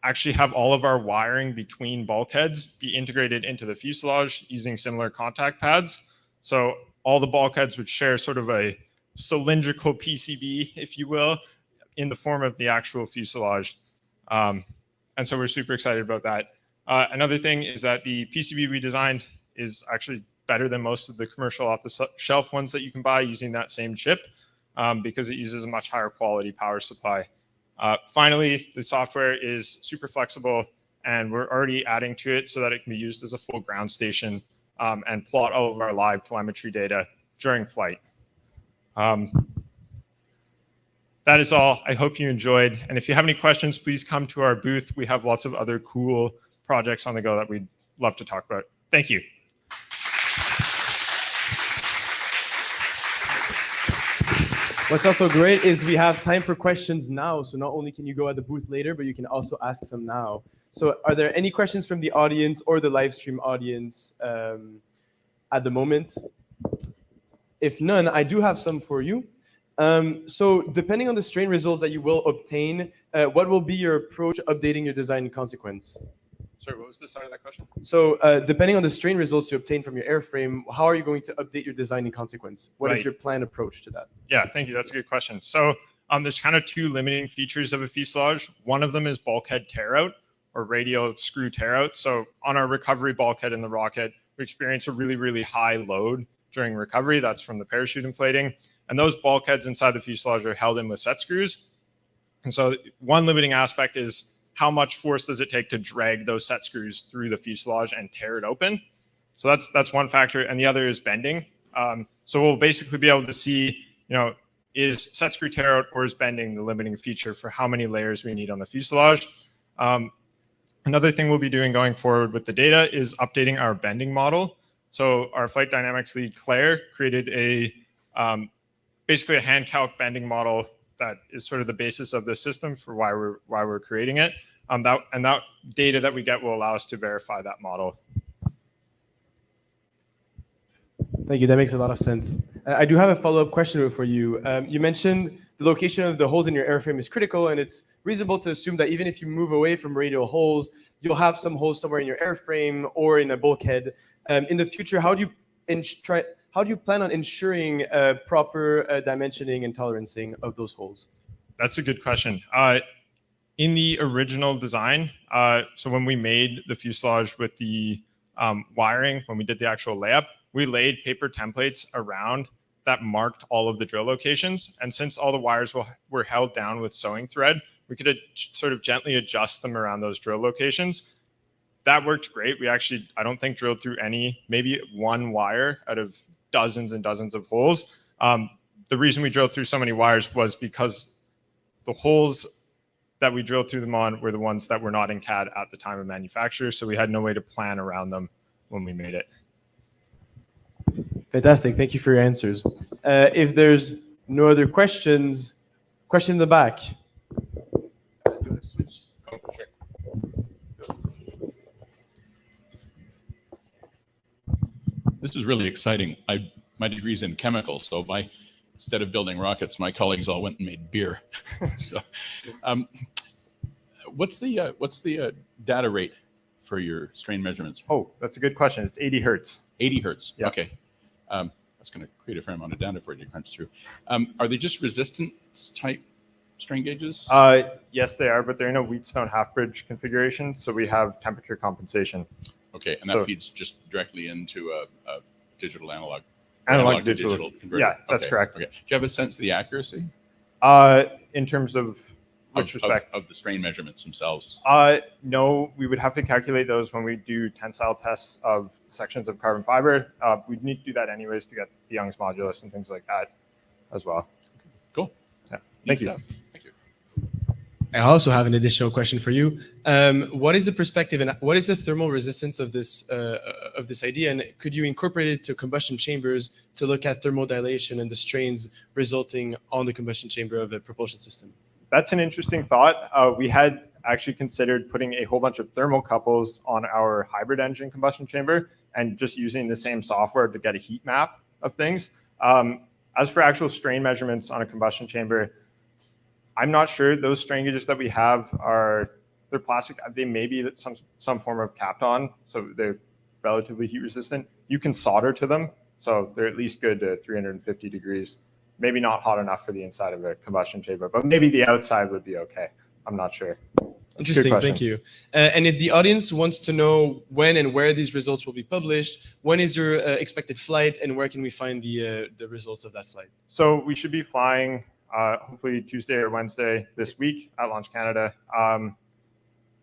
Speaker 17: actually have all of our wiring between bulkheads be integrated into the fuselage using similar contact pads. So all the bulkheads would share sort of a cylindrical PCB, if you will, in the form of the actual fuselage. And so we're super excited about that. Another thing is that the PCB we designed is actually better than most of the commercial off-the-shelf ones that you can buy using that same chip because it uses a much higher quality power supply. Finally, the software is super flexible, and we're already adding to it so that it can be used as a full ground station and plot all of our live telemetry data during flight. That is all. I hope you enjoyed. And if you have any questions, please come to our booth. We have lots of other cool projects on the go that we'd love to talk about. Thank you.
Speaker 18: What's also great is we have time for questions now. So not only can you go at the booth later, but you can also ask some now. So are there any questions from the audience or the live stream audience at the moment? If none, I do have some for you. So depending on the strain results that you will obtain, what will be your approach updating your design in consequence?
Speaker 17: Sorry, what was the start of that question?
Speaker 18: So depending on the strain results you obtain from your airframe, how are you going to update your design in consequence? What is your planned approach to that?
Speaker 17: Yeah, thank you. That's a good question. So there's kind of two limiting features of a fuselage. One of them is bulkhead tear out. or radial screw tearout. So on our recovery bulkhead in the rocket, we experience a really, really high load during recovery. That's from the parachute inflating. And those bulkheads inside the fuselage are held in with set screws. And so one limiting aspect is how much force does it take to drag those set screws through the fuselage and tear it open? So that's one factor. And the other is bending. So we'll basically be able to see, is set screw tearout or is bending the limiting feature for how many layers we need on the fuselage? Another thing we'll be doing going forward with the data is updating our bending model. So our flight dynamics lead, Claire, created basically a hand calc bending model that is sort of the basis of the system for why we're creating it. That data that we get will allow us to verify that model.
Speaker 18: Thank you. That makes a lot of sense. I do have a follow-up question for you. You mentioned the location of the holes in your airframe is critical, and it's reasonable to assume that even if you move away from radial holes, you'll have some holes somewhere in your airframe or in a bulkhead. In the future, how do you plan on ensuring proper dimensioning and tolerancing of those holes?
Speaker 17: That's a good question. In the original design, so when we made the fuselage with the wiring, when we did the actual layup, we laid paper templates around that marked all of the drill locations. And since all the wires were held down with sewing thread, we could sort of gently adjust them around those drill locations. That worked great. We actually, I don't think, drilled through maybe one wire out of dozens and dozens of holes. The reason we drilled through so many wires was because the holes that we drilled through them on were the ones that were not in CAD at the time of manufacture. So we had no way to plan around them when we made it.
Speaker 18: Fantastic. Thank you for your answers. If there's no other questions, question in the back.
Speaker 19: This is really exciting. My degree's in chemicals, so instead of building rockets, my colleagues all went and made beer. So, what's the data rate for your strain measurements?
Speaker 17: Oh, that's a good question. It's 80 hertz.
Speaker 19: 80 hertz.
Speaker 17: Yep.
Speaker 19: Okay. That's going to create a fair amount of data for you to crunch through. Are they just resistance type strain gauges?
Speaker 17: Yes, they are, but they're in a Wheatstone half bridge configuration, so we have temperature compensation.
Speaker 19: Okay, and that feeds just directly into a digital analog.
Speaker 17: Analog
Speaker 19: to
Speaker 17: digital
Speaker 19: converter.
Speaker 17: Yeah, that's correct.
Speaker 19: Okay. Do you have a sense of the accuracy?
Speaker 17: In terms of which respect?
Speaker 19: Of the strain measurements themselves?
Speaker 17: No, we would have to calculate those when we do tensile tests of sections of carbon fiber. We'd need to do that anyways to get the Young's modulus and things like that as well.
Speaker 19: Cool.
Speaker 17: Yeah. Thank you.
Speaker 19: Thank you.
Speaker 20: I also have an additional question for you. What is the perspective and what is the thermal resistance of this idea? And could you incorporate it to combustion chambers to look at thermal dilation and the strains resulting on the combustion chamber of a propulsion system?
Speaker 17: That's an interesting thought. We had actually considered putting a whole bunch of thermocouples on our hybrid engine combustion chamber and just using the same software to get a heat map of things. As for actual strain measurements on a combustion chamber, I'm not sure. Those strain gauges that we have they're plastic. They may be some form of Kapton, so they're relatively heat resistant. You can solder to them, so they're at least good to 350 degrees. Maybe not hot enough for the inside of a combustion chamber, but maybe the outside would be okay. I'm not sure.
Speaker 20: Interesting, thank you. And if the audience wants to know when and where these results will be published, when is your expected flight and where can we find the results of that flight?
Speaker 17: So we should be flying hopefully Tuesday or Wednesday this week at Launch Canada.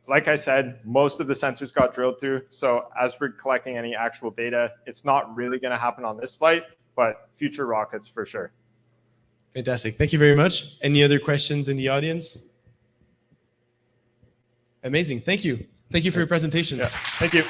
Speaker 17: Like I said, most of the sensors got drilled through. So as we're collecting any actual data, it's not really going to happen on this flight, but future rockets for sure.
Speaker 20: Fantastic. Thank you very much. Any other questions in the audience? Amazing. Thank you. Thank you for your presentation.
Speaker 17: Yeah. Thank you.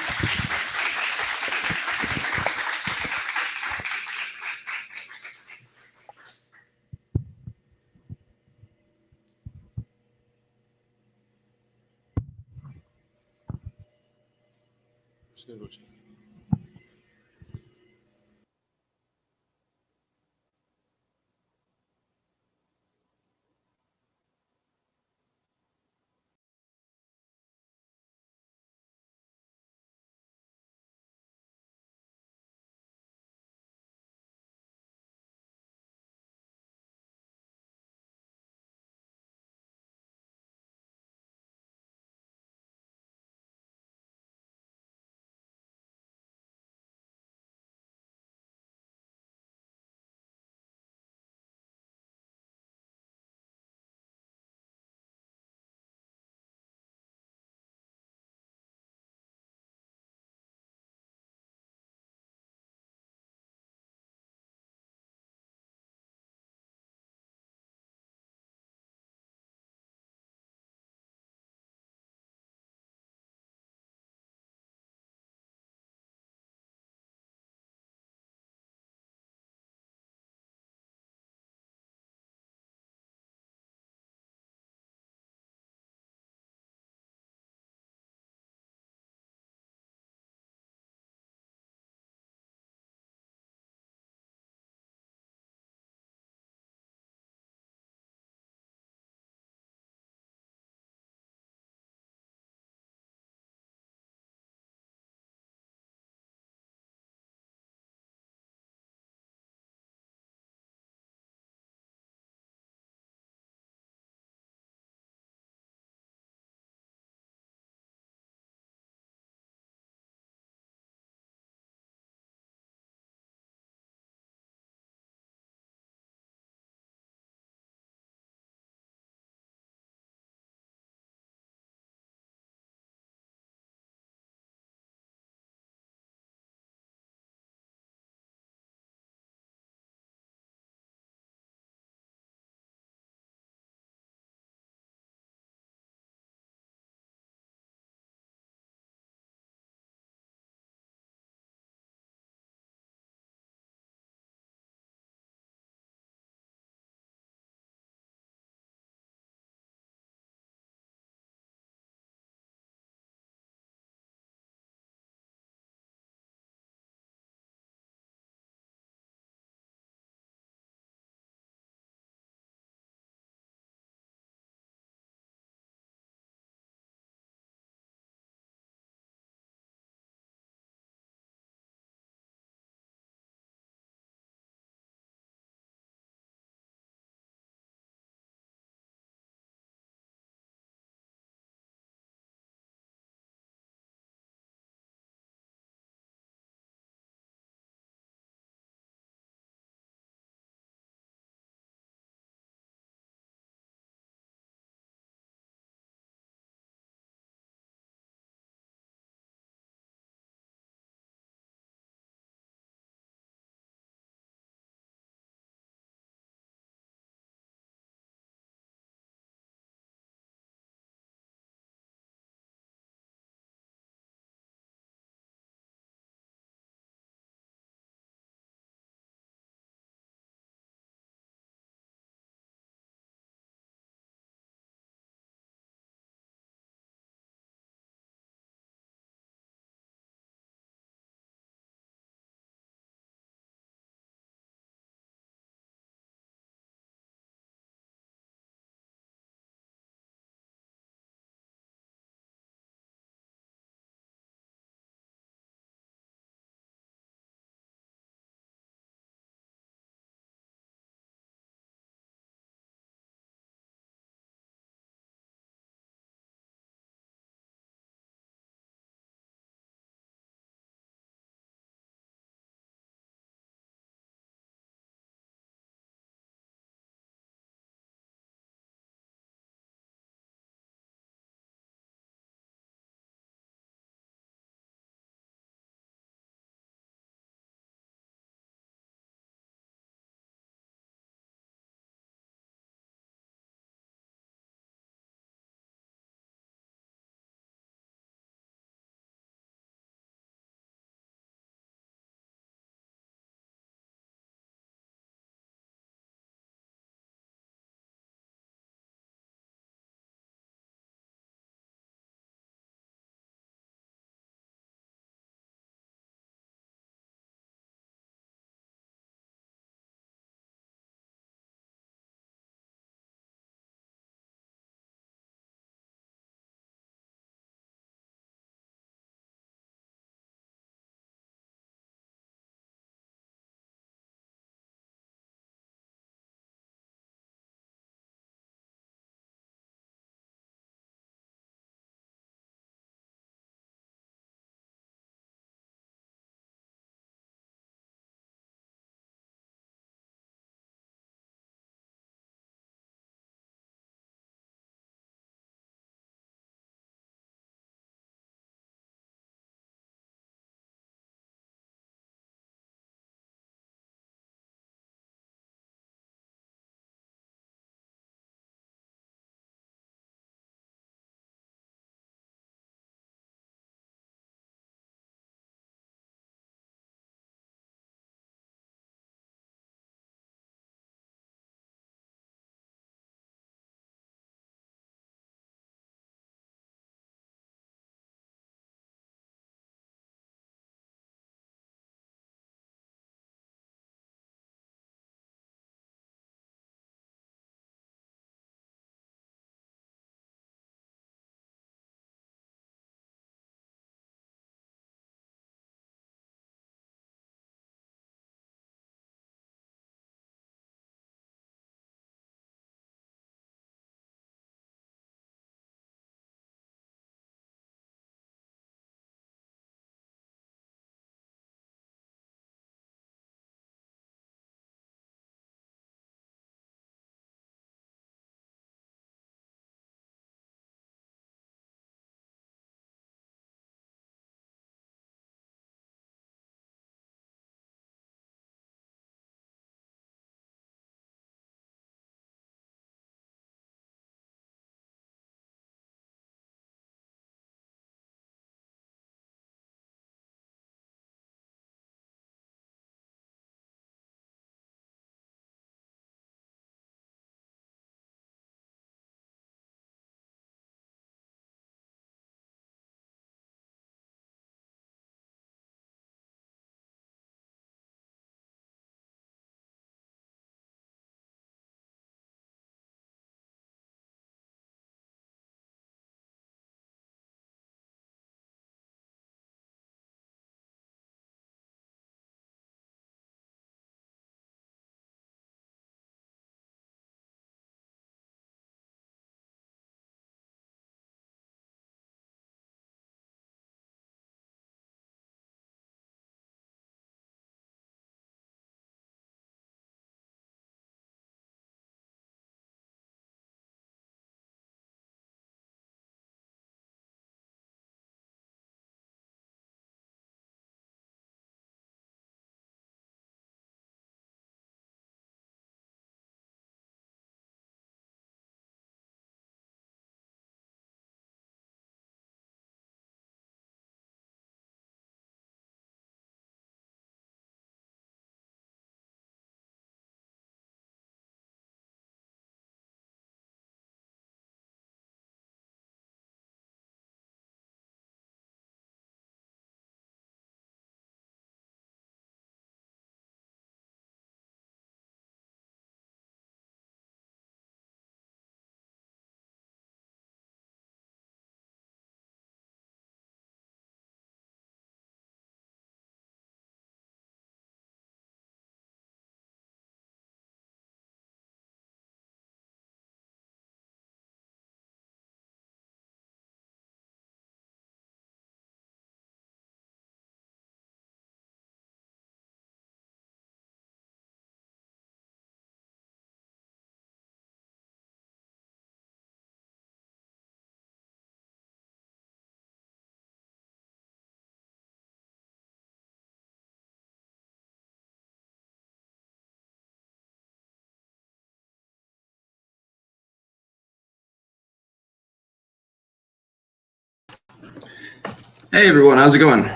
Speaker 21: Hey everyone, how's it going?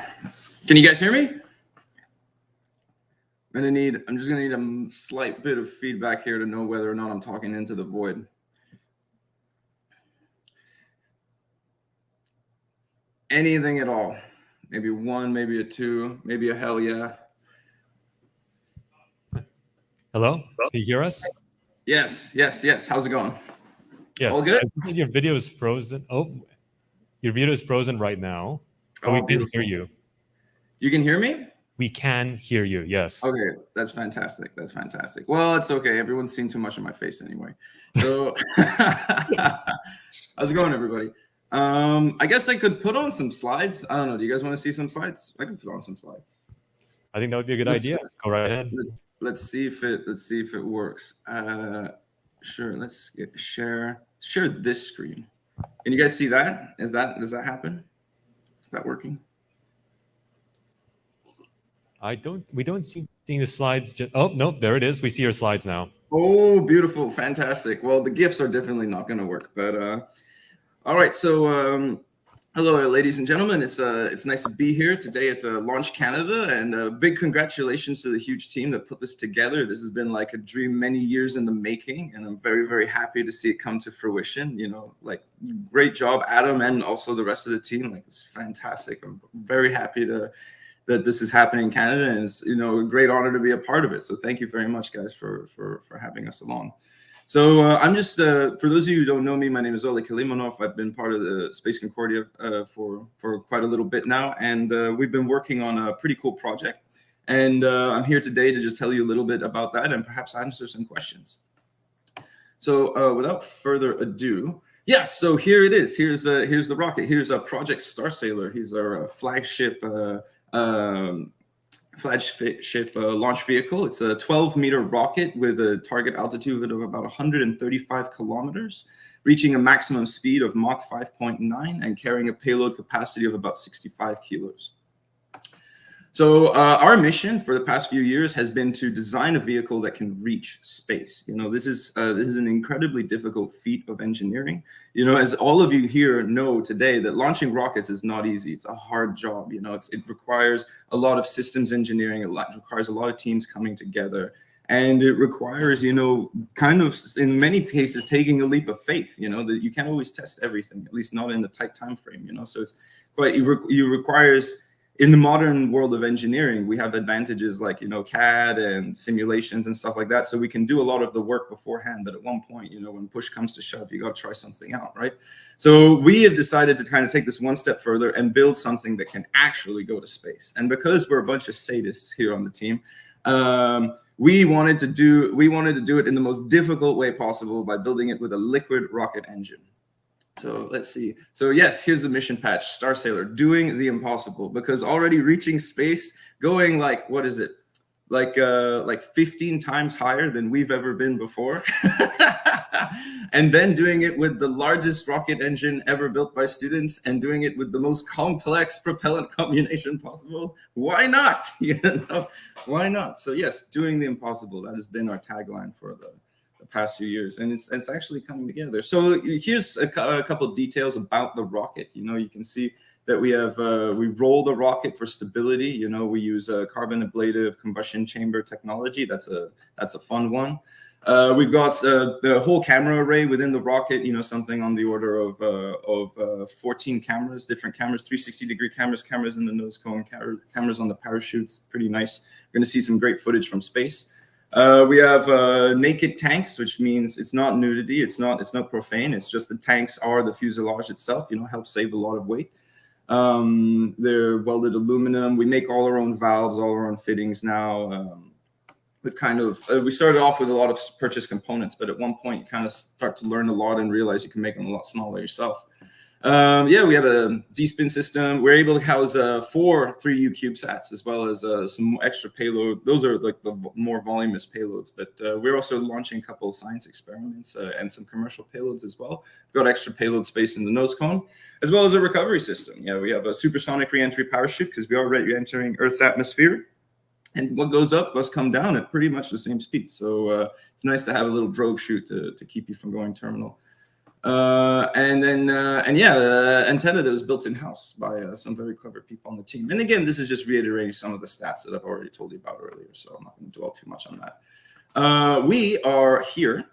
Speaker 21: Can you guys hear me? I'm just gonna need a slight bit of feedback here to know whether or not I'm talking into the void. Anything at all. Maybe one, maybe a two, maybe a hell yeah.
Speaker 22: Hello? Can you hear us?
Speaker 21: Yes, yes, yes. How's it going?
Speaker 22: Yes.
Speaker 21: All good?
Speaker 22: I think your video is frozen. Oh, your video is frozen right now. But
Speaker 21: Oh,
Speaker 22: we can
Speaker 21: beautiful.
Speaker 22: hear you.
Speaker 21: You can hear me?
Speaker 22: We can hear you, yes.
Speaker 21: Okay, that's fantastic. That's fantastic. Well, it's okay. Everyone's seen too much of my face anyway. So, how's it going, everybody? I guess I could put on some slides. I don't know. Do you guys want to see some slides? I can put on some slides.
Speaker 22: I think that would be a good idea. Go right ahead.
Speaker 21: Let's see if it works. Sure. Let's share this screen. Can you guys see that? Does that happen? Is that working?
Speaker 22: We don't see the slides just, oh, no, there it is. We see your slides now.
Speaker 21: Oh, beautiful. Fantastic. Well, the GIFs are definitely not going to work, but all right. So hello, ladies and gentlemen. It's nice to be here today at Launch Canada, and big congratulations to the huge team that put this together. This has been like a dream many years in the making, and I'm very, very happy to see it come to fruition. You know, like great job, Adam, and also the rest of the team. Like, it's fantastic. I'm very happy that this is happening in Canada, and it's, you know, a great honor to be a part of it. So thank you very much, guys, for having us along. So I'm just, for those of you who don't know me, my name is Oleg Kilimonov. I've been part of the Space Concordia for quite a little bit now, and we've been working on a pretty cool project. And I'm here today to just tell you a little bit about that and perhaps answer some questions. So without further ado, yeah, so here it is. Here's the rocket. Here's a Project Starsailor. He's our flagship launch vehicle. It's a 12-meter rocket with a target altitude of about 135 kilometers, reaching a maximum speed of Mach 5.9 and carrying a payload capacity of about 65 kilos. So our mission for the past few years has been to design a vehicle that can reach space. You know, this is an incredibly difficult feat of engineering. You know, as all of you here know today, that launching rockets is not easy. It's a hard job. You know, it requires a lot of systems engineering. It requires a lot of teams coming together. And it requires, you know, kind of, in many cases, taking a leap of faith. You know, that you can't always test everything, at least not in a tight time frame. You know, so it's quite, it requires. In the modern world of engineering, we have advantages like, you know, CAD and simulations and stuff like that. So we can do a lot of the work beforehand. But at one point, you know, when push comes to shove, you got to try something out, right? So we have decided to kind of take this one step further and build something that can actually go to space. And because we're a bunch of sadists here on the team, we wanted to do it in the most difficult way possible by building it with a liquid rocket engine. So let's see. So yes, here's the mission patch, Starsailor, doing the impossible, because already reaching space, going like, what is it? Like 15 times higher than we've ever been before. And then doing it with the largest rocket engine ever built by students and doing it with the most complex propellant combination possible. Why not? You know, why not? So yes, doing the impossible. That has been our tagline for the past few years, and it's actually coming together. So here's a couple of details about the rocket. You know, you can see that we have we roll the rocket for stability. You know, we use a carbon ablative combustion chamber technology. That's a fun one. We've got the whole camera array within the rocket. You know, something on the order of 14 cameras, different cameras, 360-degree cameras, cameras in the nose cone, cameras on the parachutes. Pretty nice. We're going to see some great footage from space. We have naked tanks, which means it's not nudity, it's not profane. It's just the tanks are the fuselage itself. You know, help save a lot of weight. They're welded aluminum. We make all our own valves, all our own fittings now. We started off with a lot of purchased components, but at one point you kind of start to learn a lot and realize you can make them a lot smaller yourself. Yeah, we have a D-spin system. We're able to house 4 3U CubeSats as well as some extra payload. Those are like the more voluminous payloads, but we're also launching a couple of science experiments and some commercial payloads as well. We've got extra payload space in the nose cone, as well as a recovery system. Yeah, we have a supersonic reentry parachute because we are re-entering Earth's atmosphere. And what goes up must come down at pretty much the same speed. So it's nice to have a little drogue chute to keep you from going terminal. Antenna that was built in-house by some very clever people on the team. And again, this is just reiterating some of the stats that I've already told you about earlier, so I'm not going to dwell too much on that. We are here.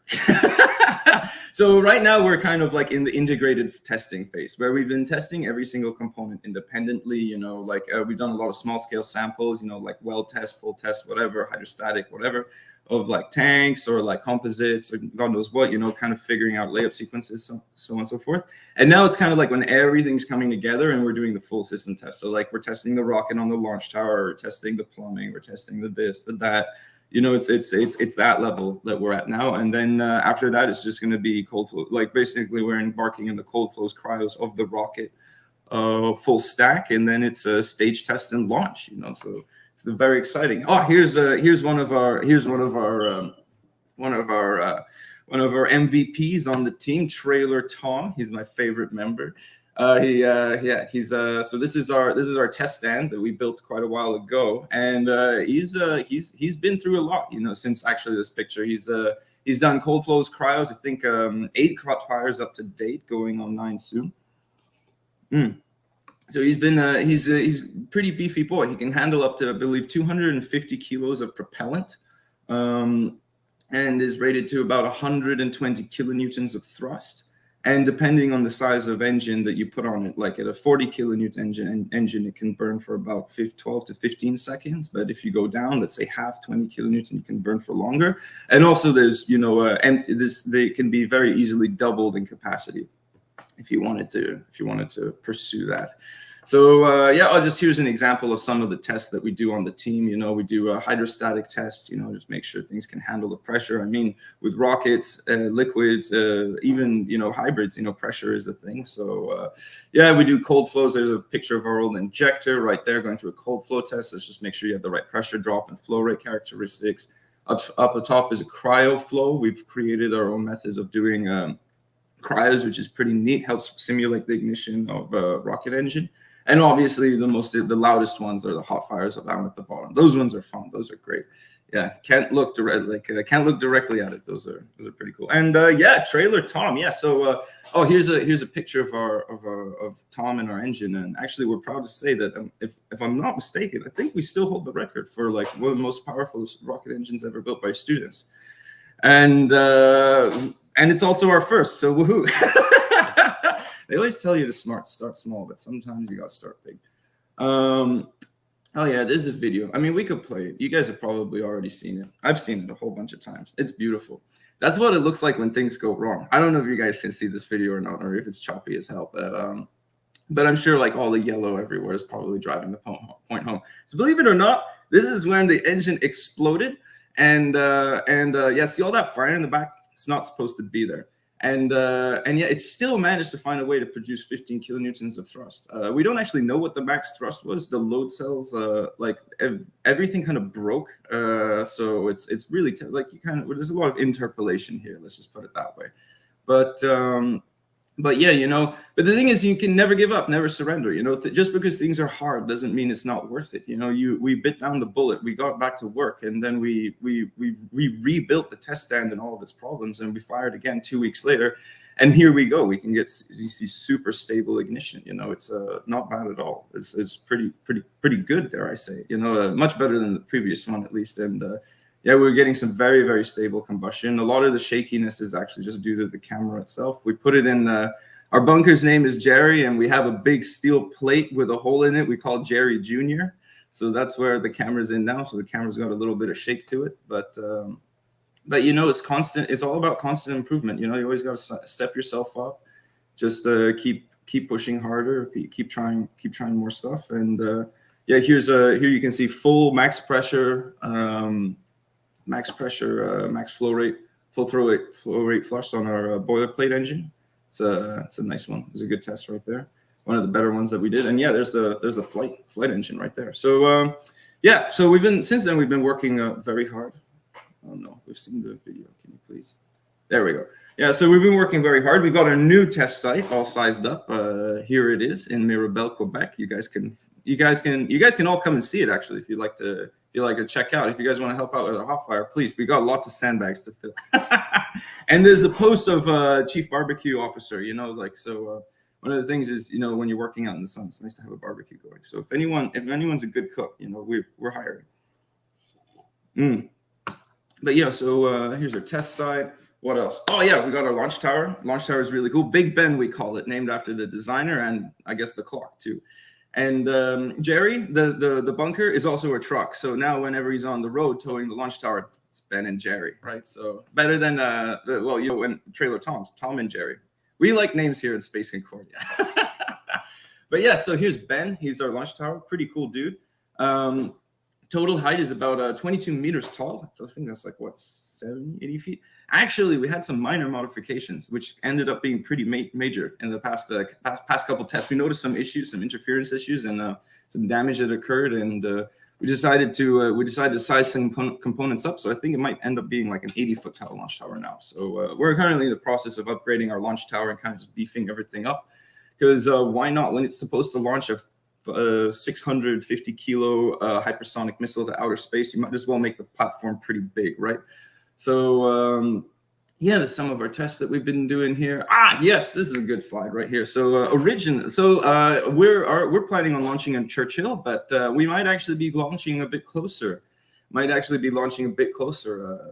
Speaker 21: So right now we're kind of like in the integrated testing phase where we've been testing every single component independently, you know, like we've done a lot of small scale samples, you know, like well test, full test, whatever, hydrostatic, whatever, of like tanks or like composites or God knows what, you know, kind of figuring out layup sequences, so on and so forth. And now it's kind of like when everything's coming together and we're doing the full system test. So like we're testing the rocket on the launch tower, we're testing the plumbing, we're testing the this, the that. You know, it's that level that we're at now, and then after that, it's just going to be cold flow. Like basically, we're embarking in the cold flows cryos of the rocket, full stack, and then it's a stage test and launch. You know, so it's very exciting. Oh, here's one of our MVPs on the team, Trailer Tom. He's my favorite member. So this is our test stand that we built quite a while ago, and he's been through a lot, you know, since actually this picture. He's done cold flows, cryos, I think 8 fires up to date, going on 9 soon. So he's been he's pretty beefy boy. He can handle up to, I believe, 250 kilos of propellant, and is rated to about 120 kilonewtons of thrust. And depending on the size of engine that you put on it, like at a 40 kilonewton engine, it can burn for about 12 to 15 seconds. But if you go down, let's say half 20 kilonewton, you can burn for longer. And also there's, you know, they can be very easily doubled in capacity if you wanted to pursue that. So here's an example of some of the tests that we do on the team. You know, we do a hydrostatic test, you know, just make sure things can handle the pressure. I mean, with rockets, liquids, even, you know, hybrids, you know, pressure is a thing. So we do cold flows. There's a picture of our old injector right there going through a cold flow test. Let's just make sure you have the right pressure drop and flow rate characteristics. Up atop is a cryo flow. We've created our own method of doing cryos, which is pretty neat, helps simulate the ignition of a rocket engine. And obviously the loudest ones are the hot fires down at the bottom. Those ones are fun. Those are great. Yeah, can't look directly at it. Those are pretty cool. And Trailer Tom. Yeah. So here's a picture of Tom and our engine. And actually, we're proud to say that if I'm not mistaken, I think we still hold the record for like one of the most powerful rocket engines ever built by students. And it's also our first. So woohoo! They always tell you to start small, but sometimes you gotta start big. Oh yeah, there's a video. I mean, we could play it. You guys have probably already seen it. I've seen it a whole bunch of times. It's beautiful. That's what it looks like when things go wrong. I don't know if you guys can see this video or not, or if it's choppy as hell, but I'm sure like all the yellow everywhere is probably driving the point home. So believe it or not, this is when the engine exploded, and see all that fire in the back? It's not supposed to be there. And yet it still managed to find a way to produce 15 kilonewtons of thrust. We don't actually know what the max thrust was. The load cells, everything kind of broke. So it's really there's a lot of interpolation here. Let's just put it that way. But yeah, you know, but the thing is, you can never give up, never surrender. You know, just because things are hard doesn't mean it's not worth it. You know, we bit down the bullet, we got back to work, and then we rebuilt the test stand and all of its problems, and we fired again 2 weeks later, and here we go. We can you see super stable ignition. You know, it's not bad at all. It's pretty good, dare I say. You know, much better than the previous one at least, and. Yeah, we're getting some very, very stable combustion. A lot of the shakiness is actually just due to the camera itself. We put it in, our bunker's name is Jerry, and we have a big steel plate with a hole in it we call Jerry Jr. So that's where the camera's in now. So the camera's got a little bit of shake to it. But you know, it's constant. It's all about constant improvement. You know, you always got to step yourself up. Just keep pushing harder, keep trying more stuff. And here you can see full max pressure, max flow rate, full flow rate flush on our boilerplate engine. It's a nice one. It's a good test right there. One of the better ones that we did. And yeah, there's the flight engine right there. So so since then we've been working very hard. Oh no, we've seen the video. Can you please? There we go. Yeah, so we've been working very hard. We've got our new test site all sized up. Here it is in Mirabel, Quebec. You guys can all come and see it actually if you'd like to be like a checkout. If you guys want to help out with a hot fire, please. We got lots of sandbags to fill. And there's a post of chief barbecue officer, you know, like, so one of the things is, you know, when you're working out in the sun, it's nice to have a barbecue going. So if anyone's a good cook, you know, we're hiring. But yeah, so here's our test site. What else? Oh yeah, we got our launch tower. Launch tower is really cool. Big Ben, we call it, named after the designer and I guess the clock too. And Jerry, the bunker, is also a truck. So now whenever he's on the road towing the launch tower, it's Ben and Jerry, right? So better than, well, you know, and Trailer Tom and Jerry. We like names here in Space Concordia. But yeah, so here's Ben. He's our launch tower. Pretty cool dude. Total height is about 22 meters tall. I think that's like, what, 70, 80 feet? Actually, we had some minor modifications, which ended up being pretty major in the past couple tests. We noticed some issues, some interference issues, and some damage that occurred. And we decided to size some components up. So I think it might end up being like an 80-foot tall launch tower now. So we're currently in the process of upgrading our launch tower and kind of just beefing everything up. Because why not? When it's supposed to launch a 650 kilo hypersonic missile to outer space, you might as well make the platform pretty big, right? So yeah, there's some of our tests that we've been doing here. Yes, this is a good slide right here. So we're planning on launching in Churchill, but we might actually be launching a bit closer.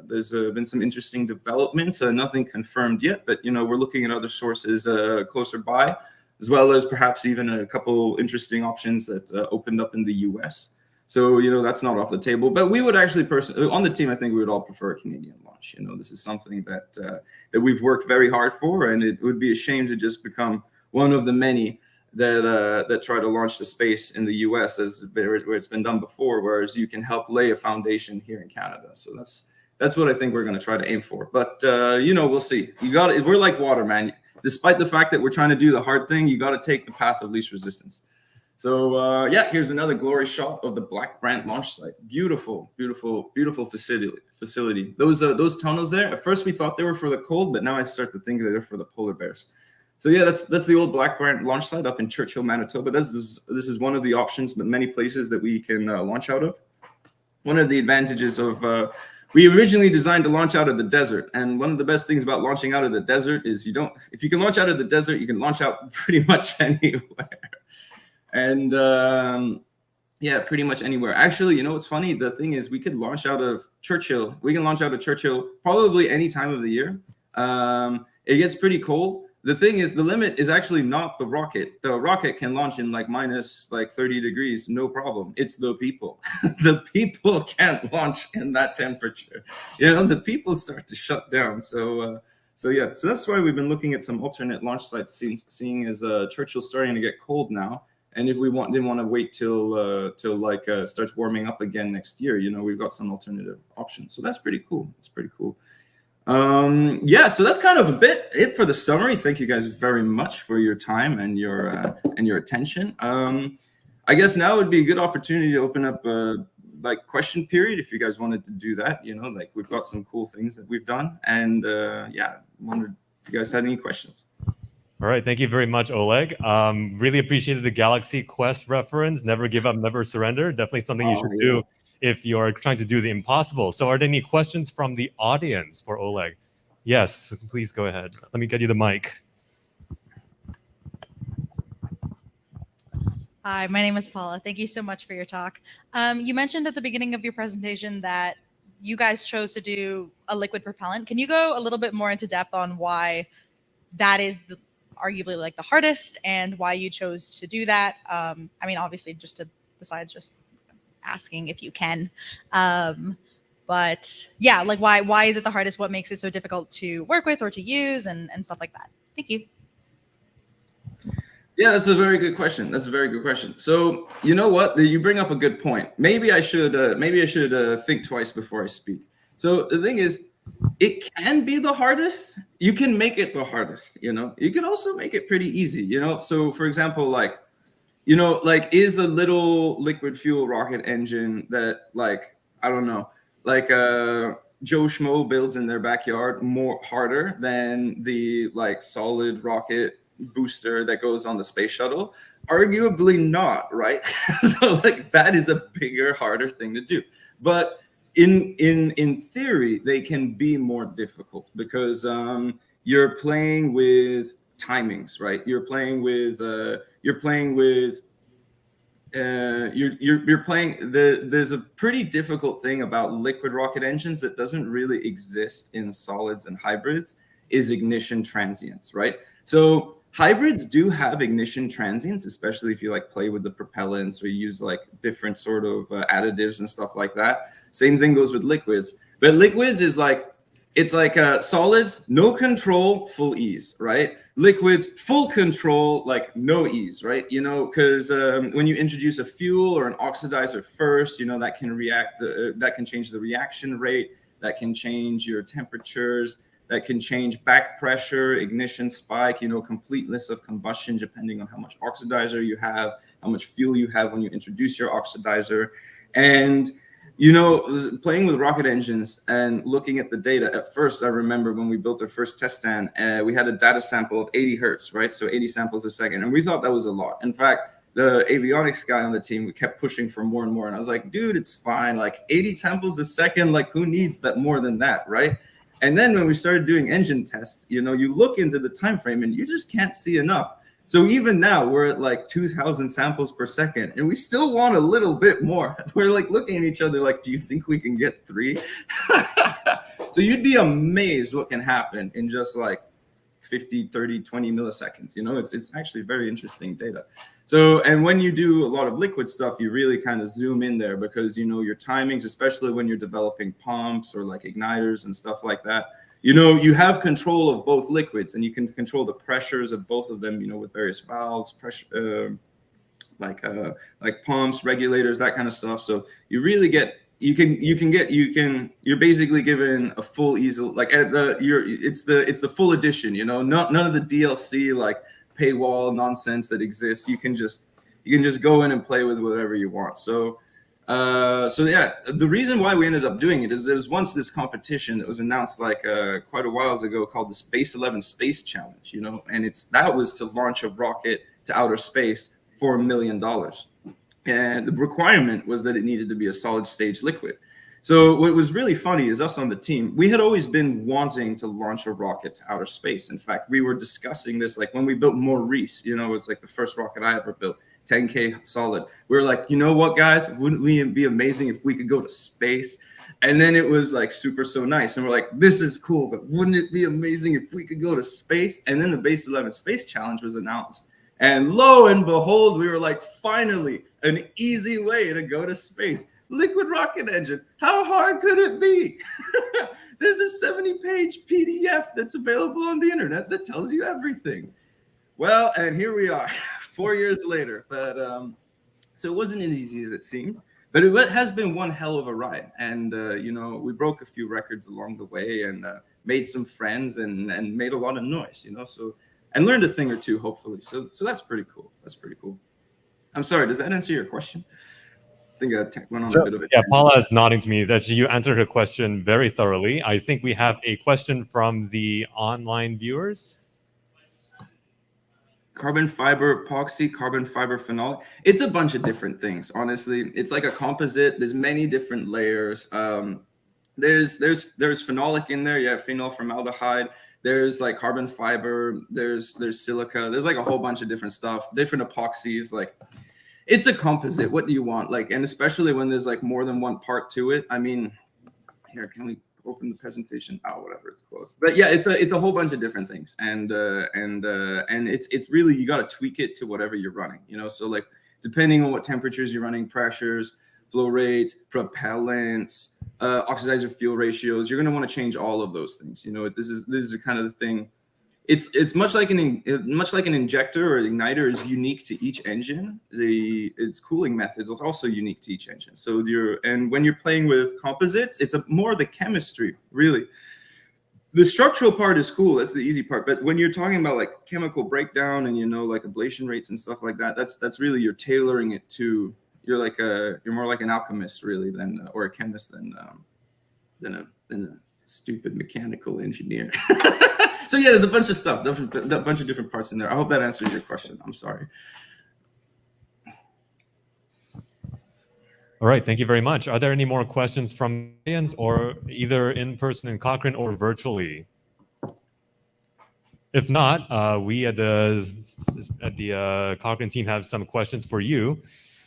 Speaker 21: There's been some interesting developments, nothing confirmed yet, but you know, we're looking at other sources closer by, as well as perhaps even a couple interesting options that opened up in the US. So, you know, that's not off the table, but we would actually personally, on the team, I think we would all prefer a Canadian launch. You know, this is something that we've worked very hard for, and it would be a shame to just become one of the many that try to launch to space in the US where it's been done before, whereas you can help lay a foundation here in Canada. So that's what I think we're going to try to aim for. But, you know, we'll see. We're like water, man. Despite the fact that we're trying to do the hard thing, you got to take the path of least resistance. So yeah, here's another glorious shot of the Black Brant launch site. Beautiful, beautiful, beautiful facility. Those tunnels there, at first we thought they were for the cold, but now I start to think that they're for the polar bears. So yeah, that's the old Black Brant launch site up in Churchill, Manitoba. This is one of the options, but many places that we can launch out of. One of the advantages of we originally designed to launch out of the desert, and one of the best things about launching out of the desert is if you can launch out of the desert, you can launch out pretty much anywhere. And yeah, pretty much anywhere. Actually, you know what's funny? The thing is, we could launch out of Churchill. We can launch out of Churchill probably any time of the year. It gets pretty cold. The thing is, the limit is actually not the rocket. The rocket can launch in like minus 30 degrees, no problem. It's the people. The people can't launch in that temperature. You know, the people start to shut down. So yeah, so that's why we've been looking at some alternate launch sites, seeing as Churchill's starting to get cold now. And if we didn't want to wait till starts warming up again next year, you know, we've got some alternative options. So that's pretty cool. It's pretty cool. Yeah, so that's kind of a bit it for the summary. Thank you guys very much for your time and your attention. I guess now would be a good opportunity to open up a question period if you guys wanted to do that. You know, like we've got some cool things that we've done, and yeah, wondered if you guys had any questions.
Speaker 22: All right, thank you very much, Oleg. Really appreciated the Galaxy Quest reference. Never give up, never surrender. Definitely something you should do if you're trying to do the impossible. So are there any questions from the audience for Oleg? Yes, please go ahead. Let me get you the mic.
Speaker 3: Hi, my name is Paula. Thank you so much for your talk. You mentioned at the beginning of your presentation that you guys chose to do a liquid propellant. Can you go a little bit more into depth on why that is arguably like the hardest and why you chose to do that? I mean, obviously, besides just asking if you can, but yeah, like why is it the hardest? What makes it so difficult to work with or to use and stuff like that? Thank you.
Speaker 21: Yeah, that's a very good question. So you know what? You bring up a good point. Maybe I should think twice before I speak. So the thing is, it can be the hardest. You can make it the hardest. You know, you can also make it pretty easy. You know, so for example, is a little liquid fuel rocket engine that I don't know, Joe Schmo builds in their backyard more harder than the solid rocket booster that goes on the space shuttle? Arguably not, right? So that is a bigger, harder thing to do. But in theory, they can be more difficult because you're playing with timings, right? You're playing with there's a pretty difficult thing about liquid rocket engines that doesn't really exist in solids and hybrids is ignition transients, right? So hybrids do have ignition transients, especially if you like play with the propellants or you use like different sort of additives and stuff like that. Same thing goes with liquids, but liquids is like, it's like solids, no control, full ease, right? Liquids, full control, like no ease, right? You know, because when you introduce a fuel or an oxidizer first, you know, that can that can change the reaction rate, that can change your temperatures, that can change back pressure, ignition spike, you know, completeness of combustion, depending on how much oxidizer you have, how much fuel you have when you introduce your oxidizer. And you know, playing with rocket engines and looking at the data, at first, I remember when we built our first test stand, we had a data sample of 80 hertz, right? So 80 samples a second. And we thought that was a lot. In fact, the avionics guy on the team, we kept pushing for more and more. And I was like, dude, it's fine. Like 80 samples a second, like who needs that more than that, right? And then when we started doing engine tests, you know, you look into the time frame and you just can't see enough. So even now we're at like 2,000 samples per second and we still want a little bit more. We're like looking at each other like, do you think we can get 3? So you'd be amazed what can happen in just like 50, 30, 20 milliseconds. You know, it's actually very interesting data. So, and when you do a lot of liquid stuff, you really kind of zoom in there because, you know, your timings, especially when you're developing pumps or like igniters and stuff like that, you know, you have control of both liquids and you can control the pressures of both of them, you know, with various valves, pressure, like pumps, regulators, that kind of stuff. So you really get, you're basically given a full easel, like it's the full edition, you know, none of the DLC like paywall nonsense that exists. You can just go in and play with whatever you want. So yeah, the reason why we ended up doing it is there was once this competition that was announced like quite a while ago called the Space 11 Space Challenge, you know, and that was to launch a rocket to outer space for $1 million. And the requirement was that it needed to be a solid stage liquid. So what was really funny is us on the team, we had always been wanting to launch a rocket to outer space. In fact, we were discussing this like when we built Maurice, you know, it was like the first rocket I ever built. 10K solid. We were like, you know what, guys? Wouldn't it be amazing if we could go to space? And then it was like so nice. And we're like, this is cool, but wouldn't it be amazing if we could go to space? And then the Base 11 Space Challenge was announced. And lo and behold, we were like, finally, an easy way to go to space. Liquid rocket engine. How hard could it be? There's a 70-page PDF that's available on the internet that tells you everything. Well, and here we are. 4 years later, but so it wasn't as easy as it seemed, but it has been one hell of a ride. And you know, we broke a few records along the way and made some friends and made a lot of noise, you know, so, and learned a thing or two, hopefully. So that's pretty cool. That's pretty cool. I'm sorry, does that answer your question? I think I went on a bit of it.
Speaker 22: Yeah, Paula is nodding to me that you answered her question very thoroughly. I think we have a question from the online viewers.
Speaker 21: Carbon fiber epoxy, carbon fiber phenolic. It's a bunch of different things, honestly. It's like a composite. There's many different layers. There's phenolic in there. Yeah, phenol formaldehyde. There's like carbon fiber. There's silica. There's like a whole bunch of different stuff, different epoxies. Like, it's a composite. What do you want? Like, and especially when there's like more than one part to it. I mean, here, can we open the presentation? Oh, whatever, it's closed. But yeah, it's a whole bunch of different things, and it's really, you got to tweak it to whatever you're running, you know. So like depending on what temperatures you're running, pressures, flow rates, propellants, oxidizer fuel ratios, you're going to want to change all of those things, you know. This is kind of the thing. It's much like an injector or igniter is unique to each engine. Its cooling methods are also unique to each engine. So when you're playing with composites, it's more the chemistry, really. The structural part is cool. That's the easy part. But when you're talking about like chemical breakdown and, you know, like ablation rates and stuff like that, that's really, you're tailoring it to, you're more like an alchemist really than or a chemist than a stupid mechanical engineer. So yeah, there's a bunch of stuff, a bunch of different parts in there. I hope that answers your question. I'm sorry.
Speaker 22: All right, thank you very much. Are there any more questions from the audience, or either in person in Cochrane or virtually? If not, we at the Cochrane team have some questions for you.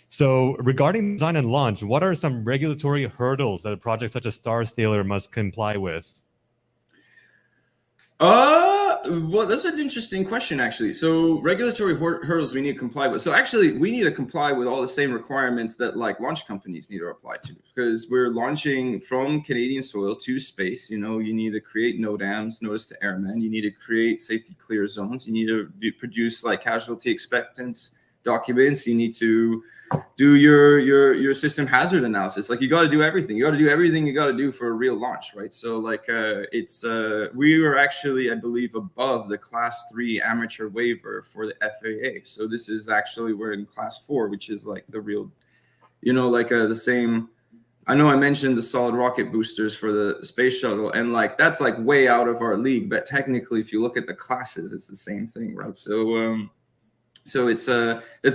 Speaker 22: So regarding design and launch, what are some regulatory hurdles that a project such as Star Sailor must comply with?
Speaker 21: Well, that's an interesting question, actually. So regulatory hurdles we need to comply with. So actually, we need to comply with all the same requirements that like launch companies need to apply to, because we're launching from Canadian soil to space. You know, you need to create NODAMs, notice to airmen. You need to create safety clear zones. You need to produce like casualty expectance documents. You need to do your system hazard analysis. Like you got to do everything. You got to do everything you got to do for a real launch, right? So like we were actually, I believe, above the class 3 amateur waiver for the FAA. So this is actually, we're in class 4, which is like the real, you know, like the same. I know I mentioned the solid rocket boosters for the space shuttle, and like that's like way out of our league, but technically if you look at the classes, it's the same thing, right? So it's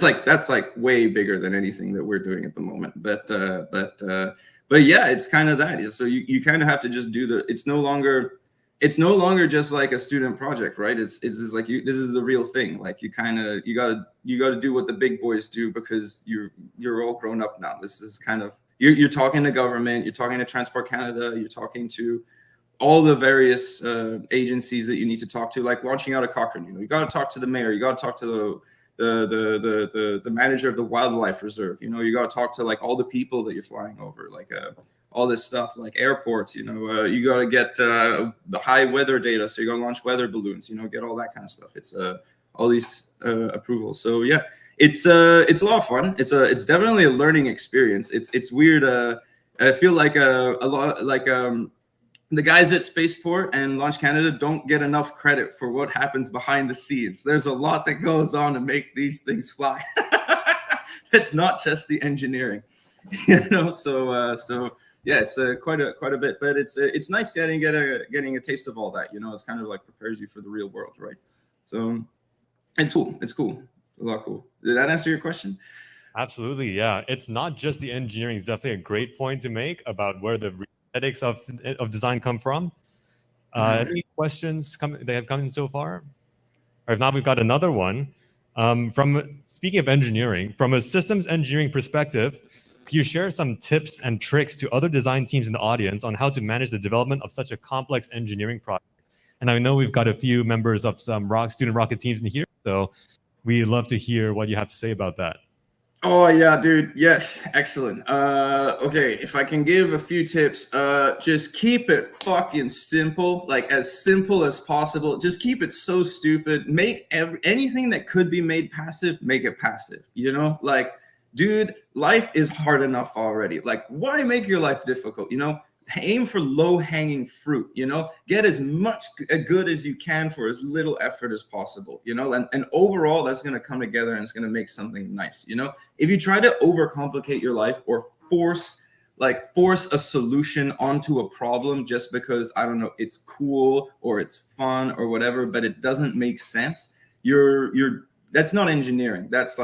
Speaker 21: like that's like way bigger than anything that we're doing at the moment. But yeah, it's kind of that. So you kind of have to just do the. It's no longer just like a student project, right? It's just like this is the real thing. Like you gotta do what the big boys do, because you're all grown up now. This is kind of you're talking to government, you're talking to Transport Canada, you're talking to all the various agencies that you need to talk to, like launching out of Cochrane. You know, you got to talk to the mayor, you got to talk to the manager of the wildlife reserve. You know, you got to talk to like all the people that you're flying over, like all this stuff, like airports. You know, you got to get the high weather data, so you got to launch weather balloons. You know, get all that kind of stuff. It's all these approvals. So yeah, it's a lot of fun. It's definitely a learning experience. It's weird. I feel like a lot like the guys at Spaceport and Launch Canada don't get enough credit for what happens behind the scenes. There's a lot that goes on to make these things fly. It's not just the engineering, you know. So yeah, it's quite a bit, but it's nice getting a taste of all that. You know, it's kind of like prepares you for the real world, right? So it's cool. It's cool. A lot cool. Did that answer your question?
Speaker 22: Absolutely, yeah. It's not just the engineering. It's definitely a great point to make about where the ethics of design come from. Any questions that have come in so far? Or if not, we've got another one. Speaking of engineering, from a systems engineering perspective, could you share some tips and tricks to other design teams in the audience on how to manage the development of such a complex engineering project? And I know we've got a few members of some student rocket teams in here, so we'd love to hear what you have to say about that.
Speaker 21: Oh yeah, dude. Yes, excellent. Okay, if I can give a few tips, just keep it fucking simple, like as simple as possible. Just keep it so stupid. Make anything that could be made passive, make it passive. You know, like, dude, life is hard enough already. Like, why make your life difficult? You know, aim for low-hanging fruit. You know, get as much good as you can for as little effort as possible. You know, and overall, that's going to come together and it's going to make something nice. You know, if you try to overcomplicate your life or force a solution onto a problem just because, I don't know, it's cool or it's fun or whatever, but it doesn't make sense, that's not engineering. That's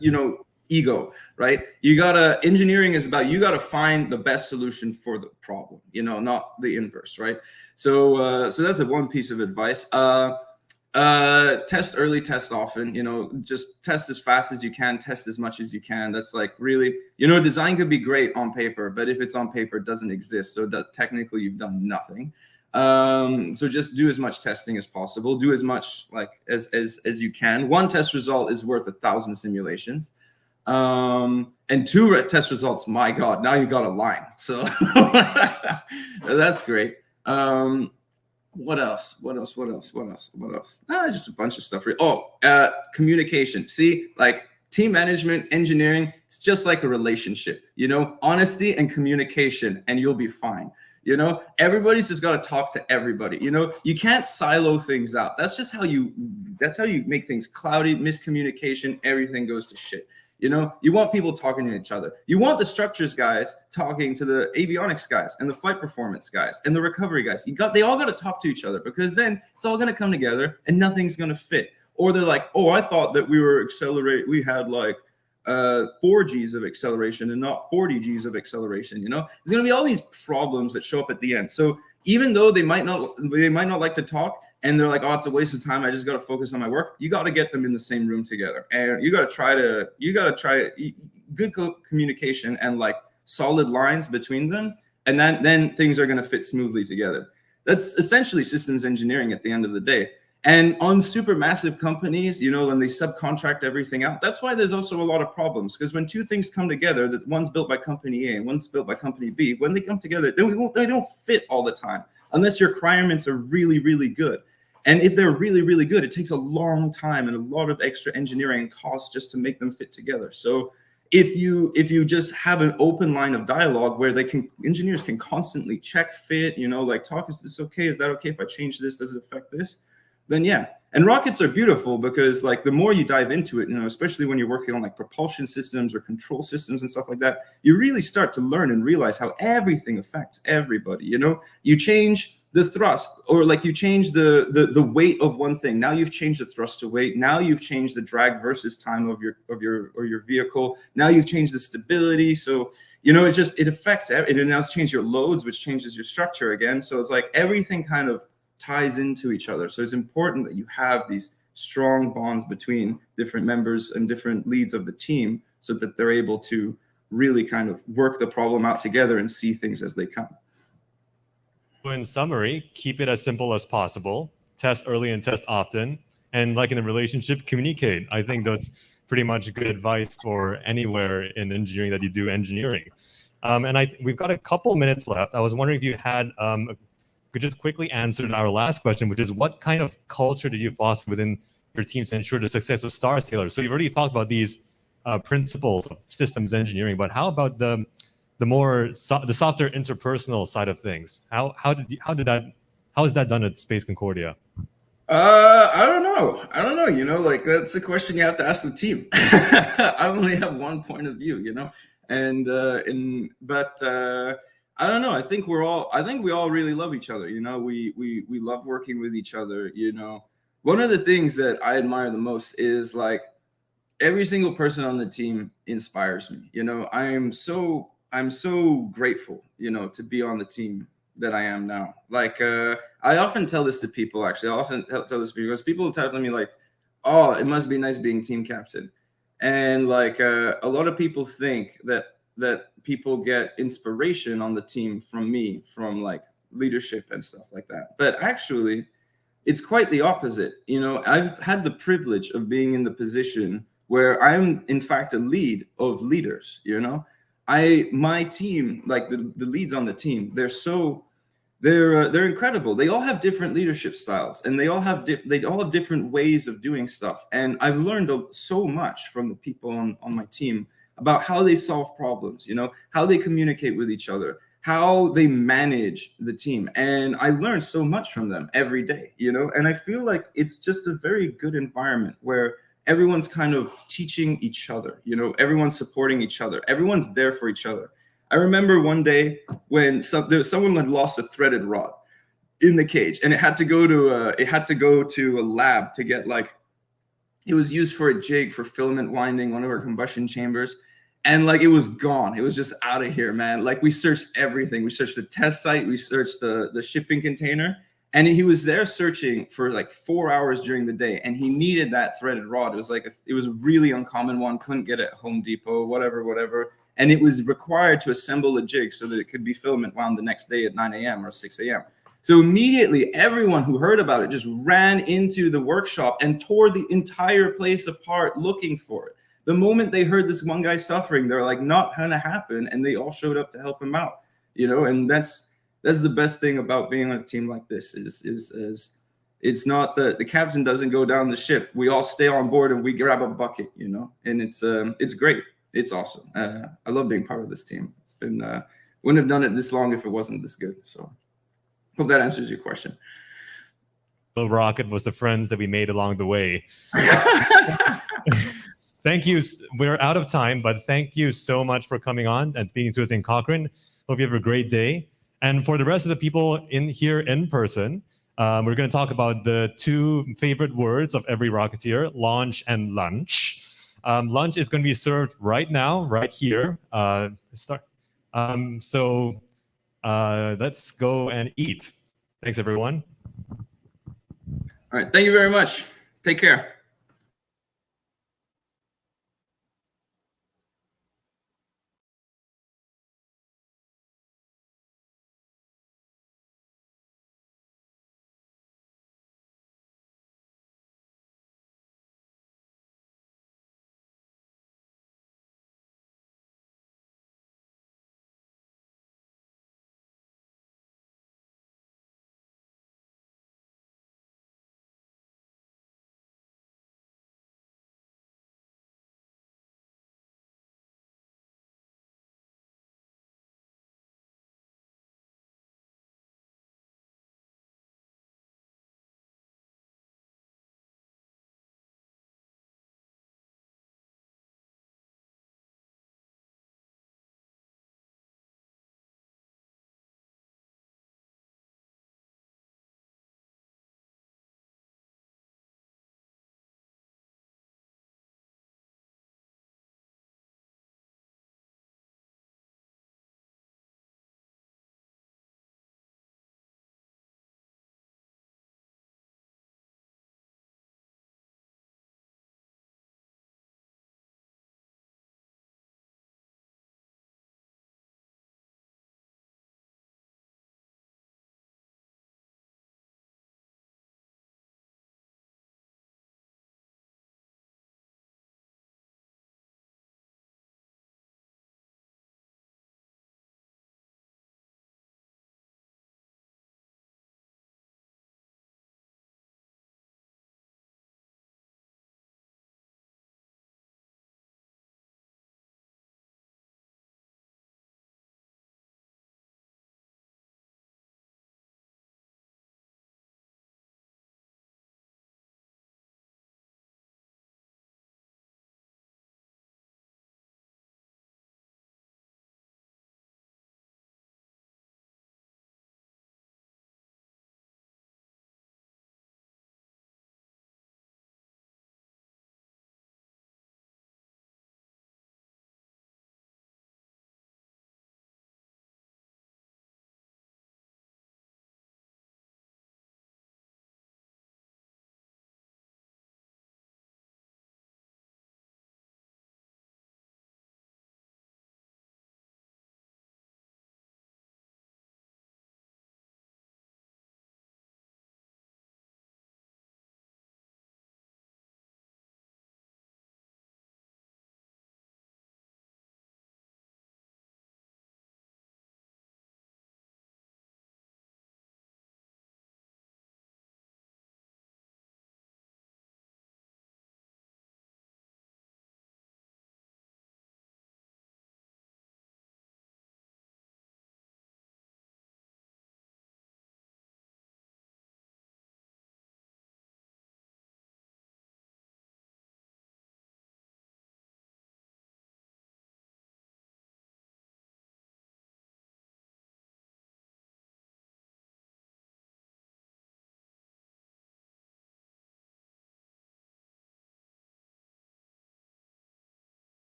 Speaker 21: you know, ego, right? Engineering is about, you gotta find the best solution for the problem, you know, not the inverse, right? So that's one piece of advice. Test early, test often, you know, just test as fast as you can, test as much as you can. That's like really, you know, design could be great on paper, but if it's on paper, it doesn't exist. So that technically you've done nothing. So just do as much testing as possible. Do as much like as you can. One test result is worth 1,000 simulations. And 2 test results, my God, now you got a line. So that's great. What else? Just a bunch of stuff. Communication. See, like team management, engineering, it's just like a relationship, you know, honesty and communication, and you'll be fine. You know, everybody's just got to talk to everybody. You know, you can't silo things out. That's how you make things cloudy, miscommunication, everything goes to shit. You know, you want people talking to each other. You want the structures guys talking to the avionics guys and the flight performance guys and the recovery guys. They all got to talk to each other, because then it's all going to come together and nothing's going to fit. Or they're like, oh, I thought that we were accelerating. We had like 4 Gs of acceleration and not 40 Gs of acceleration. You know, there's going to be all these problems that show up at the end. So even though they might not like to talk, and they're like, oh, it's a waste of time, I just got to focus on my work, you got to get them in the same room together, and you got to try good communication and like solid lines between them, and then things are going to fit smoothly together. That's essentially systems engineering at the end of the day. And on supermassive companies, you know, when they subcontract everything out, that's why there's also a lot of problems, because when two things come together, that one's built by company A and one's built by company B, when they come together, they don't fit all the time unless your requirements are really, really good. And if they're really, really good, it takes a long time and a lot of extra engineering costs just to make them fit together. So if you just have an open line of dialogue where engineers can constantly check fit, you know, like talk, is this okay? Is that okay if I change this? Does it affect this? Then yeah. And rockets are beautiful because like the more you dive into it, you know, especially when you're working on like propulsion systems or control systems and stuff like that, you really start to learn and realize how everything affects everybody. You know, you change the thrust, or like you change the weight of one thing. Now you've changed the thrust to weight. Now you've changed the drag versus time of your vehicle. Now you've changed the stability. So, you know, it affects it. And now it's changed your loads, which changes your structure again. So it's like everything kind of ties into each other. So it's important that you have these strong bonds between different members and different leads of the team so that they're able to really kind of work the problem out together and see things as they come.
Speaker 22: So in summary, keep it as simple as possible, test early and test often, and like in a relationship, communicate. I think that's pretty much good advice for anywhere in engineering that you do engineering. And we've got a couple minutes left. I was wondering if you had could just quickly answer our last question, which is what kind of culture do you foster within your team to ensure the success of Star Sailor? So you've already talked about these principles of systems engineering, but how about the softer interpersonal side of things? How is that done at Space Concordia?
Speaker 21: I don't know. You know, like that's a question you have to ask the team. I only have one point of view, you know, but I don't know. I think we all really love each other. You know, we love working with each other. You know, one of the things that I admire the most is like every single person on the team inspires me. You know, I'm so grateful, you know, to be on the team that I am now. Like, I often tell this to people, actually. I often tell this because people tell me like, oh, it must be nice being team captain. And like, a lot of people think that people get inspiration on the team from me, from like leadership and stuff like that. But actually, it's quite the opposite. You know, I've had the privilege of being in the position where I'm, in fact, a lead of leaders, you know? My team, like the leads on the team, they're incredible. They all have different leadership styles, and they all have different ways of doing stuff. And I've learned so much from the people on my team about how they solve problems, you know, how they communicate with each other, how they manage the team. And I learn so much from them every day, you know, and I feel like it's just a very good environment where everyone's kind of teaching each other, you know, everyone's supporting each other. Everyone's there for each other. I remember one day when someone had lost a threaded rod in the cage, and it had to go to a lab to get like, it was used for a jig for filament winding one of our combustion chambers. And like, it was gone. It was just out of here, man. Like we searched everything. We searched the test site. We searched the shipping container. And he was there searching for like 4 hours during the day. And he needed that threaded rod. It was like, it was a really uncommon one. Couldn't get it at Home Depot, whatever. And it was required to assemble a jig so that it could be filament wound the next day at 9 a.m. or 6 a.m. So immediately, everyone who heard about it just ran into the workshop and tore the entire place apart looking for it. The moment they heard this one guy suffering, they're like, not gonna happen. And they all showed up to help him out, you know, and that's the best thing about being on a team like this is it's not the captain doesn't go down the ship. We all stay on board and we grab a bucket, you know, and it's great. It's awesome. I love being part of this team. It's been, wouldn't have done it this long if it wasn't this good. So hope that answers your question.
Speaker 22: The rocket was the friends that we made along the way. Thank you. We're out of time, but thank you so much for coming on and speaking to us in Cochrane. Hope you have a great day. And for the rest of the people here in person, we're going to talk about the two favorite words of every Rocketeer, launch and lunch. Lunch is going to be served right now, right here. So let's go and eat. Thanks, everyone.
Speaker 21: All right. Thank you very much. Take care.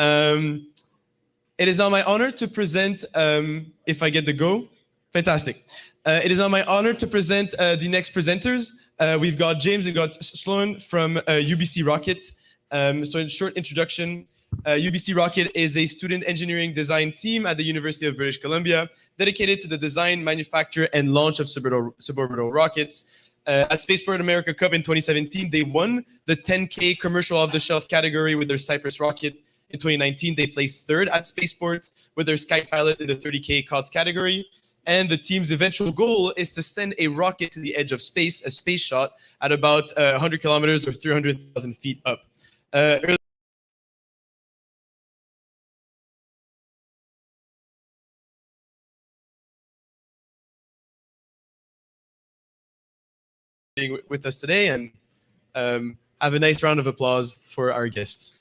Speaker 20: It is now my honor to present, if I get the go, fantastic. It is now my honor to present the next presenters. We've got James and got Sloan from UBC Rocket. So in short introduction, UBC Rocket is a student engineering design team at the University of British Columbia dedicated to the design, manufacture, and launch of suborbital rockets. At Spaceport America Cup in 2017, they won the 10K commercial off-the-shelf category with their Cypress rocket. In 2019, they placed third at Spaceport with their Sky Pilot in the 30K COTS category. And the team's eventual goal is to send a rocket to the edge of space, a space shot, at about 100 kilometers or 300,000 feet up. Being with us today, and have a nice round of applause for our guests.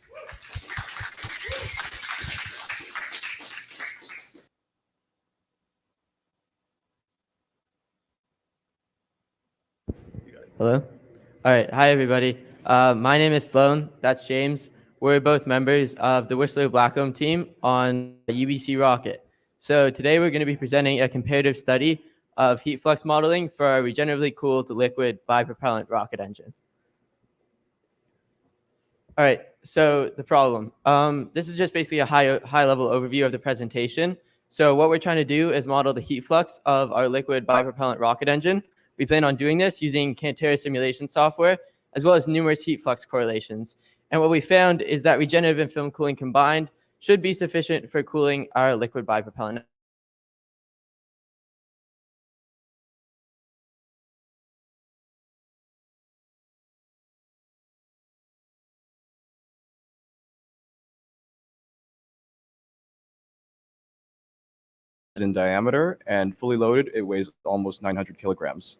Speaker 4: Hello. All right. Hi, everybody. My name is Sloan. That's James. We're both members of the Whistler Blackcomb team on the UBC Rocket. So today we're going to be presenting a comparative study of heat flux modeling for a regeneratively cooled liquid bipropellant rocket engine. All right. So the problem. This is just basically a high-level overview of the presentation. So what we're trying to do is model the heat flux of our liquid bipropellant rocket engine. We plan on doing this using Keynote simulation software, as well as numerous heat flux correlations. And what we found is that regenerative and film cooling combined should be sufficient for cooling our liquid bipropellant.
Speaker 5: In diameter, and fully loaded, it weighs almost 900 kilograms.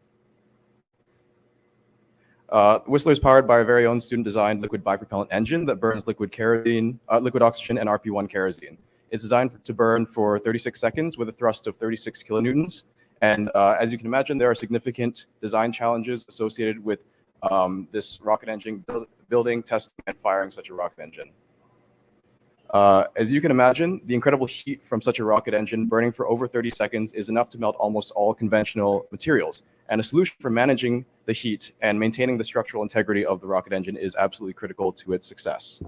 Speaker 5: Whistler is powered by our very own student-designed liquid bipropellant engine that burns liquid kerosene, liquid oxygen, and RP1 kerosene. It's designed to burn for 36 seconds with a thrust of 36 kilonewtons. And as you can imagine, there are significant design challenges associated with this rocket engine building, testing, and firing such a rocket engine. As you can imagine, the incredible heat from such a rocket engine burning for over 30 seconds is enough to melt almost all conventional materials. And a solution for managing the heat and maintaining the structural integrity of the rocket engine is absolutely critical to its success.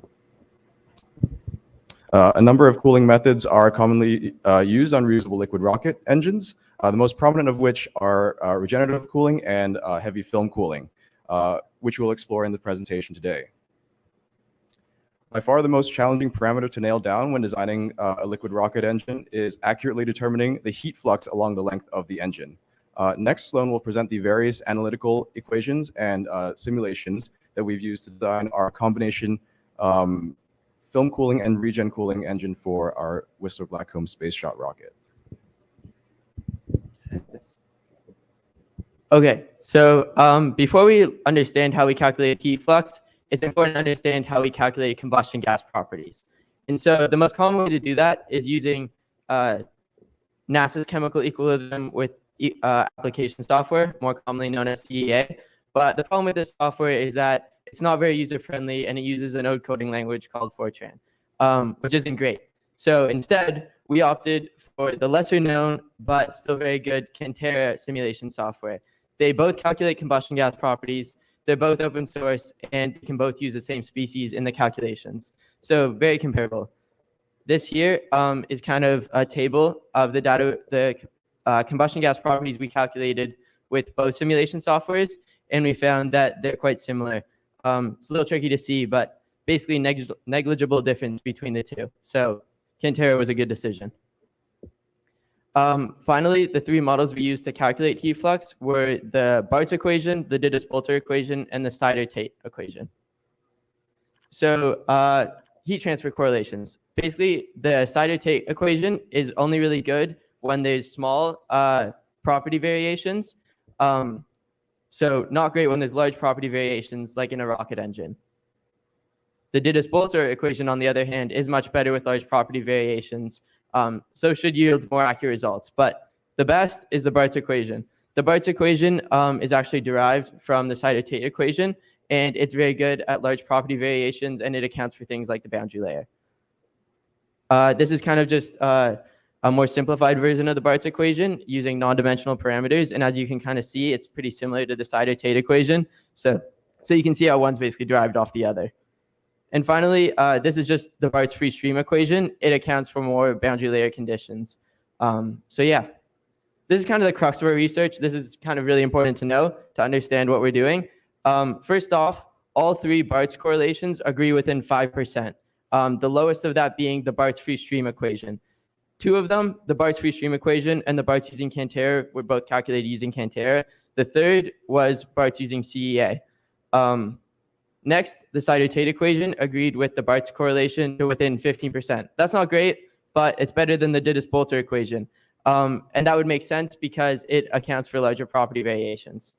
Speaker 5: A number of cooling methods are commonly used on reusable liquid rocket engines, the most prominent of which are regenerative cooling and heavy film cooling, which we'll explore in the presentation today. By far the most challenging parameter to nail down when designing a liquid rocket engine is accurately determining the heat flux along the length of the engine. Next, Sloan will present the various analytical equations and simulations that we've used to design our combination film cooling and regen cooling engine for our Whistler Blackcomb space shot rocket.
Speaker 4: Okay, so before we understand how we calculate heat flux, it's important to understand how we calculate combustion gas properties. And so the most common way to do that is using NASA's chemical equilibrium with application software, more commonly known as CEA. But the problem with this software is that it's not very user-friendly, and it uses a node coding language called Fortran, which isn't great. So instead, we opted for the lesser-known but still very good Keynote simulation software. They both calculate combustion gas properties. They're both open source, and can both use the same species in the calculations. So very comparable. This here is kind of a table of the data, the combustion gas properties we calculated with both simulation softwares, and we found that they're quite similar. It's a little tricky to see, but basically negligible difference between the two. So Keynote was a good decision. Finally, the three models we used to calculate heat flux were the Bart's equation, the Dittes-Boelter equation, and the Sider-Tate equation. So heat transfer correlations. Basically, the Sider-Tate equation is only really good when there's small property variations. So not great when there's large property variations, like in a rocket engine. The Dittes-Boelter equation, on the other hand, is much better with large property variations, so should yield more accurate results. But the best is the Bart's equation. The Bart's equation is actually derived from the Sider-Tate equation, and it's very good at large property variations, and it accounts for things like the boundary layer. This is kind of just a more simplified version of the Bart's equation using non-dimensional parameters. And as you can kind of see, it's pretty similar to the Sider-Tate equation. So you can see how one's basically derived off the other. And finally, this is just the Bart's free stream equation. It accounts for more boundary layer conditions. So yeah, this is kind of the crux of our research. This is kind of really important to know to understand what we're doing. First off, all three Bart's correlations agree within 5%. The lowest of that being the Bart's free stream equation. Two of them, the Bart's free stream equation and the Bart's using Cantera, were both calculated using Cantera. The third was Bart's using CEA. Next, the Sider-Tate equation agreed with the Bart's correlation to within 15%. That's not great, but it's better than the Dittus-Boelter equation. And that would make sense because it accounts for larger property variations.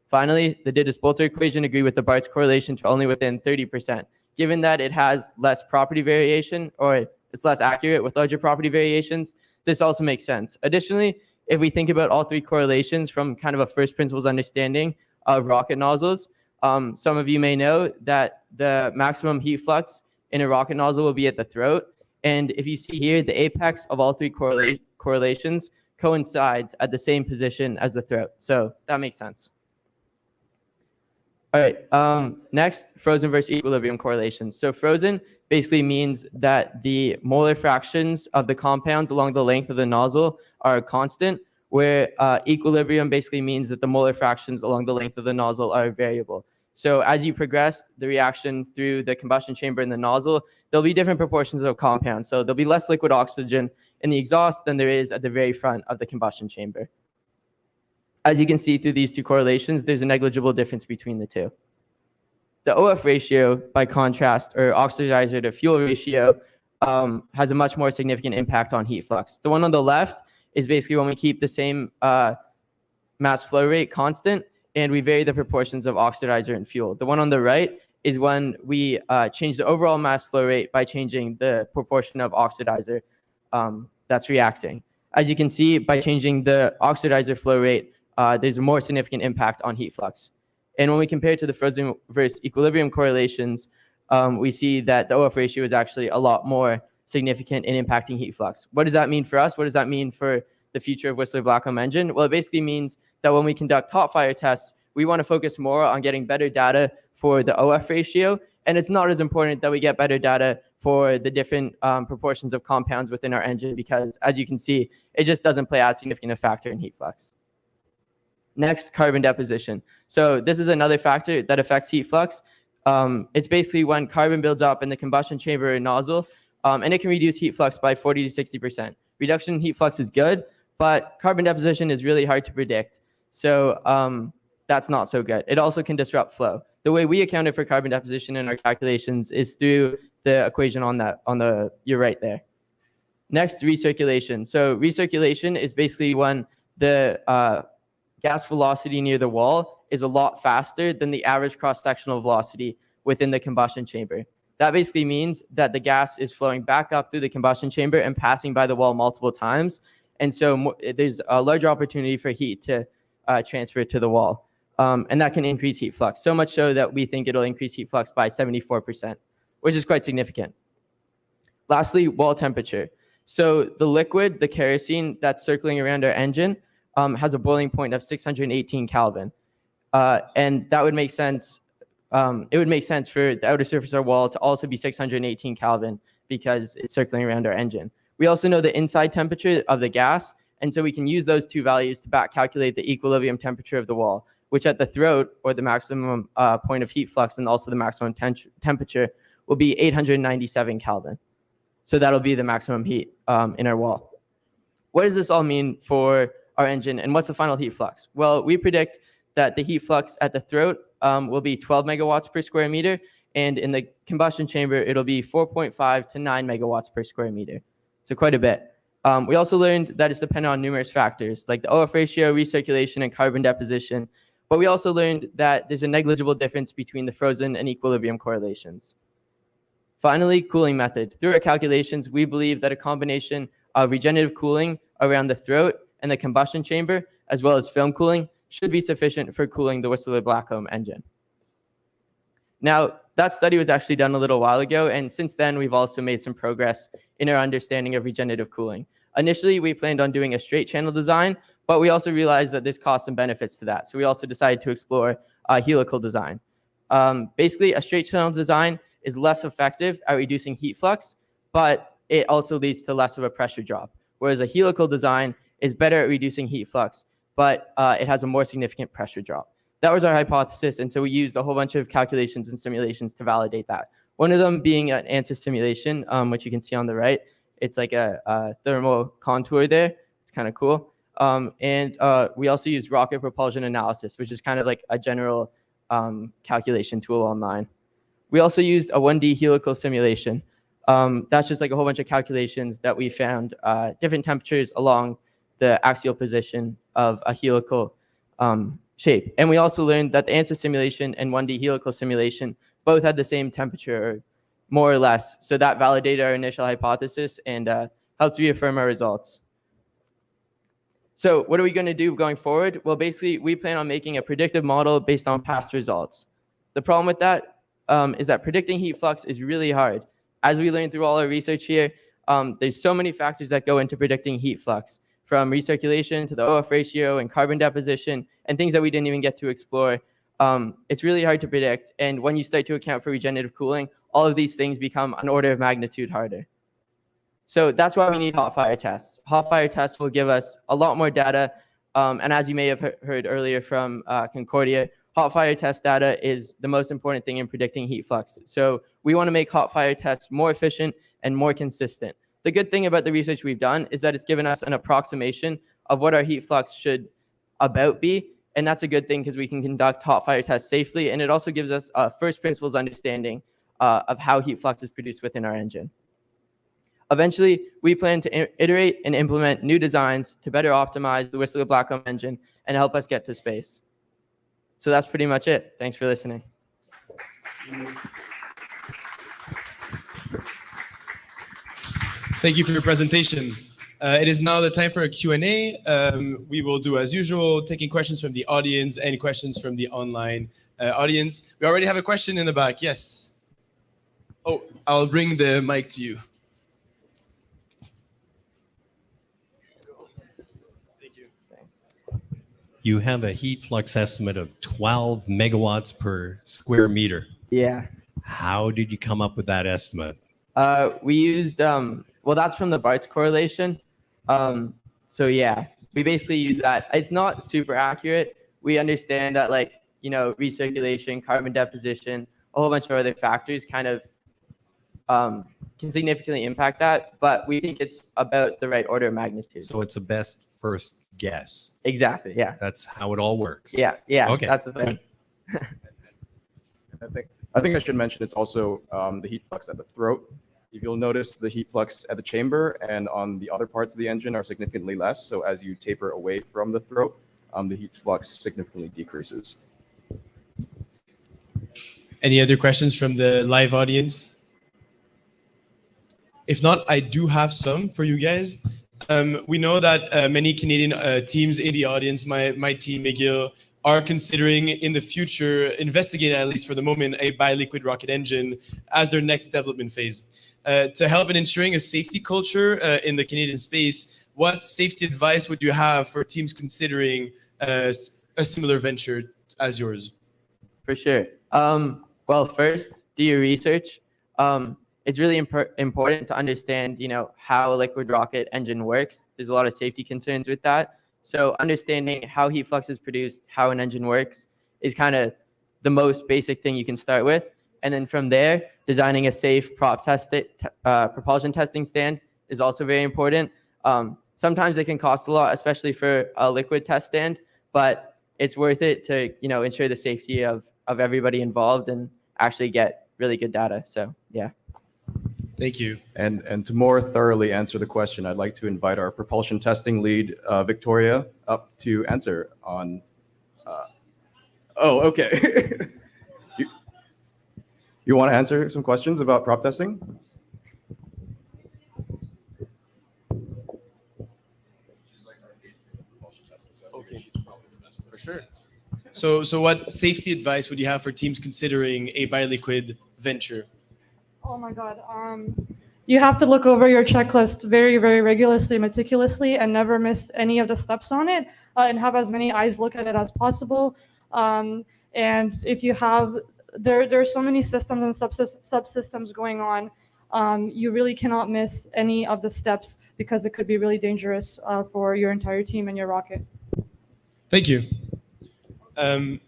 Speaker 4: Finally, the Dittus-Boelter equation agreed with the Bart's correlation to only within 30%. Given that it has less property variation, or it's less accurate with larger property variations, this also makes sense. Additionally, if we think about all three correlations from kind of a first principles understanding of rocket nozzles, some of you may know that the maximum heat flux in a rocket nozzle will be at the throat. And if you see here, the apex of all three correlations coincides at the same position as the throat. So that makes sense. All right, next, frozen versus equilibrium correlations. So frozen basically means that the molar fractions of the compounds along the length of the nozzle are constant, where equilibrium basically means that the molar fractions along the length of the nozzle are variable. So as you progress the reaction through the combustion chamber and the nozzle, there'll be different proportions of compounds. So there'll be less liquid oxygen in the exhaust than there is at the very front of the combustion chamber. As you can see through these two correlations, there's a negligible difference between the two. The OF ratio, by contrast, or oxidizer to fuel ratio, has a much more significant impact on heat flux. The one on the left is basically when we keep the same mass flow rate constant and we vary the proportions of oxidizer and fuel. The one on the right is when we change the overall mass flow rate by changing the proportion of oxidizer that's reacting. As you can see, by changing the oxidizer flow rate, there's a more significant impact on heat flux. And when we compare it to the frozen versus equilibrium correlations, we see that the OF ratio is actually a lot more significant in impacting heat flux. What does that mean for us? What does that mean for the future of Whistler-Blackcomb engine? Well, it basically means that when we conduct hot fire tests, we want to focus more on getting better data for the OF ratio. And it's not as important that we get better data for the different proportions of compounds within our engine because, as you can see, it just doesn't play as significant a factor in heat flux. Next, carbon deposition. So this is another factor that affects heat flux. It's basically when carbon builds up in the combustion chamber or nozzle, and it can reduce heat flux by 40 to 60%. Reduction in heat flux is good, but carbon deposition is really hard to predict. So that's not so good. It also can disrupt flow. The way we accounted for carbon deposition in our calculations is through the equation on your right there. Next, recirculation. So recirculation is basically when the gas velocity near the wall is a lot faster than the average cross-sectional velocity within the combustion chamber. That basically means that the gas is flowing back up through the combustion chamber and passing by the wall multiple times. And so there's a larger opportunity for heat to transfer to the wall. And that can increase heat flux, so much so that we think it'll increase heat flux by 74%, which is quite significant. Lastly, wall temperature. So the liquid, the kerosene that's circling around our engine, has a boiling point of 618 Kelvin. And that would make sense. It would make sense for the outer surface of our wall to also be 618 Kelvin because it's circling around our engine. We also know the inside temperature of the gas, and so we can use those two values to back calculate the equilibrium temperature of the wall, which at the throat, or the maximum point of heat flux and also the maximum temperature, will be 897 Kelvin. So that'll be the maximum heat in our wall. What does this all mean for our engine, and what's the final heat flux? Well, we predict that the heat flux at the throat will be 12 megawatts per square meter, and in the combustion chamber, it'll be 4.5 to 9 megawatts per square meter. So quite a bit. We also learned that it's dependent on numerous factors, like the OF ratio, recirculation, and carbon deposition. But we also learned that there's a negligible difference between the frozen and equilibrium correlations. Finally, cooling method. Through our calculations, we believe that a combination of regenerative cooling around the throat and the combustion chamber, as well as film cooling, should be sufficient for cooling the Whistler-Blackcomb engine. Now, that study was actually done a little while ago, and since then, we've also made some progress in our understanding of regenerative cooling. Initially, we planned on doing a straight channel design, but we also realized that there's costs and benefits to that. So we also decided to explore a helical design. Basically, a straight channel design is less effective at reducing heat flux, but it also leads to less of a pressure drop. Whereas a helical design is better at reducing heat flux, but it has a more significant pressure drop. That was our hypothesis, and so we used a whole bunch of calculations and simulations to validate that. One of them being an ANSYS simulation, which you can see on the right. It's like a thermal contour there. It's kind of cool. And we also used rocket propulsion analysis, which is kind of like a general calculation tool online. We also used a 1D helical simulation. That's just like a whole bunch of calculations that we found different temperatures along the axial position of a helical shape. And we also learned that the ANSYS simulation and 1D helical simulation both had the same temperature, more or less. So that validated our initial hypothesis and helped reaffirm our results. So what are we going to do going forward? Well, basically, we plan on making a predictive model based on past results. The problem with that is that predicting heat flux is really hard. As we learned through all our research here, there's so many factors that go into predicting heat flux, from recirculation to the OF ratio and carbon deposition and things that we didn't even get to explore. It's really hard to predict. And when you start to account for regenerative cooling, all of these things become an order of magnitude harder. So that's why we need hot fire tests. Hot fire tests will give us a lot more data. And as you may have heard earlier from Concordia, hot fire test data is the most important thing in predicting heat flux. So we want to make hot fire tests more efficient and more consistent. The good thing about the research we've done is that it's given us an approximation of what our heat flux should about be. And that's a good thing because we can conduct hot fire tests safely. And it also gives us a first principles understanding of how heat flux is produced within our engine. Eventually, we plan to iterate and implement new designs to better optimize the Whistler Blackcomb engine and help us get to space. So that's pretty much it. Thanks for listening.
Speaker 20: Thank you for your presentation. It is now the time for a Q&A. We will do as usual, taking questions from the audience, any questions from the online audience. We already have a question in the back. Yes. Oh, I'll bring the mic to you.
Speaker 6: You have a heat flux estimate of 12 megawatts per square meter.
Speaker 4: Yeah.
Speaker 6: How did you come up with that estimate?
Speaker 4: We used, well, that's from the Bart's correlation. So yeah, we basically use that. It's not super accurate. We understand that, like, you know, recirculation, carbon deposition, a whole bunch of other factors kind of can significantly impact that, but we think it's about the right order of magnitude.
Speaker 6: So it's a best first guess.
Speaker 4: Exactly, yeah.
Speaker 6: That's how it all works.
Speaker 4: Yeah, yeah,
Speaker 6: okay.
Speaker 4: That's the thing.
Speaker 5: I think I should mention it's also the heat flux at the throat. If you'll notice, the heat flux at the chamber and on the other parts of the engine are significantly less. So as you taper away from the throat, the heat flux significantly decreases.
Speaker 20: Any other questions from the live audience? If not, I do have some for you guys. We know that many Canadian teams in the audience, my team, McGill, are considering in the future, investigating at least for the moment, a bi-liquid rocket engine as their next development phase. To help in ensuring a safety culture in the Canadian space, what safety advice would you have for teams considering a similar venture as yours?
Speaker 4: For sure. Well, first, do your research. It's really important to understand, you know, how a liquid rocket engine works. There's a lot of safety concerns with that. So understanding how heat flux is produced, how an engine works, is kind of the most basic thing you can start with. And then from there, designing a safe propulsion testing stand is also very important. Sometimes it can cost a lot, especially for a liquid test stand, but it's worth it to, you know, ensure the safety of everybody involved and actually get really good data. So yeah.
Speaker 20: Thank you.
Speaker 5: And to more thoroughly answer the question, I'd like to invite our propulsion testing lead, Victoria, up to answer on. Oh, okay. You want to answer some questions about prop testing?
Speaker 20: Okay, for sure. So what safety advice would you have for teams considering a biliquid venture?
Speaker 8: Oh my God. You have to look over your checklist very, very regularly, meticulously, and never miss any of the steps on it, and have as many eyes look at it as possible. And if you have, there's so many systems and subsystems going on, you really cannot miss any of the steps because it could be really dangerous for your entire team and your rocket.
Speaker 20: Thank you. As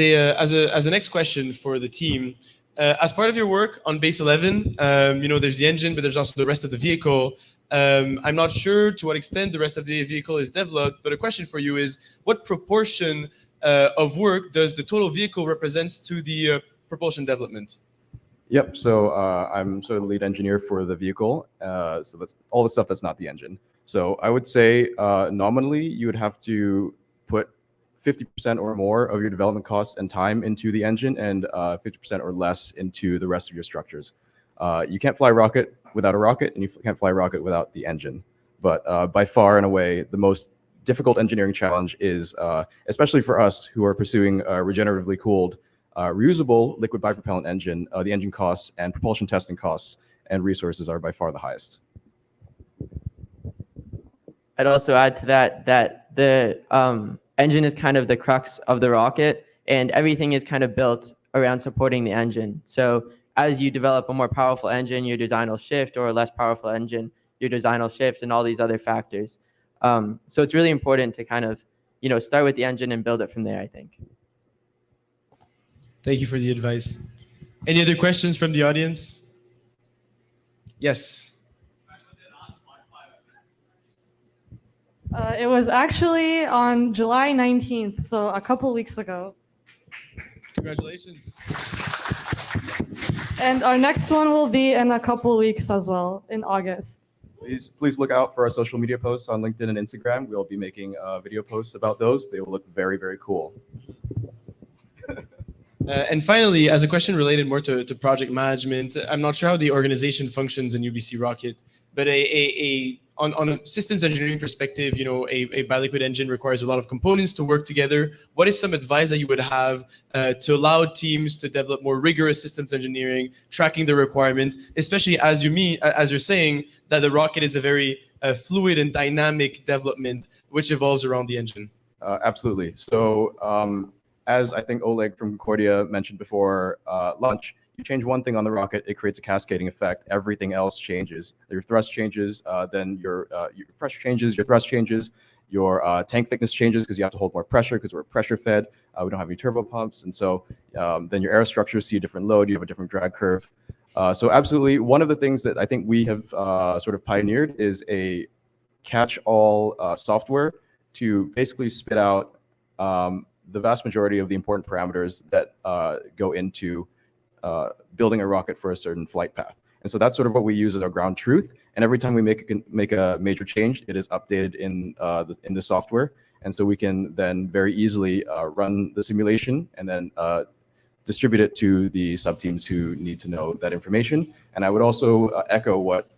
Speaker 20: a next question for the team, as part of your work on Base 11, there's the engine, but there's also the rest of the vehicle. I'm not sure to what extent the rest of the vehicle is developed, but a question for you is, what proportion of work does the total vehicle represents to the propulsion development?
Speaker 5: Yep. So I'm sort of the lead engineer for the vehicle. So that's all the stuff that's not the engine. So I would say nominally you would have to put 50% or more of your development costs and time into the engine, and 50% or less into the rest of your structures. You can't fly a rocket without a rocket, and you can't fly a rocket without the engine. But by far and away, the most difficult engineering challenge is, especially for us who are pursuing a regeneratively cooled, reusable liquid bipropellant engine, the engine costs and propulsion testing costs and resources are by far the highest.
Speaker 4: I'd also add to that the engine is kind of the crux of the rocket, and everything is kind of built around supporting the engine. So as you develop a more powerful engine, your design will shift, or a less powerful engine, your design will shift, and all these other factors. So it's really important to kind of, start with the engine and build it from there, I think.
Speaker 20: Thank you for the advice. Any other questions from the audience? Yes.
Speaker 8: It was actually on July 19th, so a couple weeks ago.
Speaker 20: Congratulations.
Speaker 8: And our next one will be in a couple weeks as well, in August.
Speaker 5: Please look out for our social media posts on LinkedIn and Instagram. We'll be making video posts about those. They will look very, very cool.
Speaker 20: And finally, as a question related more to project management, I'm not sure how the organization functions in UBC Rocket, but on a systems engineering perspective, a biliquid engine requires a lot of components to work together. What is some advice that you would have to allow teams to develop more rigorous systems engineering, tracking the requirements, especially as you're saying that the rocket is a very fluid and dynamic development which evolves around the engine?
Speaker 5: Absolutely. So as I think Oleg from Concordia mentioned before lunch, you change one thing on the rocket, it creates a cascading effect. Everything else changes. Your thrust changes, then your pressure changes, your thrust changes, your tank thickness changes because you have to hold more pressure because we're pressure fed. We don't have any turbo pumps. And so then your aerostructures see a different load, you have a different drag curve. So absolutely, one of the things that I think we have sort of pioneered is a catch-all software to basically spit out the vast majority of the important parameters that go into building a rocket for a certain flight path. And so that's sort of what we use as our ground truth. And every time we make a major change, it is updated in the software. And so we can then very easily run the simulation and then distribute it to the subteams who need to know that information. And I would also echo what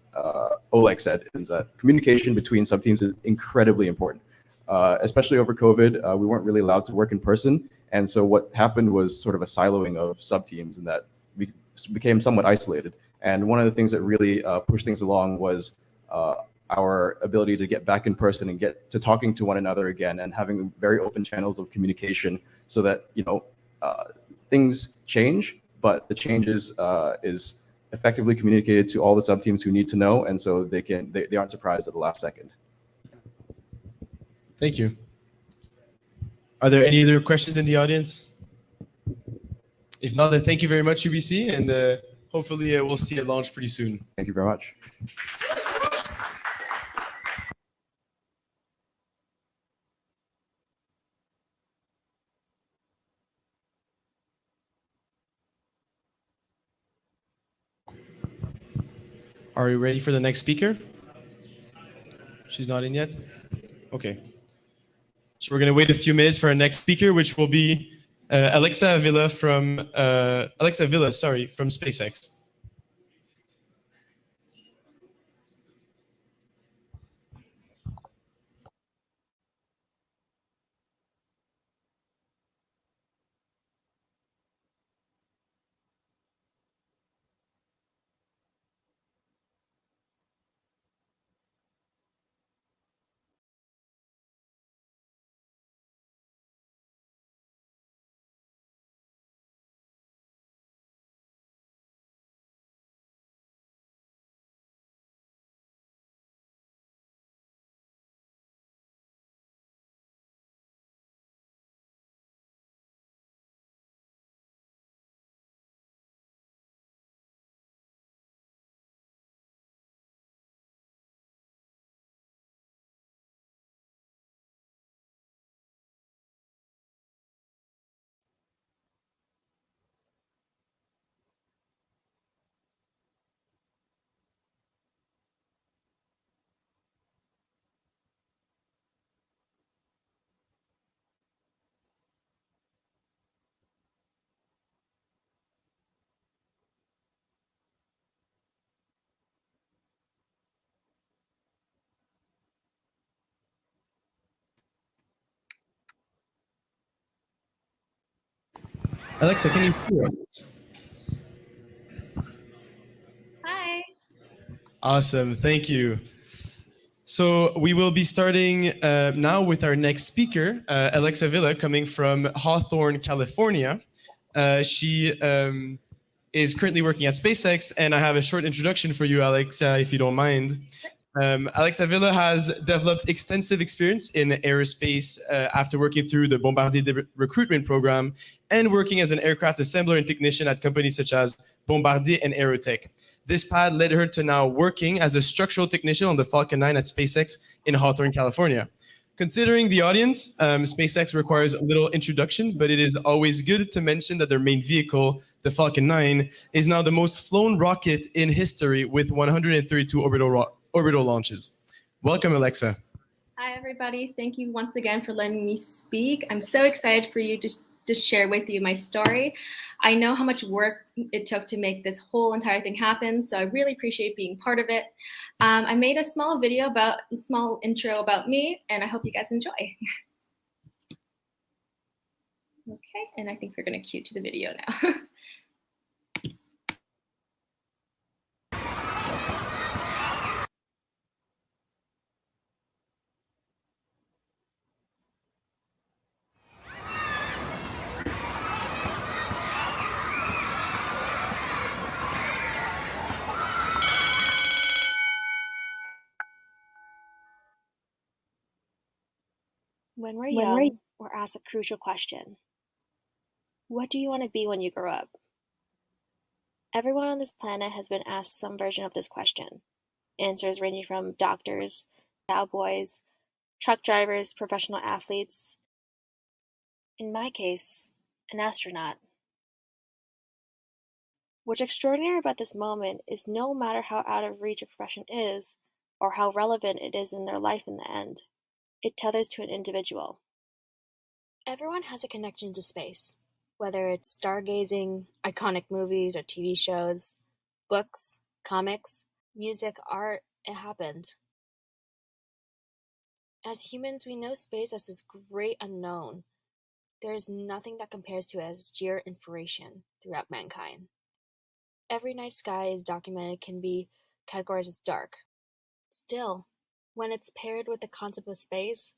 Speaker 5: Oleg said, is that communication between subteams is incredibly important. Especially over COVID, we weren't really allowed to work in person. And so what happened was sort of a siloing of sub-teams, and that we became somewhat isolated. And one of the things that really pushed things along was our ability to get back in person and get to talking to one another again and having very open channels of communication so that, things change, but the changes is effectively communicated to all the sub-teams who need to know. And so they aren't surprised at the last second.
Speaker 20: Thank you. Are there any other questions in the audience? If not, then thank you very much, UBC, and hopefully we'll see it launch pretty soon.
Speaker 5: Thank you very much.
Speaker 20: Are we ready for the next speaker? She's not in yet? Okay. So we're going to wait a few minutes for our next speaker, which will be Alexa Villa from SpaceX. Alexa, can you hear us?
Speaker 9: Hi.
Speaker 20: Awesome, thank you. So we will be starting now with our next speaker, Alexa Villa, coming from Hawthorne, California. She is currently working at SpaceX, and I have a short introduction for you, Alexa, if you don't mind. Alexa Villa has developed extensive experience in aerospace after working through the Bombardier recruitment program and working as an aircraft assembler and technician at companies such as Bombardier and Aerotech. This path led her to now working as a structural technician on the Falcon 9 at SpaceX in Hawthorne, California. Considering the audience, SpaceX requires a little introduction, but it is always good to mention that their main vehicle, the Falcon 9, is now the most flown rocket in history with 132 orbital launches. Welcome, Alexa.
Speaker 9: Hi, everybody. Thank you once again for letting me speak. I'm so excited for you to share with you my story. I know how much work it took to make this whole entire thing happen, so I really appreciate being part of it. I made a small intro about me, and I hope you guys enjoy. Okay, and I think we're gonna cue to the video now.
Speaker 10: When we're young, we're asked a crucial question. What do you want to be when you grow up? Everyone on this planet has been asked some version of this question. Answers ranging from doctors, cowboys, truck drivers, professional athletes. In my case, an astronaut. What's extraordinary about this moment is no matter how out of reach a profession is, or how relevant it is in their life in the end, it tethers to an individual. Everyone has a connection to space, whether it's stargazing, iconic movies or TV shows, books, comics, music, art, it happened. As humans, we know space as this great unknown. There is nothing that compares to it as sheer inspiration throughout mankind. Every night sky is documented can be categorized as dark. Still, when it's paired with the concept of space,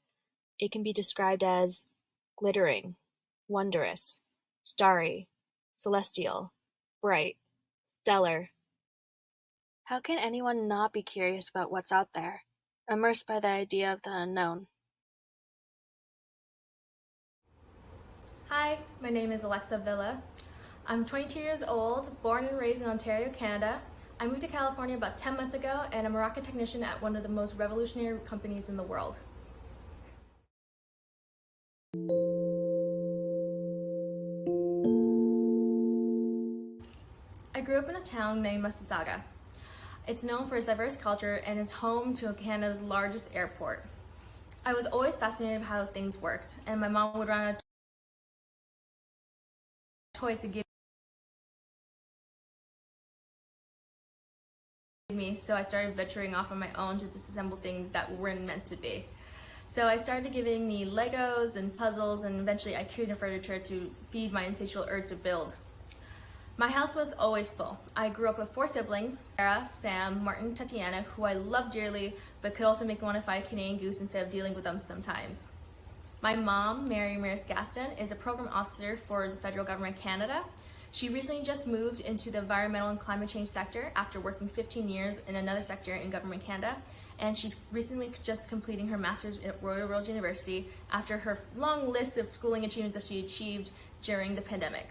Speaker 10: it can be described as glittering, wondrous, starry, celestial, bright, stellar. How can anyone not be curious about what's out there, immersed by the idea of the unknown?
Speaker 23: Hi, my name is Alexa Villa. I'm 22 years old, born and raised in Ontario, Canada. I moved to California about 10 months ago, and I'm a rocket technician at one of the most revolutionary companies in the world. I grew up in a town named Mississauga. It's known for its diverse culture and is home to Canada's largest airport. I was always fascinated by how things worked, and my mom would run out of toys to give me, so I started venturing off on my own to disassemble things that weren't meant to be. So I started giving me Legos and puzzles, and eventually I created furniture to feed my insatiable urge to build. My house was always full. I grew up with 4 siblings, Sarah, Sam, Martin, Tatiana, who I love dearly, but could also make me want to fight a Canadian goose instead of dealing with them sometimes. My mom, Mary Ramirez Gaston, is a program officer for the federal government of Canada. She recently just moved into the environmental and climate change sector after working 15 years in another sector in government Canada, and she's recently just completing her master's at Royal Roads University after her long list of schooling achievements that she achieved during the pandemic.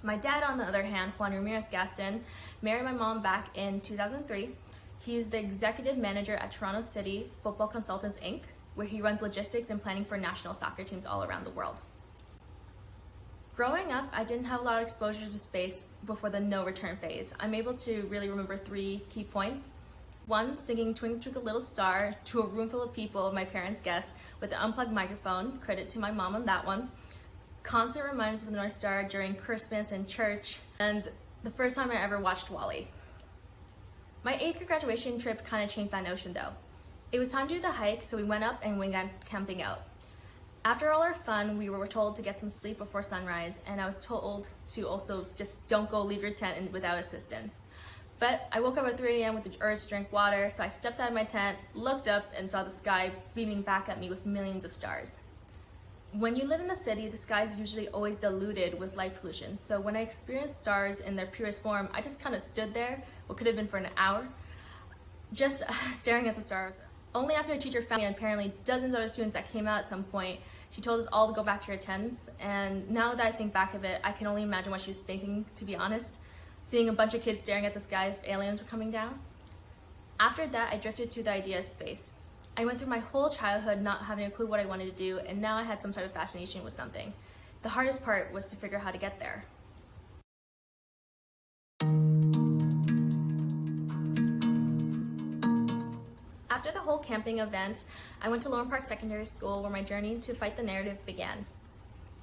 Speaker 23: My dad, on the other hand, Juan Ramirez Gaston, married my mom back in 2003. He is the executive manager at Toronto City Football Consultants, Inc., where he runs logistics and planning for national soccer teams all around the world. Growing up, I didn't have a lot of exposure to space before the no return phase. I'm able to really remember 3 key points. 1, singing Twinkle Twinkle Little Star to a room full of people, my parents' guests, with an unplugged microphone. Credit to my mom on that one. Constant reminders of the North Star during Christmas and church, and the first time I ever watched WALL-E. My 8th grade graduation trip kind of changed that notion though. It was time to do the hike, so we went up and went camping out. After all our fun, we were told to get some sleep before sunrise, and I was told to also just don't go leave your tent without assistance. But I woke up at 3 a.m. with the urge to drink water, so I stepped out of my tent, looked up, and saw the sky beaming back at me with millions of stars. When you live in the city, the sky is usually always diluted with light pollution, so when I experienced stars in their purest form, I just kind of stood there, what could have been for an hour, just staring at the stars. Only after a teacher found me and apparently dozens of other students that came out at some point, she told us all to go back to our tents. And now that I think back of it, I can only imagine what she was thinking, to be honest. Seeing a bunch of kids staring at the sky if aliens were coming down. After that, I drifted to the idea of space. I went through my whole childhood not having a clue what I wanted to do, and now I had some type of fascination with something. The hardest part was to figure out how to get there. After the whole camping event, I went to Lorne Park Secondary School where my journey to fight the narrative began.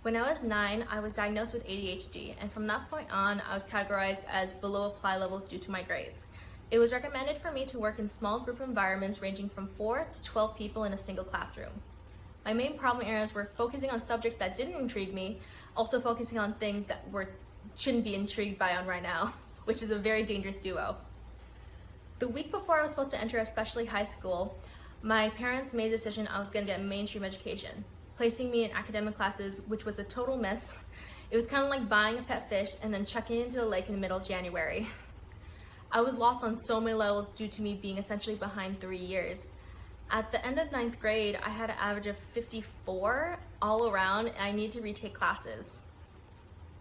Speaker 23: When I was 9, I was diagnosed with ADHD, and from that point on, I was categorized as below apply levels due to my grades. It was recommended for me to work in small group environments ranging from 4 to 12 people in a single classroom. My main problem areas were focusing on subjects that didn't intrigue me, also focusing on things that shouldn't be intrigued by on right now, which is a very dangerous duo. The week before I was supposed to enter especially high school, my parents made the decision I was going to get mainstream education, placing me in academic classes, which was a total miss. It was kind of like buying a pet fish and then chucking it into the lake in the middle of January. I was lost on so many levels due to me being essentially behind 3 years. At the end of 9th grade, I had an average of 54 all around, and I needed to retake classes.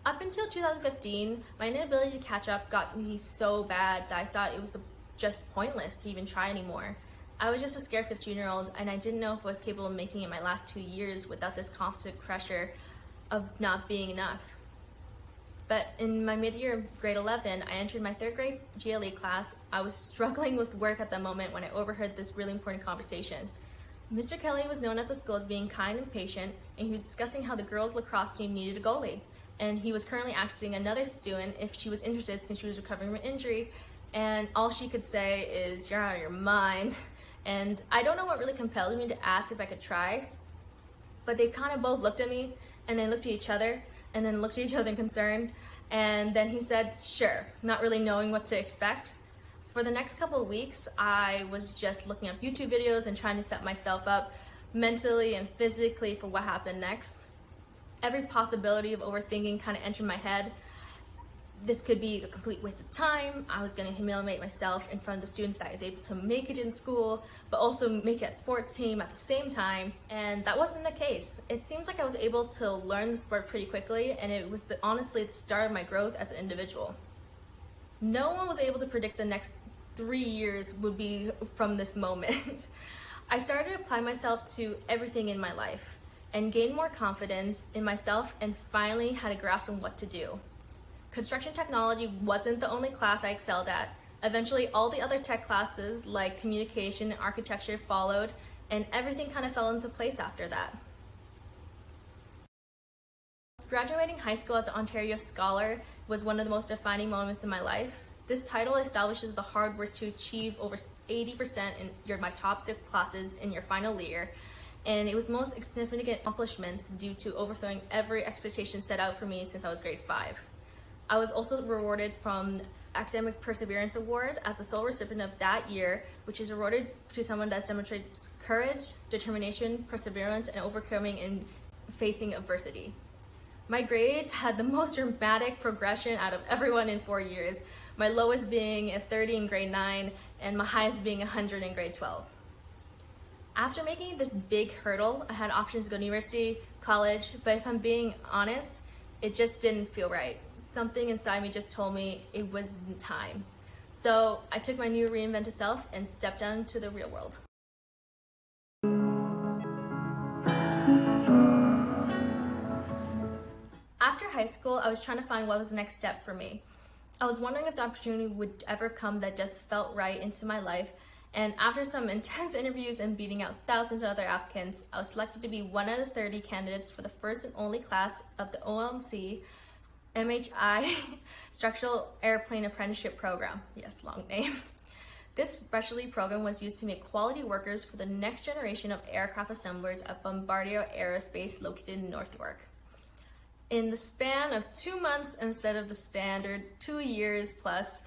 Speaker 23: Up until 2015, my inability to catch up got me so bad that I thought it was just pointless to even try anymore. I was just a scared 15-year-old, and I didn't know if I was capable of making it my last 2 years without this constant pressure of not being enough. But in my mid-year grade 11, I entered my 3rd grade GLE class. I was struggling with work at that moment when I overheard this really important conversation. Mr. Kelly was known at the school as being kind and patient, and he was discussing how the girls' lacrosse team needed a goalie. And he was currently asking another student if she was interested since she was recovering from an injury, and all she could say is, "You're out of your mind." And I don't know what really compelled me to ask if I could try, but they kind of both looked at me, and then looked at each other, and then looked at each other in concern, and then he said, "Sure," not really knowing what to expect. For the next couple of weeks, I was just looking up YouTube videos and trying to set myself up mentally and physically for what happened next. Every possibility of overthinking kind of entered my head. This could be a complete waste of time. I was going to humiliate myself in front of the students that I was able to make it in school, but also make it at sports team at the same time. And that wasn't the case. It seems like I was able to learn the sport pretty quickly, and it was honestly the start of my growth as an individual. No one was able to predict the next 3 years would be from this moment. I started to apply myself to everything in my life and gained more confidence in myself and finally had a grasp on what to do. Construction technology wasn't the only class I excelled at. Eventually, all the other tech classes like communication and architecture followed, and everything kind of fell into place after that. Graduating high school as an Ontario Scholar was one of the most defining moments in my life. This title establishes the hard work to achieve over 80% in my top 6 classes in your final year, and it was the most significant accomplishments due to overthrowing every expectation set out for me since I was grade 5. I was also rewarded from Academic Perseverance Award as the sole recipient of that year, which is awarded to someone that demonstrates courage, determination, perseverance, and overcoming and facing adversity. My grades had the most dramatic progression out of everyone in 4 years, my lowest being a 30 in grade 9 and my highest being 100 in grade 12. After making this big hurdle, I had options to go to university, college, but if I'm being honest, it just didn't feel right. Something inside me just told me it was time. So I took my new reinvented self and stepped down to the real world. After high school, I was trying to find what was the next step for me. I was wondering if the opportunity would ever come that just felt right into my life, and after some intense interviews and beating out thousands of other applicants, I was selected to be one out of 30 candidates for the first and only class of the OMC MHI Structural Airplane Apprenticeship Program. Yes, long name. This specialty program was used to make quality workers for the next generation of aircraft assemblers at Bombardier Aerospace located in North York. In the span of 2 months instead of the standard 2 years plus,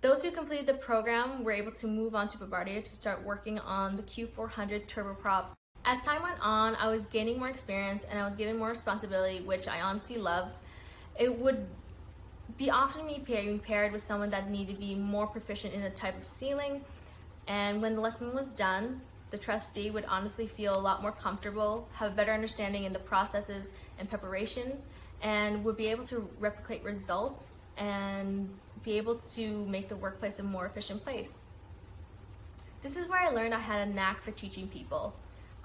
Speaker 23: those who completed the program were able to move on to Bombardier to start working on the Q400 turboprop. As time went on, I was gaining more experience and I was given more responsibility, which I honestly loved. It would be often me being paired with someone that needed to be more proficient in a type of ceiling, and when the lesson was done, the trustee would honestly feel a lot more comfortable, have a better understanding in the processes and preparation, and would be able to replicate results and be able to make the workplace a more efficient place. This is where I learned I had a knack for teaching people.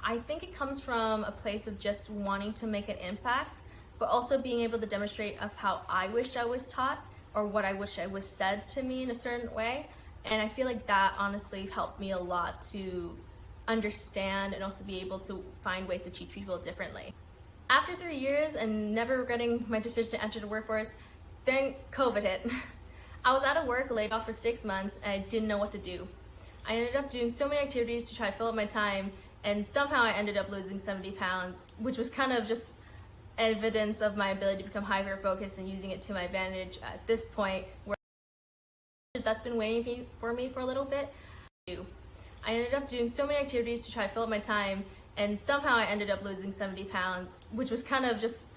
Speaker 23: I think it comes from a place of just wanting to make an impact, but also being able to demonstrate of how I wished I was taught or what I wish I was said to me in a certain way. And I feel like that honestly helped me a lot to understand and also be able to find ways to teach people differently. After 3 years and never regretting my decision to enter the workforce, then COVID hit. I was out of work, laid off for 6 months, and I didn't know what to do. I ended up doing so many activities to try to fill up my time, and somehow I ended up losing 70 pounds, which was kind of just evidence of my ability to become hyper-focused and using it to my advantage at this point where that's been waiting for me for a little bit. I ended up doing so many activities to try to fill up my time, and somehow I ended up losing 70 pounds, which was kind of just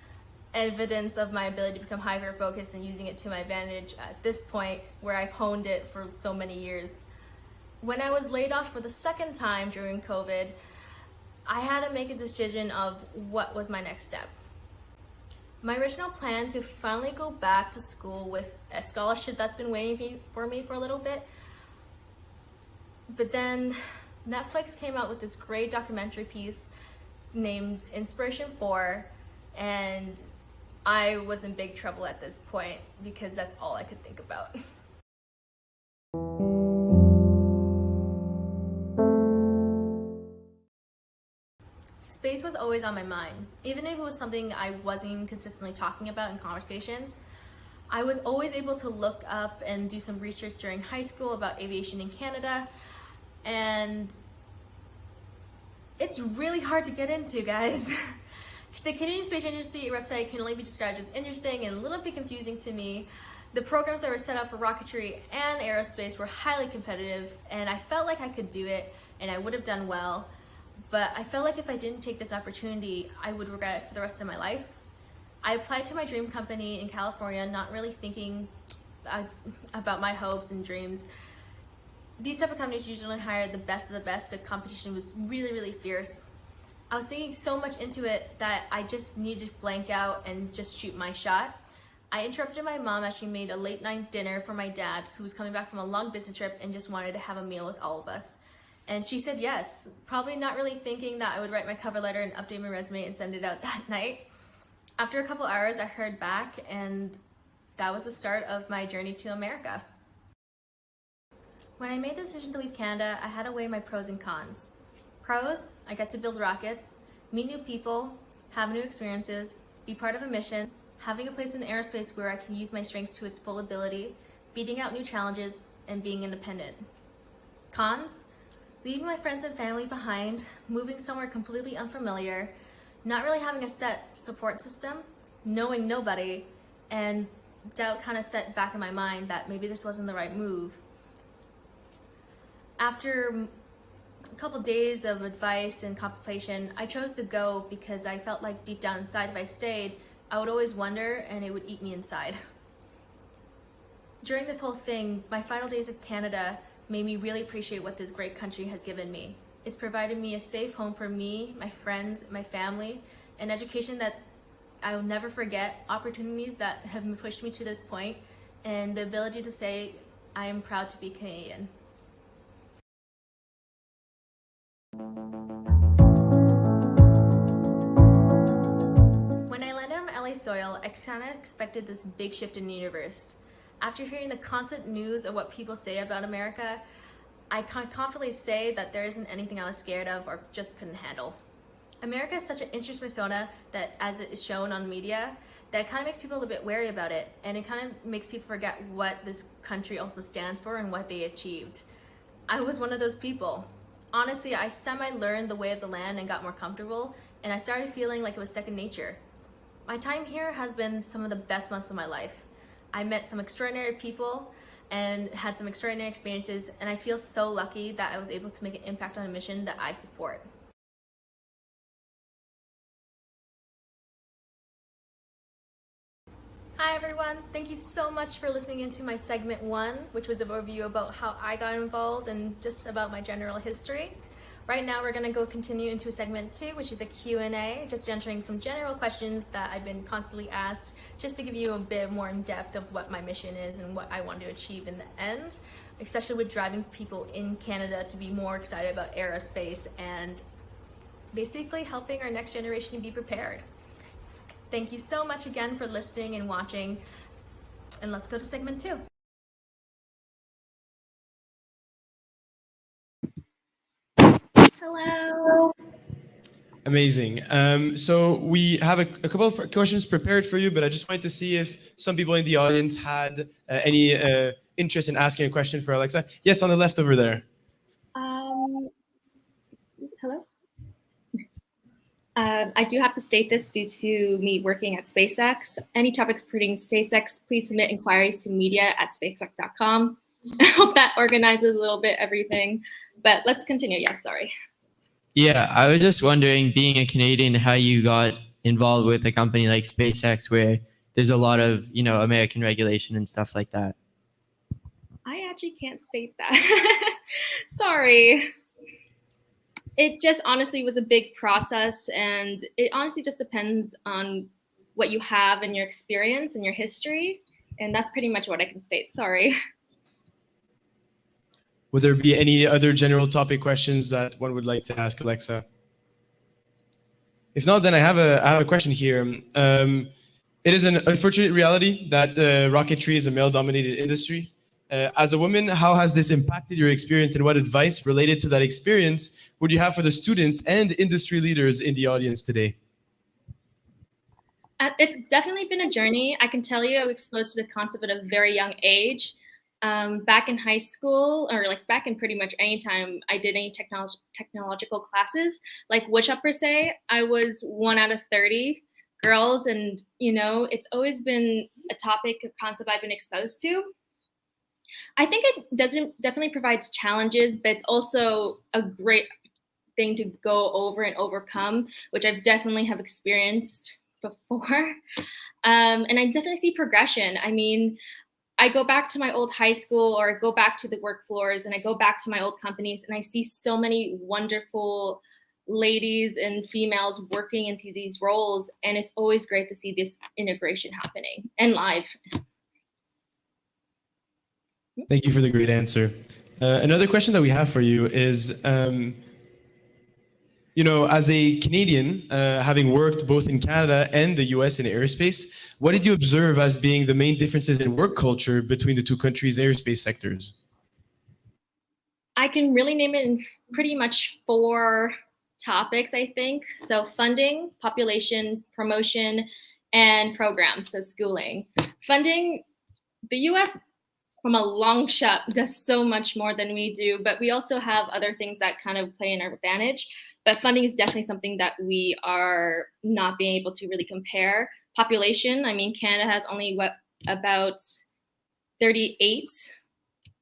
Speaker 23: evidence of my ability to become hyper-focused and using it to my advantage at this point where I've honed it for so many years. When I was laid off for the second time during COVID, I had to make a decision of what was my next step. My original plan to finally go back to school with a scholarship that's been waiting for me for a little bit, but then Netflix came out with this great documentary piece named Inspiration 4, and I was in big trouble at this point because that's all I could think about. Space was always on my mind. Even if it was something I wasn't consistently talking about in conversations, I was always able to look up and do some research during high school about aviation in Canada, and it's really hard to get into, guys. The Canadian Space Industry website can only be described as interesting and a little bit confusing to me. The programs that were set up for rocketry and aerospace were highly competitive, and I felt like I could do it and I would have done well. But I felt like if I didn't take this opportunity, I would regret it for the rest of my life. I applied to my dream company in California, not really thinking about my hopes and dreams. These type of companies usually hire the best of the best, so competition was really, really fierce. I was thinking so much into it that I just needed to blank out and just shoot my shot. I interrupted my mom as she made a late night dinner for my dad, who was coming back from a long business trip and just wanted to have a meal with all of us. And she said yes, probably not really thinking that I would write my cover letter and update my resume and send it out that night. After a couple hours, I heard back, and that was the start of my journey to America. When I made the decision to leave Canada, I had to weigh my pros and cons. Pros, I got to build rockets, meet new people, have new experiences, be part of a mission, having a place in aerospace where I can use my strengths to its full ability, beating out new challenges, and being independent. Cons, leaving my friends and family behind, moving somewhere completely unfamiliar, not really having a set support system, knowing nobody, and doubt kind of set back in my mind that maybe this wasn't the right move. After a couple days of advice and contemplation, I chose to go because I felt like deep down inside if I stayed, I would always wonder and it would eat me inside. During this whole thing, my final days of Canada made me really appreciate what this great country has given me. It's provided me a safe home for me, my friends, my family, an education that I will never forget, opportunities that have pushed me to this point, and the ability to say I am proud to be Canadian. When I landed on LA soil, I kind of expected this big shift in the universe. After hearing the constant news of what people say about America, I can confidently say that there isn't anything I was scared of or just couldn't handle. America is such an interesting persona that, as it is shown on media, that kind of makes people a bit wary about it, and it kind of makes people forget what this country also stands for and what they achieved. I was one of those people. Honestly, I semi-learned the way of the land and got more comfortable, and I started feeling like it was second nature. My time here has been some of the best months of my life. I met some extraordinary people and had some extraordinary experiences, and I feel so lucky that I was able to make an impact on a mission that I support. Hi everyone, thank you so much for listening into my segment 1, which was an overview about how I got involved and just about my general history. Right now we're going to continue into segment 2, which is a Q&A, just answering some general questions that I've been constantly asked, just to give you a bit more in depth of what my mission is and what I want to achieve in the end, especially with driving people in Canada to be more excited about aerospace and basically helping our next generation to be prepared. Thank you so much again for listening and watching, and let's go to segment 2.
Speaker 9: Hello.
Speaker 20: Amazing. So we have a couple of questions prepared for you, but I just wanted to see if some people in the audience had any interest in asking a question for Alexa. Yes, on the left over there.
Speaker 9: Hello. I do have to state this due to me working at SpaceX. Any topics pertaining to SpaceX, please submit inquiries to media@spacex.com. I hope that organizes a little bit everything, but let's continue. Yes, sorry.
Speaker 4: Yeah, I was just wondering, being a Canadian, how you got involved with a company like SpaceX, where there's a lot of, American regulation and stuff like that.
Speaker 9: I actually can't state that. Sorry. It just honestly was a big process, and it honestly just depends on what you have and your experience and your history, and that's pretty much what I can state. Sorry.
Speaker 20: Would there be any other general topic questions that one would like to ask Alexa? If not, then I have a question here. It is an unfortunate reality that rocketry is a male-dominated industry. As a woman, how has this impacted your experience, and what advice related to that experience would you have for the students and industry leaders in the audience today?
Speaker 9: It's definitely been a journey. I can tell you I was exposed to the concept at a very young age. Back in high school, or like back in pretty much any time I did any technological classes, like woodshop per se, I was 1 out of 30 girls, and it's always been a topic, a concept I've been exposed to. I think it definitely provides challenges, but it's also a great thing to go over and overcome, which I've definitely have experienced before. And I definitely see progression. I mean, I go back to my old high school, or I go back to the work floors, and I go back to my old companies, and I see so many wonderful ladies and females working into these roles. And it's always great to see this integration happening and live.
Speaker 20: Thank you for the great answer. Another question that we have for you is, as a Canadian, having worked both in Canada and the US in aerospace, what did you observe as being the main differences in work culture between the two countries' aerospace sectors?
Speaker 9: I can really name it in pretty much 4 topics, I think. So funding, population, promotion, and programs, so schooling. Funding, the US from a long shot does so much more than we do, but we also have other things that kind of play in our advantage. But funding is definitely something that we are not being able to really compare. Population, I mean, Canada has only about 38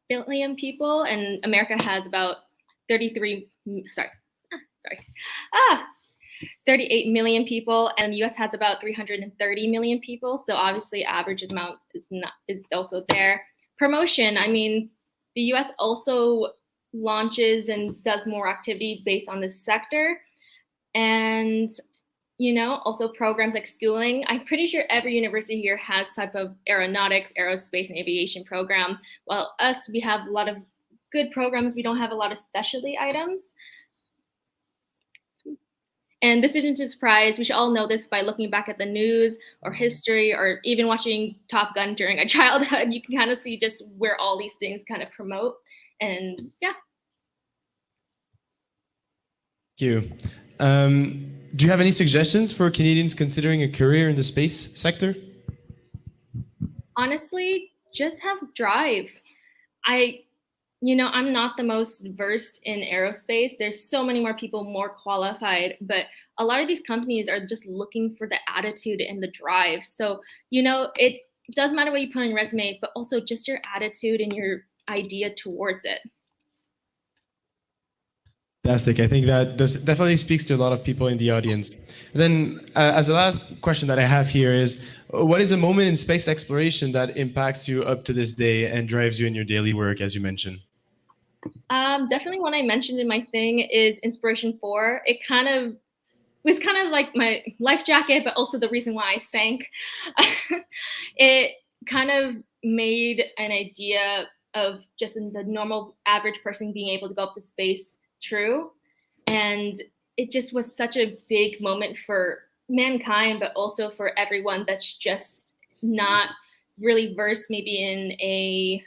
Speaker 9: billion people, and America has about 38 million people, and the US has about 330 million people. So obviously average amount is also there. Promotion, I mean, the US also launches and does more activity based on this sector. And, also programs like schooling. I'm pretty sure every university here has type of aeronautics, aerospace, and aviation program. While us, we have a lot of good programs. We don't have a lot of specialty items. And this isn't a surprise. We should all know this by looking back at the news or history, or even watching Top Gun during our childhood. You can kind of see just where all these things kind of promote. And yeah.
Speaker 20: Thank you. Do you have any suggestions for Canadians considering a career in the space sector?
Speaker 9: Honestly, just have drive. I'm not the most versed in aerospace. There's so many more people more qualified, but a lot of these companies are just looking for the attitude and the drive. So, it doesn't matter what you put on your resume, but also just your attitude and your idea towards it.
Speaker 20: Fantastic. I think that this definitely speaks to a lot of people in the audience. And then, as a last question that I have here is, what is a moment in space exploration that impacts you up to this day and drives you in your daily work, as you mentioned?
Speaker 9: Definitely one I mentioned in my thing is Inspiration 4. It was kind of like my life jacket, but also the reason why I sank. It kind of made an idea of just the normal average person being able to go up to space true. And it just was such a big moment for mankind, but also for everyone that's just not really versed maybe in a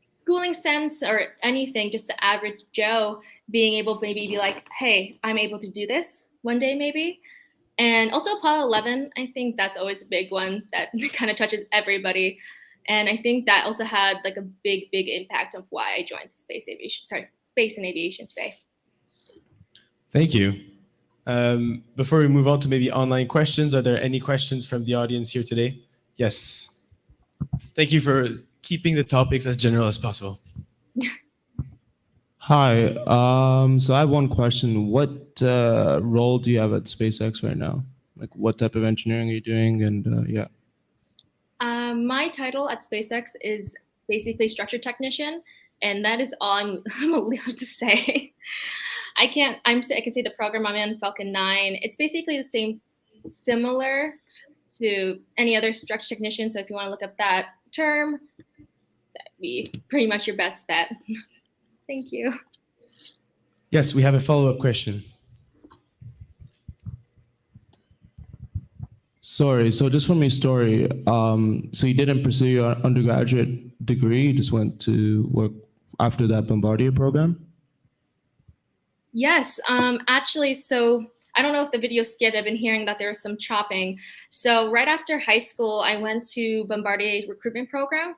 Speaker 9: schooling sense or anything, just the average Joe being able to maybe be like, hey, I'm able to do this one day maybe. And also Apollo 11, I think that's always a big one that kind of touches everybody. And I think that also had like a big impact of why I joined space and aviation today.
Speaker 20: Thank you. Before we move on to maybe online questions, are there any questions from the audience here today? Yes. Thank you for keeping the topics as general as possible.
Speaker 11: Hi. So I have one question. What role do you have at SpaceX right now? Like, what type of engineering are you doing? And yeah.
Speaker 9: My title at SpaceX is basically structure technician, and that is all I'm allowed to say. I can say the program I'm in, Falcon 9. It's basically the same, similar to any other structure technician. So if you want to look up that term, that'd be pretty much your best bet. Thank you.
Speaker 20: Yes, we have a follow-up question.
Speaker 11: Sorry. So just from your story, so you didn't pursue your undergraduate degree. You just went to work after that Bombardier program?
Speaker 9: Yes, actually, so I don't know if the video skipped. I've been hearing that there was some chopping. So right after high school, I went to Bombardier's recruitment program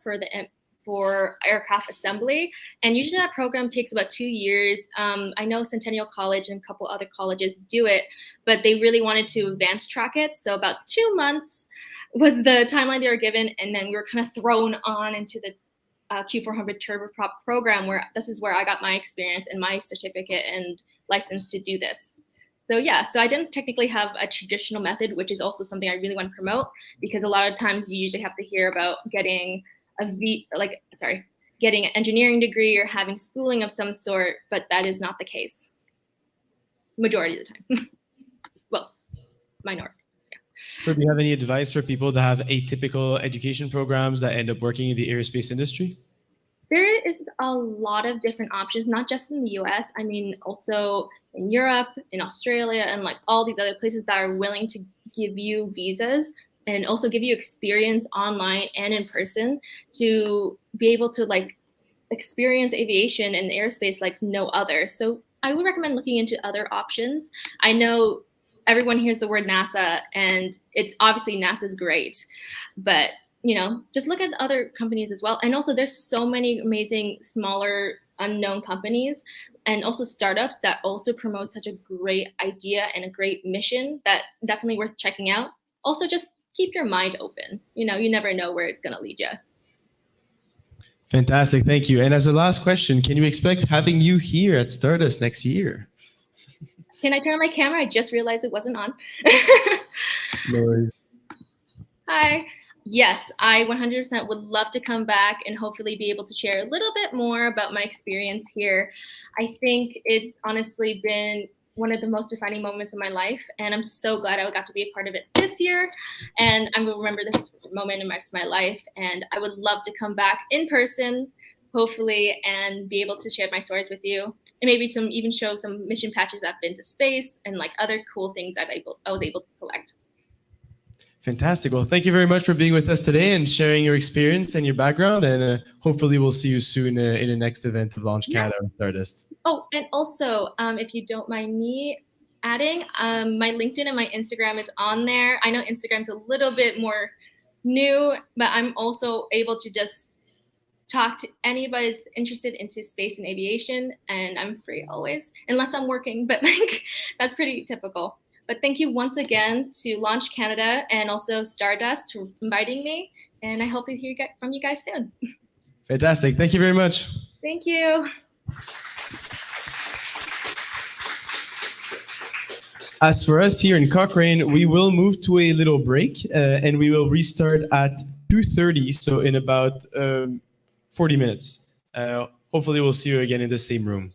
Speaker 9: for aircraft assembly. And usually that program takes about 2 years. I know Centennial College and a couple other colleges do it, but they really wanted to advance track it. So about 2 months was the timeline they were given. And then we were kind of thrown on into the Q400 turboprop program, where this is where I got my experience and my certificate and license to do this. So yeah, so I didn't technically have a traditional method, which is also something I really want to promote, because a lot of times you usually have to hear about getting getting an engineering degree or having schooling of some sort, but that is not the case majority of the time. Well, minority.
Speaker 20: So do you have any advice for people that have atypical education programs that end up working in the aerospace industry?
Speaker 9: There is a lot of different options, not just in the US. I mean, also in Europe, in Australia, and like all these other places that are willing to give you visas and also give you experience online and in person to be able to like experience aviation and aerospace like no other. So I would recommend looking into other options. I know everyone hears the word NASA, and it's obviously NASA's great, but just look at the other companies as well. And also there's so many amazing smaller unknown companies and also startups that also promote such a great idea and a great mission that definitely worth checking out. Also just keep your mind open. You never know where it's going to lead you.
Speaker 20: Fantastic, thank you. And as a last question, can you expect having you here at Stardust next year?
Speaker 9: Can I turn on my camera? I just realized it wasn't on.
Speaker 20: No worries.
Speaker 9: Hi. Yes, I 100% would love to come back and hopefully be able to share a little bit more about my experience here. I think it's honestly been one of the most defining moments of my life, and I'm so glad I got to be a part of it this year, and I will remember this moment in the rest of my life, and I would love to come back in person, hopefully, and be able to share my stories with you, and maybe even show some mission patches I've been to space and like other cool things I was able to collect.
Speaker 20: Fantastic. Well, thank you very much for being with us today and sharing your experience and your background. And hopefully we'll see you soon in the next event of Launch Canada or Stardust.
Speaker 9: Oh, and also, if you don't mind me adding, my LinkedIn and my Instagram is on there. I know Instagram's a little bit more new, but I'm also able to just talk to anybody that's interested into space and aviation, and I'm free always, unless I'm working, but like that's pretty typical. But thank you once again to Launch Canada and also Stardust for inviting me, and I hope to hear from you guys soon.
Speaker 20: Fantastic. Thank you very much.
Speaker 9: Thank you.
Speaker 20: As for us here in Cochrane, we will move to a little break and we will restart at 2:30, so in about 40 minutes. Hopefully we'll see you again in the same room.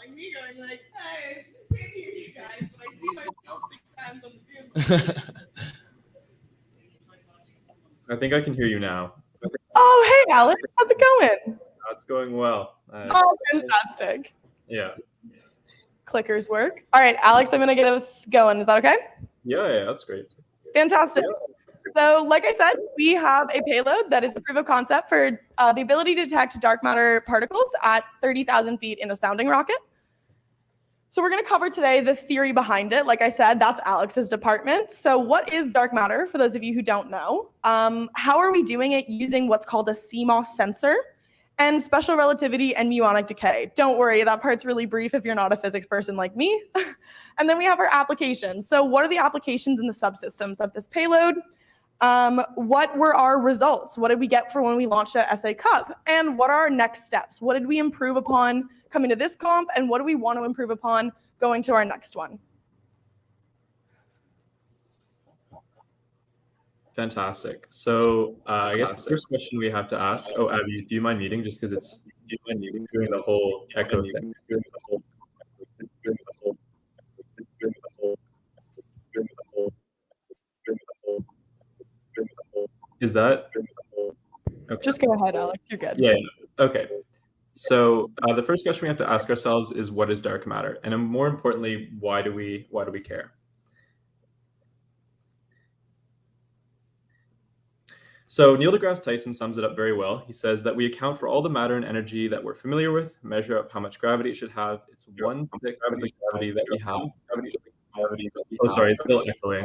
Speaker 7: calling me, going like, "Hey, I can't hear you guys, but I see myself 6 times on the Zoom."
Speaker 12: I think I can hear you now.
Speaker 7: Oh, hey, Alex, how's it going?
Speaker 12: It's going well.
Speaker 7: Oh, fantastic.
Speaker 12: Yeah.
Speaker 7: Clickers work. All right, Alex, I'm gonna get us going. Is that okay?
Speaker 12: Yeah, that's great.
Speaker 7: Fantastic. So, like I said, we have a payload that is a proof of concept for the ability to detect dark matter particles at 30,000 feet in a sounding rocket. So we're going to cover today the theory behind it. Like I said, that's Alex's department. So what is dark matter, for those of you who don't know? How are we doing it using what's called a CMOS sensor and special relativity and muonic decay? Don't worry, that part's really brief if you're not a physics person like me. And then we have our applications. So what are the applications in the subsystems of this payload? What were our results? What did we get for when we launched at SA Cup? And what are our next steps? What did we improve upon coming to this comp? And what do we want to improve upon going to our next one?
Speaker 12: Fantastic. So I guess the first question we have to ask. Oh, Abby, do you mind muting just because it's doing the whole echo thing? Is that okay?
Speaker 7: Just go ahead, Alex. You're good.
Speaker 12: Yeah. Okay. So the first question we have to ask ourselves is, what is dark matter? And more importantly, why do we care? So Neil deGrasse Tyson sums it up very well. He says that we account for all the matter and energy that we're familiar with, measure up how much gravity it should have. It's 1/6 of the gravity that we have. Oh, sorry, it's still echoing.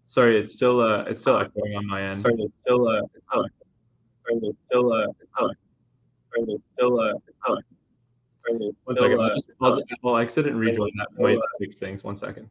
Speaker 12: Sorry, it's still echoing on my end. Sorry, it's still one second. I'll exit and rejoin. That might fix things. 1 second.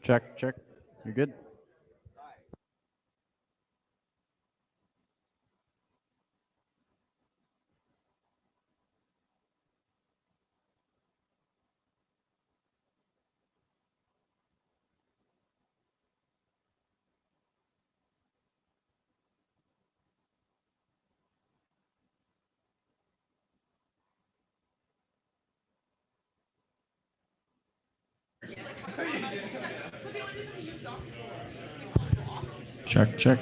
Speaker 1: Check, check. You're good. Check, check.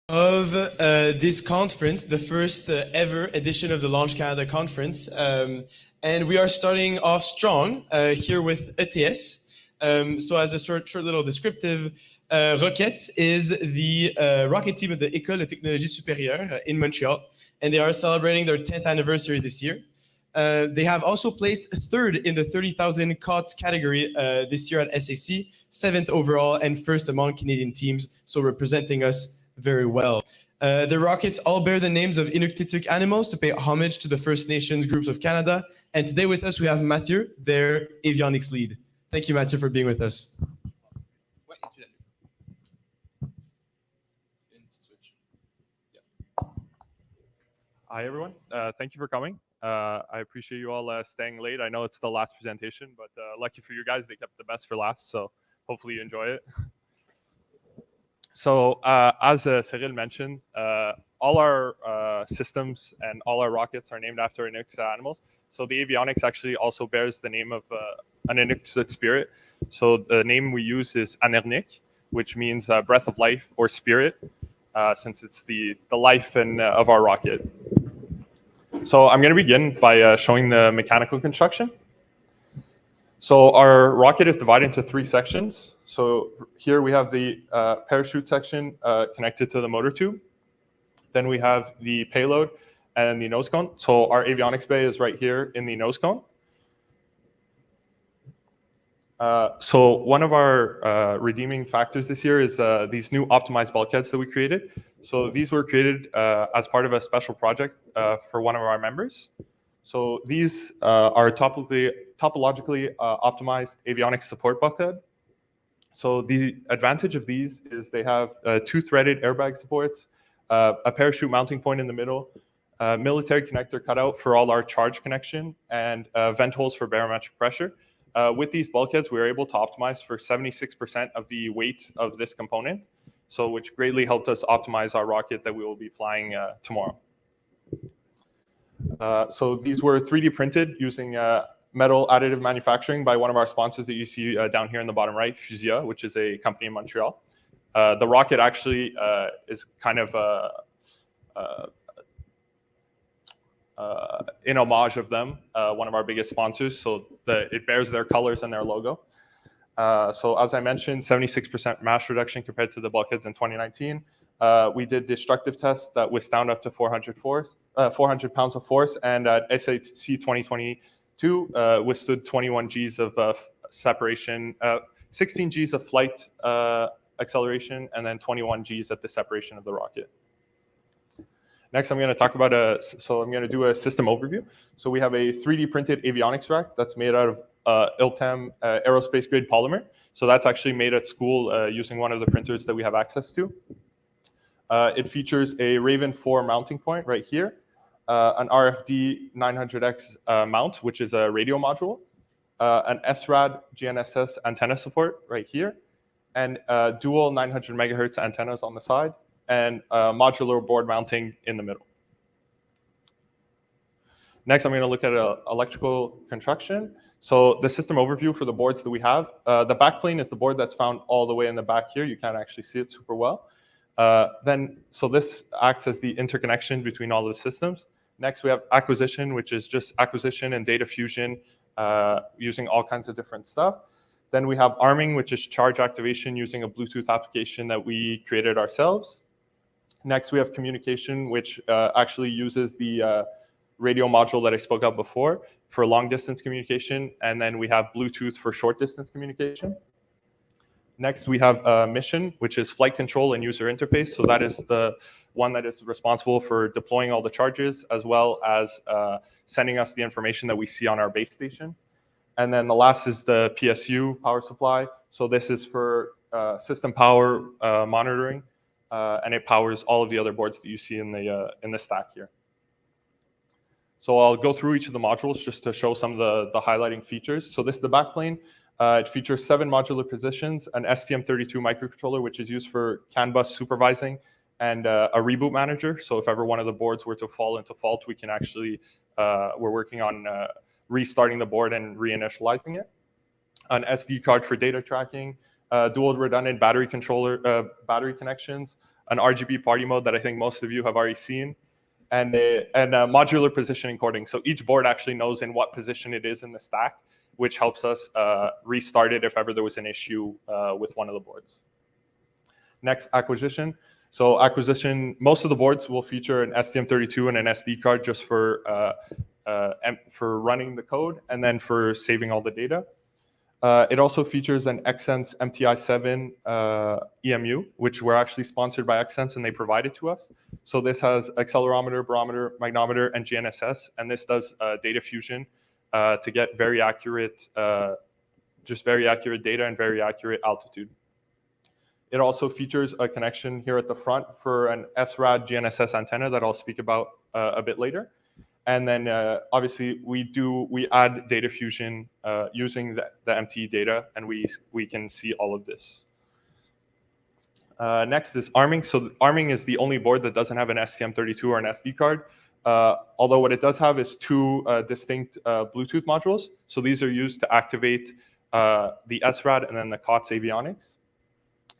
Speaker 20: of this conference, the first ever edition of the Launch Canada conference. And we are starting off strong here with ETS. So as a short little descriptive, Rocket is the rocket team of the École de Technologie Supérieure in Montreal, and they are celebrating their 10th anniversary this year. They have also placed third in the 30,000 COTS category this year at SAC, 7th overall, and first among Canadian teams, so representing us very well. The rockets all bear the names of Inuktitut animals to pay homage to the First Nations groups of Canada. And today with us, we have Mathieu, their avionics lead. Thank you, Mathieu, for being with us.
Speaker 17: Hi, everyone. Thank you for coming. I appreciate you all staying late. I know it's the last presentation, but lucky for you guys, they kept the best for last. So hopefully you enjoy it. So as Cyril mentioned, all our systems and all our rockets are named after Inuktitut animals. So the avionics actually also bears the name of an Inuktitut spirit. So the name we use is Anernik, which means breath of life or spirit, since it's the life of our rocket. So I'm going to begin by showing the mechanical construction. So our rocket is divided into 3 sections. So here we have the parachute section connected to the motor tube. Then we have the payload and the nose cone. So our avionics bay is right here in the nose cone. So one of our redeeming factors this year is these new optimized bulkheads that we created. So these were created as part of a special project for one of our members. So these are topologically optimized avionics support bulkhead. So the advantage of these is they have 2 threaded airbag supports, a parachute mounting point in the middle, military connector cutout for all our charge connection, and vent holes for barometric pressure. With these bulkheads, we were able to optimize for 76% of the weight of this component, so which greatly helped us optimize our rocket that we will be flying tomorrow. So these were 3D printed using metal additive manufacturing by one of our sponsors that you see down here in the bottom right, Fusia, which is a company in Montreal. The rocket actually is kind of in homage of them, one of our biggest sponsors, so it bears their colors and their logo. So as I mentioned, 76% mass reduction compared to the bulkheads in 2019. We did destructive tests that withstood up to 400 pounds of force, and at SAC 2022 withstood 21 Gs of separation, 16 Gs of flight acceleration, and then 21 Gs at the separation of the rocket. Next, I'm going to talk about I'm going to do a system overview. So we have a 3D printed avionics rack that's made out of ILTEM aerospace grade polymer. So that's actually made at school using one of the printers that we have access to. It features a Raven 4 mounting point right here, an RFD 900X mount, which is a radio module, an SRAD GNSS antenna support right here, and dual 900 megahertz antennas on the side, and modular board mounting in the middle. Next, I'm going to look at electrical construction. So the system overview for the boards that we have. The backplane is the board that's found all the way in the back here. You can't actually see it super well. So this acts as the interconnection between all of the systems. Next, we have acquisition, which is just acquisition and data fusion using all kinds of different stuff. Then we have arming, which is charge activation using a Bluetooth application that we created ourselves. Next, we have communication, which actually uses the radio module that I spoke of before for long distance communication. And then we have Bluetooth for short distance communication. Next, we have mission, which is flight control and user interface. So that is the one that is responsible for deploying all the charges, as well as sending us the information that we see on our base station. And then the last is the PSU power supply. So this is for system power monitoring. And it powers all of the other boards that you see in the stack here. So I'll go through each of the modules just to show some of the highlighting features. So this is the backplane. It features 7 modular positions, an STM32 microcontroller, which is used for CAN bus supervising, and a reboot manager. So if ever one of the boards were to fall into fault, we can actually, we're working on restarting the board and reinitializing it. An SD card for data tracking, dual redundant battery controller, battery connections,
Speaker 12: an RGB party mode that I think most of you have already seen, and modular positioning cording. So each board actually knows in what position it is in the stack, which helps us restart it if ever there was an issue with one of the boards. Next, acquisition. So acquisition, most of the boards will feature an STM32 and an SD card just for running the code and then for saving all the data. It also features an Xsense MTI7 EMU, which we're actually sponsored by Xsense and they provide it to us. So this has accelerometer, barometer, magnometer, and GNSS, and this does data fusion to get very accurate, just very accurate data and very accurate altitude. It also features a connection here at the front for an SRAD GNSS antenna that I'll speak about a bit later. And then obviously we add data fusion using the MT data, and we can see all of this. Next is arming. So arming is the only board that doesn't have an STM32 or an SD card. Although what it does have is two distinct Bluetooth modules. So these are used to activate the SRAD and then the COTS avionics.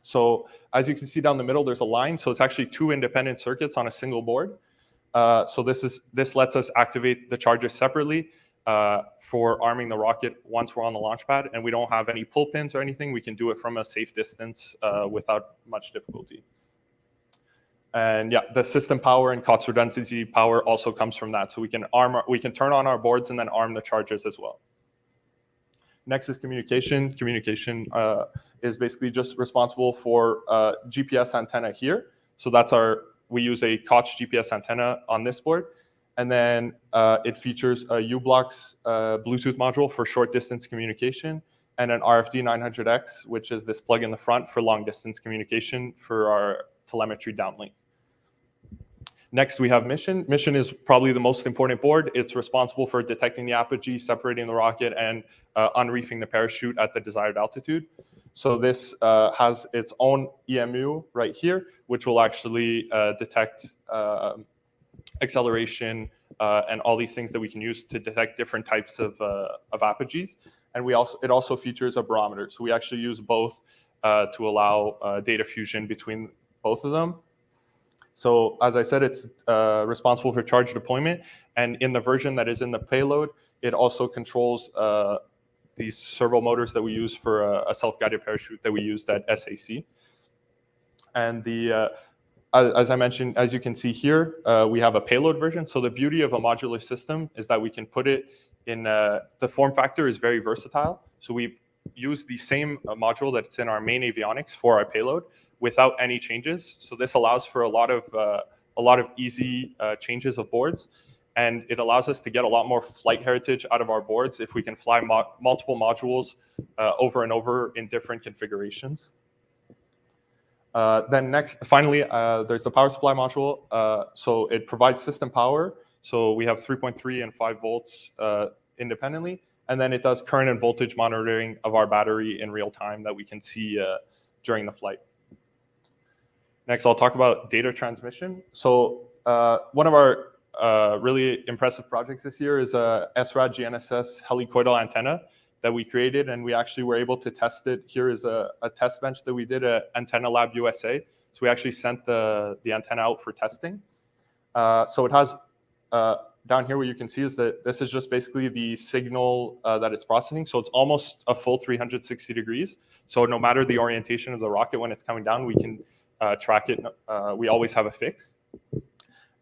Speaker 12: So as you can see down the middle, there's a line. So it's actually two independent circuits on a single board. So this lets us activate the charges separately for arming the rocket once we're on the launch pad, and we don't have any pull pins or anything. We can do it from a safe distance without much difficulty. And yeah, the system power and COTS redundancy power also comes from that. So we can turn on our boards and then arm the charges as well. Next is communication. Communication is basically just responsible for GPS antenna here. So we use a Koch GPS antenna on this board. And then it features a U-Blocks Bluetooth module for short distance communication and an RFD 900X, which is this plug in the front for long distance communication for our telemetry downlink. Next, we have Mission. Mission is probably the most important board. It's responsible for detecting the apogee, separating the rocket, and unreefing the parachute at the desired altitude. So this has its own EMU right here, which will actually detect acceleration and all these things that we can use to detect different types of apogees. And it also features a barometer. So we actually use both to allow data fusion between both of them. So as I said, it's responsible for charge deployment. And in the version that is in the payload, it also controls these servo motors that we use for a self-guided parachute that we used at SAC. And as I mentioned, as you can see here, we have a payload version. So the beauty of a modular system is that we can put it in, the form factor is very versatile. So we use the same module that's in our main avionics for our payload without any changes. So this allows for a lot of easy changes of boards. And it allows us to get a lot more flight heritage out of our boards if we can fly multiple modules over and over in different configurations. Then next, finally, there's the power supply module. So it provides system power. So we have 3.3 and 5 volts independently. And then it does current and voltage monitoring of our battery in real time that we can see during the flight. Next, I'll talk about data transmission. So one of our really impressive projects this year is a SRAD GNSS helicoidal antenna that we created, and we actually were able to test it. Here is a test bench that we did at Antenna Lab USA. So we actually sent the antenna out for testing. So it has, down here what you can see is that this is just basically the signal that it's processing. So it's almost a full 360 degrees. So no matter the orientation of the rocket when it's coming down, we can track it. We always have a fix.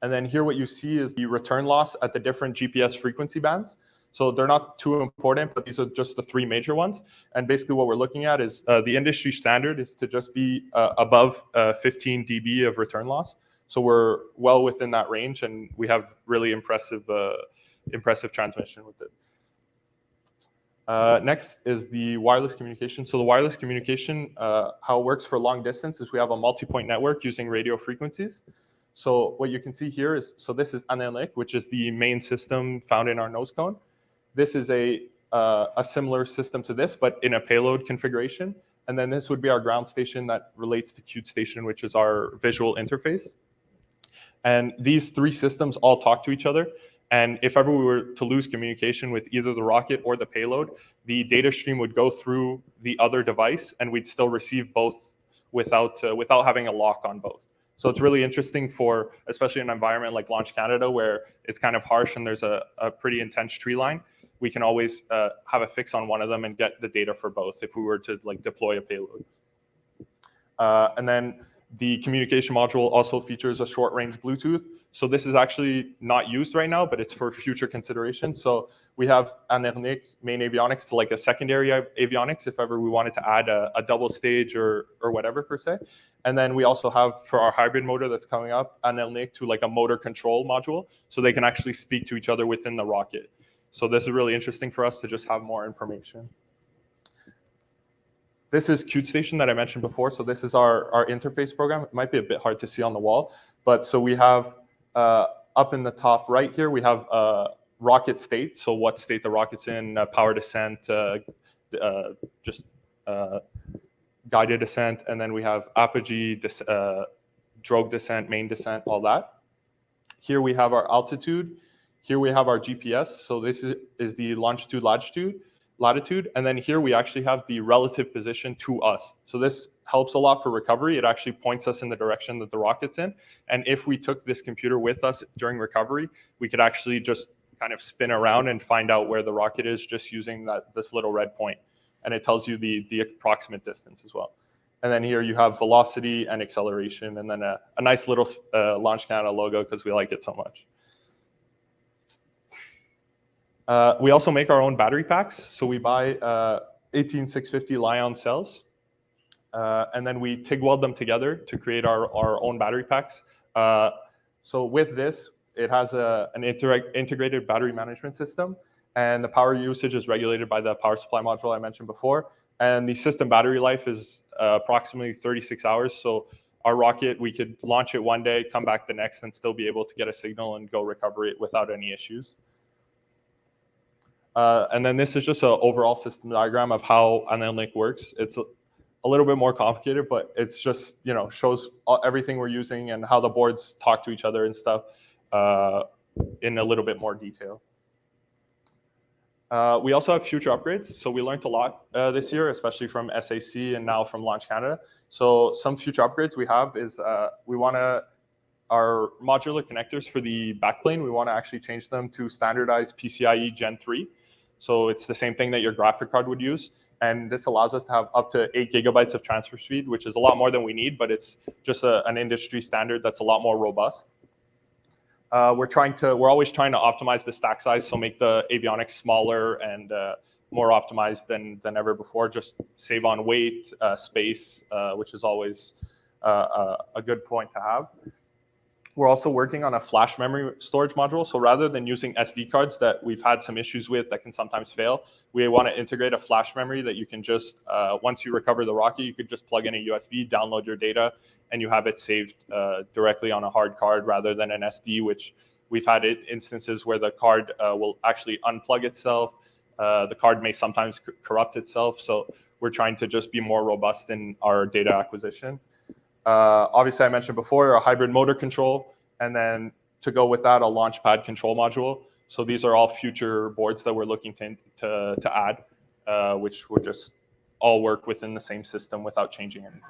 Speaker 12: And then here what you see is the return loss at the different GPS frequency bands. So they're not too important, but these are just the 3 major ones. And basically what we're looking at is the industry standard is to just be above 15 dB of return loss. So we're well within that range, and we have really impressive transmission with it. Next is the wireless communication. So the wireless communication, how it works for long distance is we have a multi-point network using radio frequencies. So what you can see here is, so this is Anelec, which is the main system found in our nose cone. This is a similar system to this, but in a payload configuration. And then this would be our ground station that relates to Qt Station, which is our visual interface. And these 3 systems all talk to each other. And if ever we were to lose communication with either the rocket or the payload, the data stream would go through the other device, and we'd still receive both without having a lock on both. So it's really interesting for, especially an environment like Launch Canada, where it's kind of harsh and there's a pretty intense tree line. We can always have a fix on one of them and get the data for both if we were to like deploy a payload. And then the communication module also features a short-range Bluetooth. So this is actually not used right now, but it's for future consideration. So we have Anernic main avionics to like a secondary avionics if ever we wanted to add a double stage or whatever per se. And then we also have for our hybrid motor that's coming up, Anernic to like a motor control module, so they can actually speak to each other within the rocket. So this is really interesting for us to just have more information. This is Qt Station that I mentioned before. So this is our interface program. It might be a bit hard to see on the wall, but so we have up in the top right here, we have rocket state. So what state the rocket's in, power descent, guided descent, and then we have apogee, drogue descent, main descent, all that. Here we have our altitude. Here we have our GPS. So this is the longitude, latitude, and then here we actually have the relative position to us. So this helps a lot for recovery. It actually points us in the direction that the rocket's in. And if we took this computer with us during recovery, we could actually just kind of spin around and find out where the rocket is just using this little red point. And it tells you the approximate distance as well. And then here you have velocity and acceleration, and then a nice little Launch Canada logo because we like it so much. We also make our own battery packs. So we buy 18650 Li-ion cells, and then we TIG weld them together to create our own battery packs. So with this, it has an integrated battery management system, and the power usage is regulated by the power supply module I mentioned before. And the system battery life is approximately 36 hours. So our rocket, we could launch it one day, come back the next, and still be able to get a signal and go recover it without any issues. And then this is just an overall system diagram of how Anernic works. It's a little bit more complicated, but it's just, shows everything we're using and how the boards talk to each other and stuff in a little bit more detail. We also have future upgrades. So we learned a lot this year, especially from SAC and now from Launch Canada. So some future upgrades we have is we want to, our modular connectors for the backplane, we want to actually change them to standardized PCIe Gen 3. So it's the same thing that your graphic card would use. And this allows us to have up to 8 gigabytes of transfer speed, which is a lot more than we need, but it's just an industry standard that's a lot more robust. We're always trying to optimize the stack size, so make the avionics smaller and more optimized than ever before. Just save on weight, space, which is always a good point to have. We're also working on a flash memory storage module. So rather than using SD cards that we've had some issues with that can sometimes fail, we want to integrate a flash memory that you can just, once you recover the rocket, you could just plug in a USB, download your data, and you have it saved directly on a hard card rather than an SD, which we've had instances where the card will actually unplug itself. The card may sometimes corrupt itself. So we're trying to just be more robust in our data acquisition. Obviously, I mentioned before, a hybrid motor control, and then to go with that, a launch pad control module. So these are all future boards that we're looking to add, which will just all work within the same system without changing anything.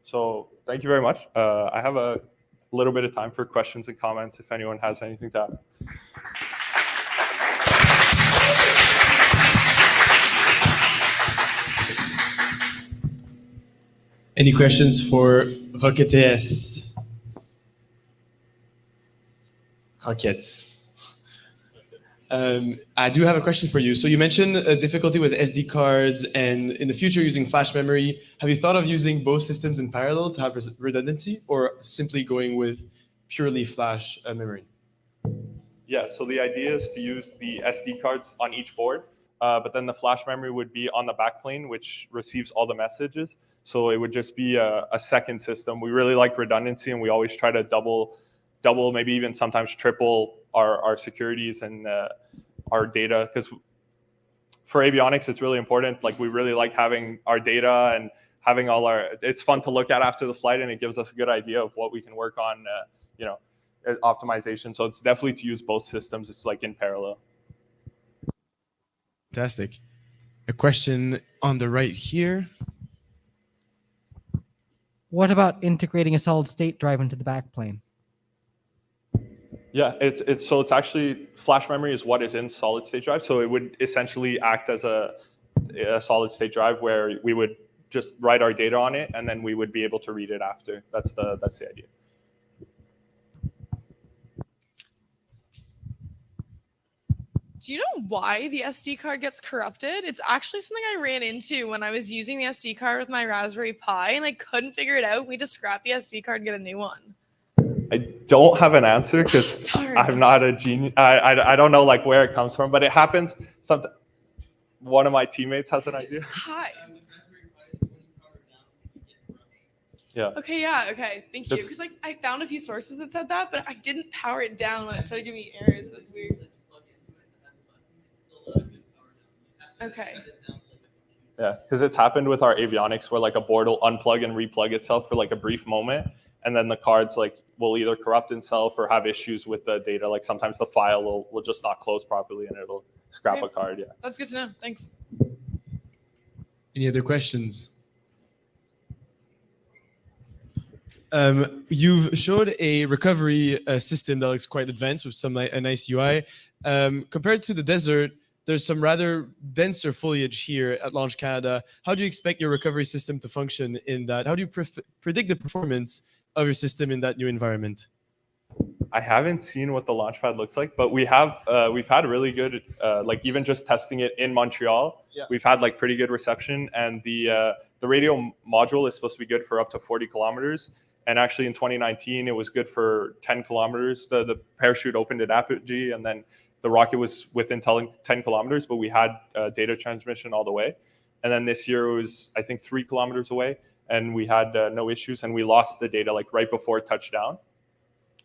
Speaker 12: So thank you very much. I have a little bit of time for questions and comments if anyone has anything to add.
Speaker 20: Any questions for Rockets? I do have a question for you. So you mentioned a difficulty with SD cards and in the future using flash memory. Have you thought of using both systems in parallel to have redundancy, or simply going with purely flash memory?
Speaker 12: Yeah, so the idea is to use the SD cards on each board, but then the flash memory would be on the backplane, which receives all the messages. So it would just be a second system. We really like redundancy, and we always try to double, maybe even sometimes triple our securities and our data. Because for avionics, it's really important. Like, we really like having our data and having all our. It's fun to look at after the flight, and it gives us a good idea of what we can work on. Optimization. So it's definitely to use both systems. It's like in parallel.
Speaker 20: Fantastic. A question on the right here.
Speaker 13: What about integrating a solid state drive into the backplane?
Speaker 12: Yeah, it's actually flash memory is what is in solid state drive. So it would essentially act as a solid state drive where we would just write our data on it and then we would be able to read it after. That's the idea.
Speaker 7: Do you know why the SD card gets corrupted? It's actually something I ran into when I was using the SD card with my Raspberry Pi, and I couldn't figure it out. We just scrap the SD card and get a new one.
Speaker 12: I don't have an answer because I'm not a genius. I don't know like where it comes from, but it happens. Sometimes one of my teammates has an idea.
Speaker 7: Hi.
Speaker 12: Yeah.
Speaker 7: Okay, yeah, okay. Thank you.
Speaker 12: Just-
Speaker 7: Because like I found a few sources that said that, but I didn't power it down when it started giving me errors. It was weird. Okay.
Speaker 12: Yeah, because it's happened with our avionics where like a board will unplug and replug itself for like a brief moment, and then the cards like will either corrupt itself or have issues with the data. Like sometimes the file will just not close properly and it'll scrap
Speaker 7: Okay.
Speaker 12: a card. Yeah.
Speaker 7: That's good to know. Thanks.
Speaker 20: Any other questions? You've showed a recovery system that looks quite advanced with a nice UI. Compared to the desert, there's some rather denser foliage here at Launch Canada. How do you expect your recovery system to function in that? How do you predict the performance of your system in that new environment?
Speaker 12: I haven't seen what the launchpad looks like, but we've had really good like even just testing it in Montreal.
Speaker 20: Yeah.
Speaker 12: We've had like pretty good reception, and the radio module is supposed to be good for up to 40 kilometers. And actually in 2019, it was good for 10 kilometers. The parachute opened at apogee, and then the rocket was within 10 kilometers, but we had data transmission all the way. And then this year it was, I think, 3 kilometers away, and we had no issues, and we lost the data like right before touchdown.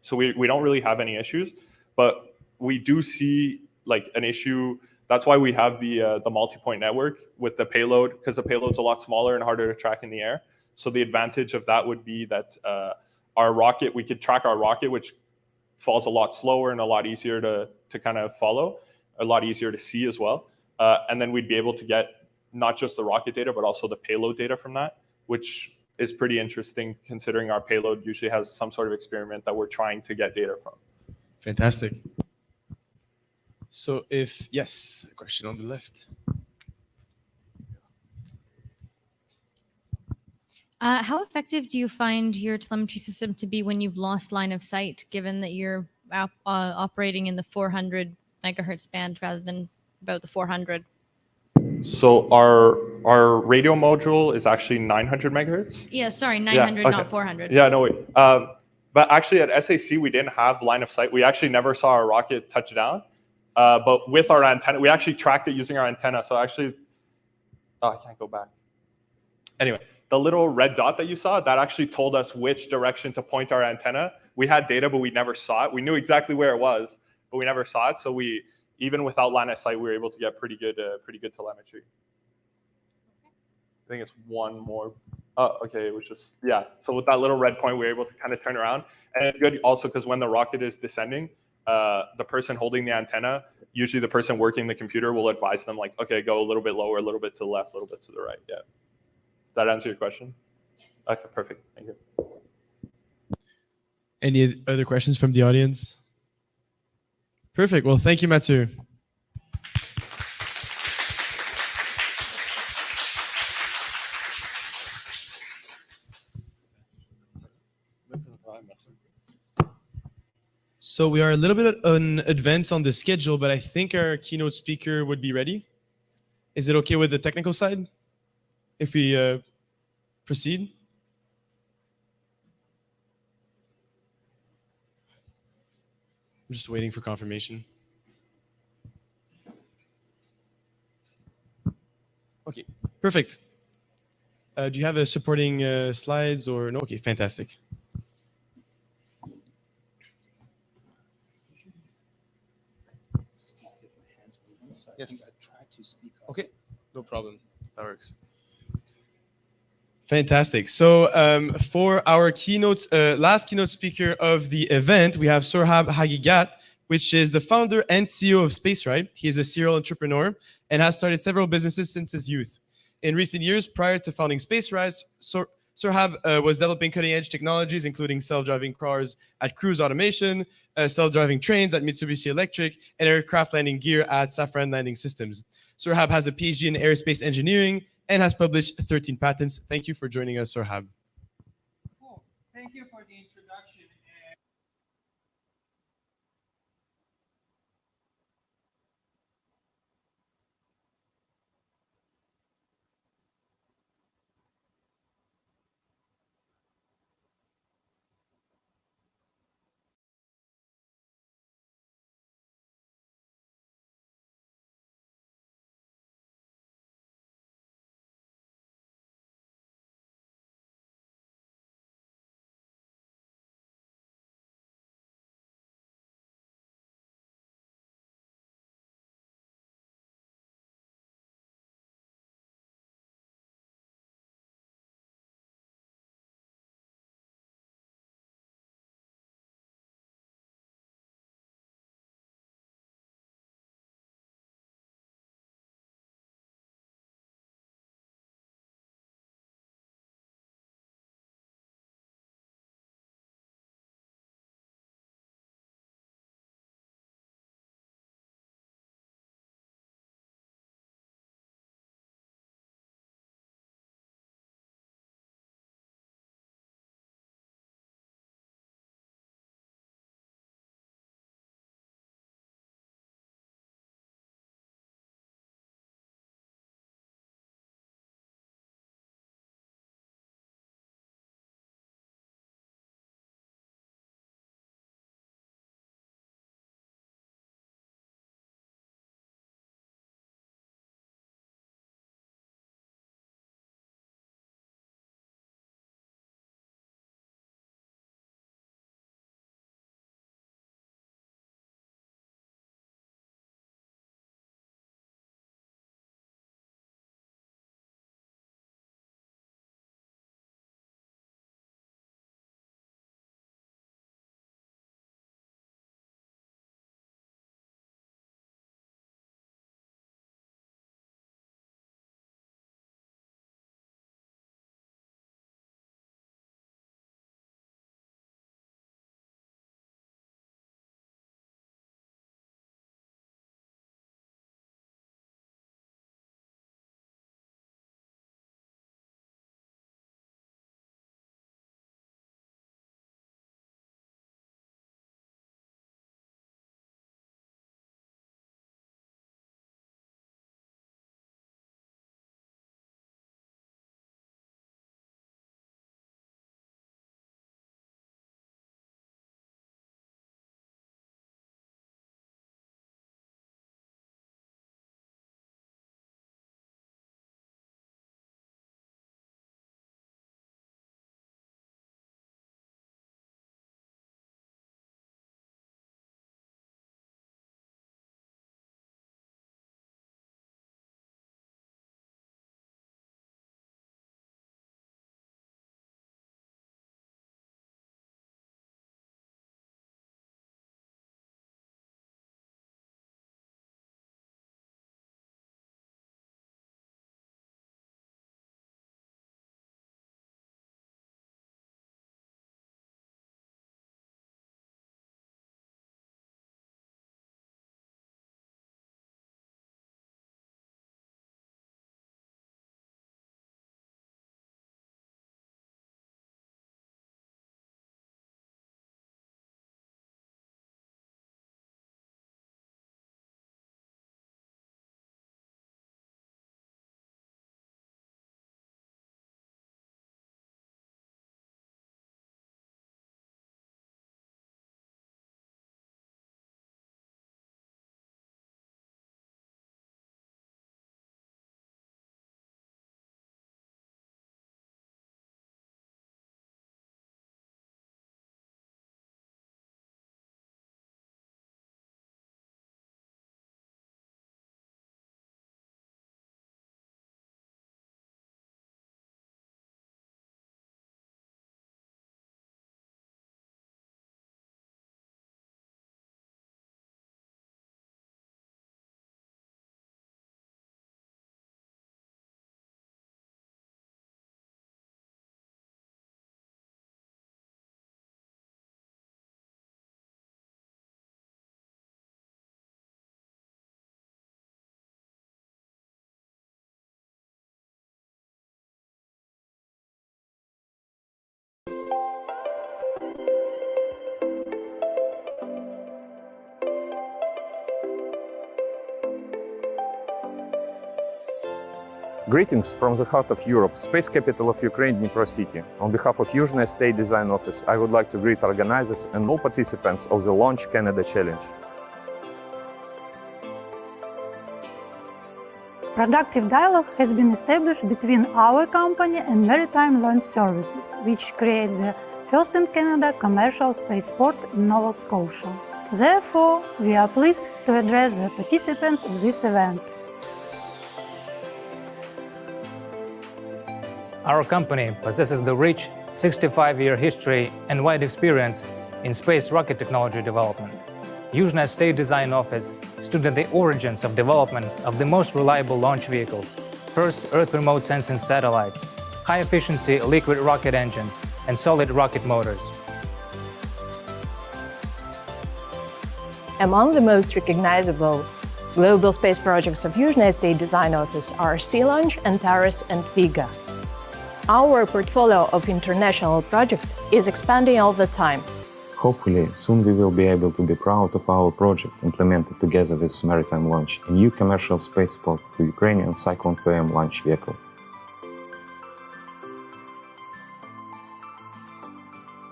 Speaker 12: So we don't really have any issues, but we do see like an issue. That's why we have the multi-point network with the payload, because the payload's a lot smaller and harder to track in the air. So the advantage of that would be that our rocket, we could track our rocket, which falls a lot slower and a lot easier to kind of follow, a lot easier to see as well. And then we'd be able to get not just the rocket data, but also the payload data from that, which is pretty interesting considering our payload usually has some sort of experiment that we're trying to get data from.
Speaker 20: Fantastic. So yes, a question on the left.
Speaker 14: How effective do you find your telemetry system to be when you've lost line of sight, given that you're operating in the 400 megahertz band rather than about the 400?
Speaker 12: So our radio module is actually 900 megahertz.
Speaker 14: Yeah, sorry, 900,
Speaker 12: Yeah, okay.
Speaker 14: not 400.
Speaker 12: Yeah, no, wait. But actually at SAC, we didn't have line of sight. We actually never saw our rocket touch down. But with our antenna, we actually tracked it using our antenna. So actually, I can't go back. Anyway, the little red dot that you saw, that actually told us which direction to point our antenna. We had data, but we never saw it. We knew exactly where it was, but we never saw it. So even without line of sight, we were able to get pretty good telemetry. I think it's one more. Oh, okay, it was just, yeah. So with that little red point, we were able to kind of turn around. And it's good also because when the rocket is descending, the person holding the antenna, usually the person working the computer will advise them like, okay, go a little bit lower, a little bit to the left, a little bit to the right. Yeah. That answer your question? Okay, perfect. Thank you.
Speaker 20: Any other questions from the audience? Perfect. Well, thank you, Mathieu. So we are a little bit in advance on the schedule, but I think our keynote speaker would be ready. Is it okay with the technical side if we proceed? I'm just waiting for confirmation. Okay, perfect. Do you have a supporting slides or no? Okay, fantastic. Yes. Okay, no problem. That works. Fantastic. So for our keynote, last keynote speaker of the event, we have Surhab Hagigat, which is the founder and CEO of SpaceRide. He is a serial entrepreneur and has started several businesses since his youth. In recent years, prior to founding SpaceRide, Surhab was developing cutting-edge technologies, including self-driving cars at Cruise Automation, self-driving trains at Mitsubishi Electric, and aircraft landing gear at Safran Landing Systems. Surhab has a PhD in aerospace engineering and has published 13 patents. Thank you for joining us, Surhab.
Speaker 2: Cool. Thank you for the introduction.
Speaker 15: Greetings from the heart of Europe, space capital of Ukraine, Dnipro City. On behalf of Yuzhny State Design Office, I would like to greet organizers and all participants of the Launch Canada Challenge.
Speaker 16: Productive dialogue has been established between our company and Maritime Launch Services, which creates the first in Canada commercial spaceport in Nova Scotia. Therefore, we are pleased to address the participants of this event.
Speaker 18: Our company possesses the rich 65-year history and wide experience in space rocket technology development. Yuzhny State Design Office stood at the origins of development of the most reliable launch vehicles, first Earth remote sensing satellites, high-efficiency liquid rocket engines, and solid rocket motors.
Speaker 24: Among the most recognizable global space projects of Yuzhny State Design Office are Sea Launch, Antares, and Vega. Our portfolio of international projects is expanding all the time.
Speaker 25: Hopefully, soon we will be able to be proud of our project implemented together with Maritime Launch, a new commercial spaceport for Ukrainian Cyclone 2M launch vehicle.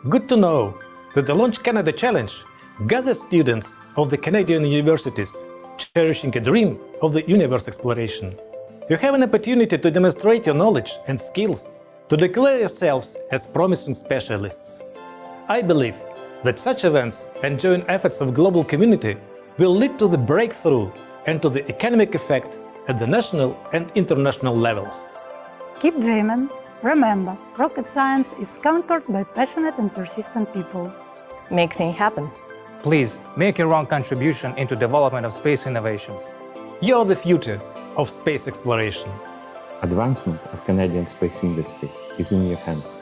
Speaker 26: Good to know that the Launch Canada Challenge gathers students of the Canadian universities cherishing a dream of the universe exploration. You have an opportunity to demonstrate your knowledge and skills, to declare yourselves as promising specialists. I believe that such events and joint efforts of global community will lead to the breakthrough and to the economic effect at the national and international levels.
Speaker 16: Keep dreaming. Remember, rocket science is conquered by passionate and persistent people.
Speaker 24: Make things happen.
Speaker 18: Please make your own contribution into development of space innovations.
Speaker 26: You're the future of space exploration.
Speaker 25: Advancement of Canadian space industry is in your hands.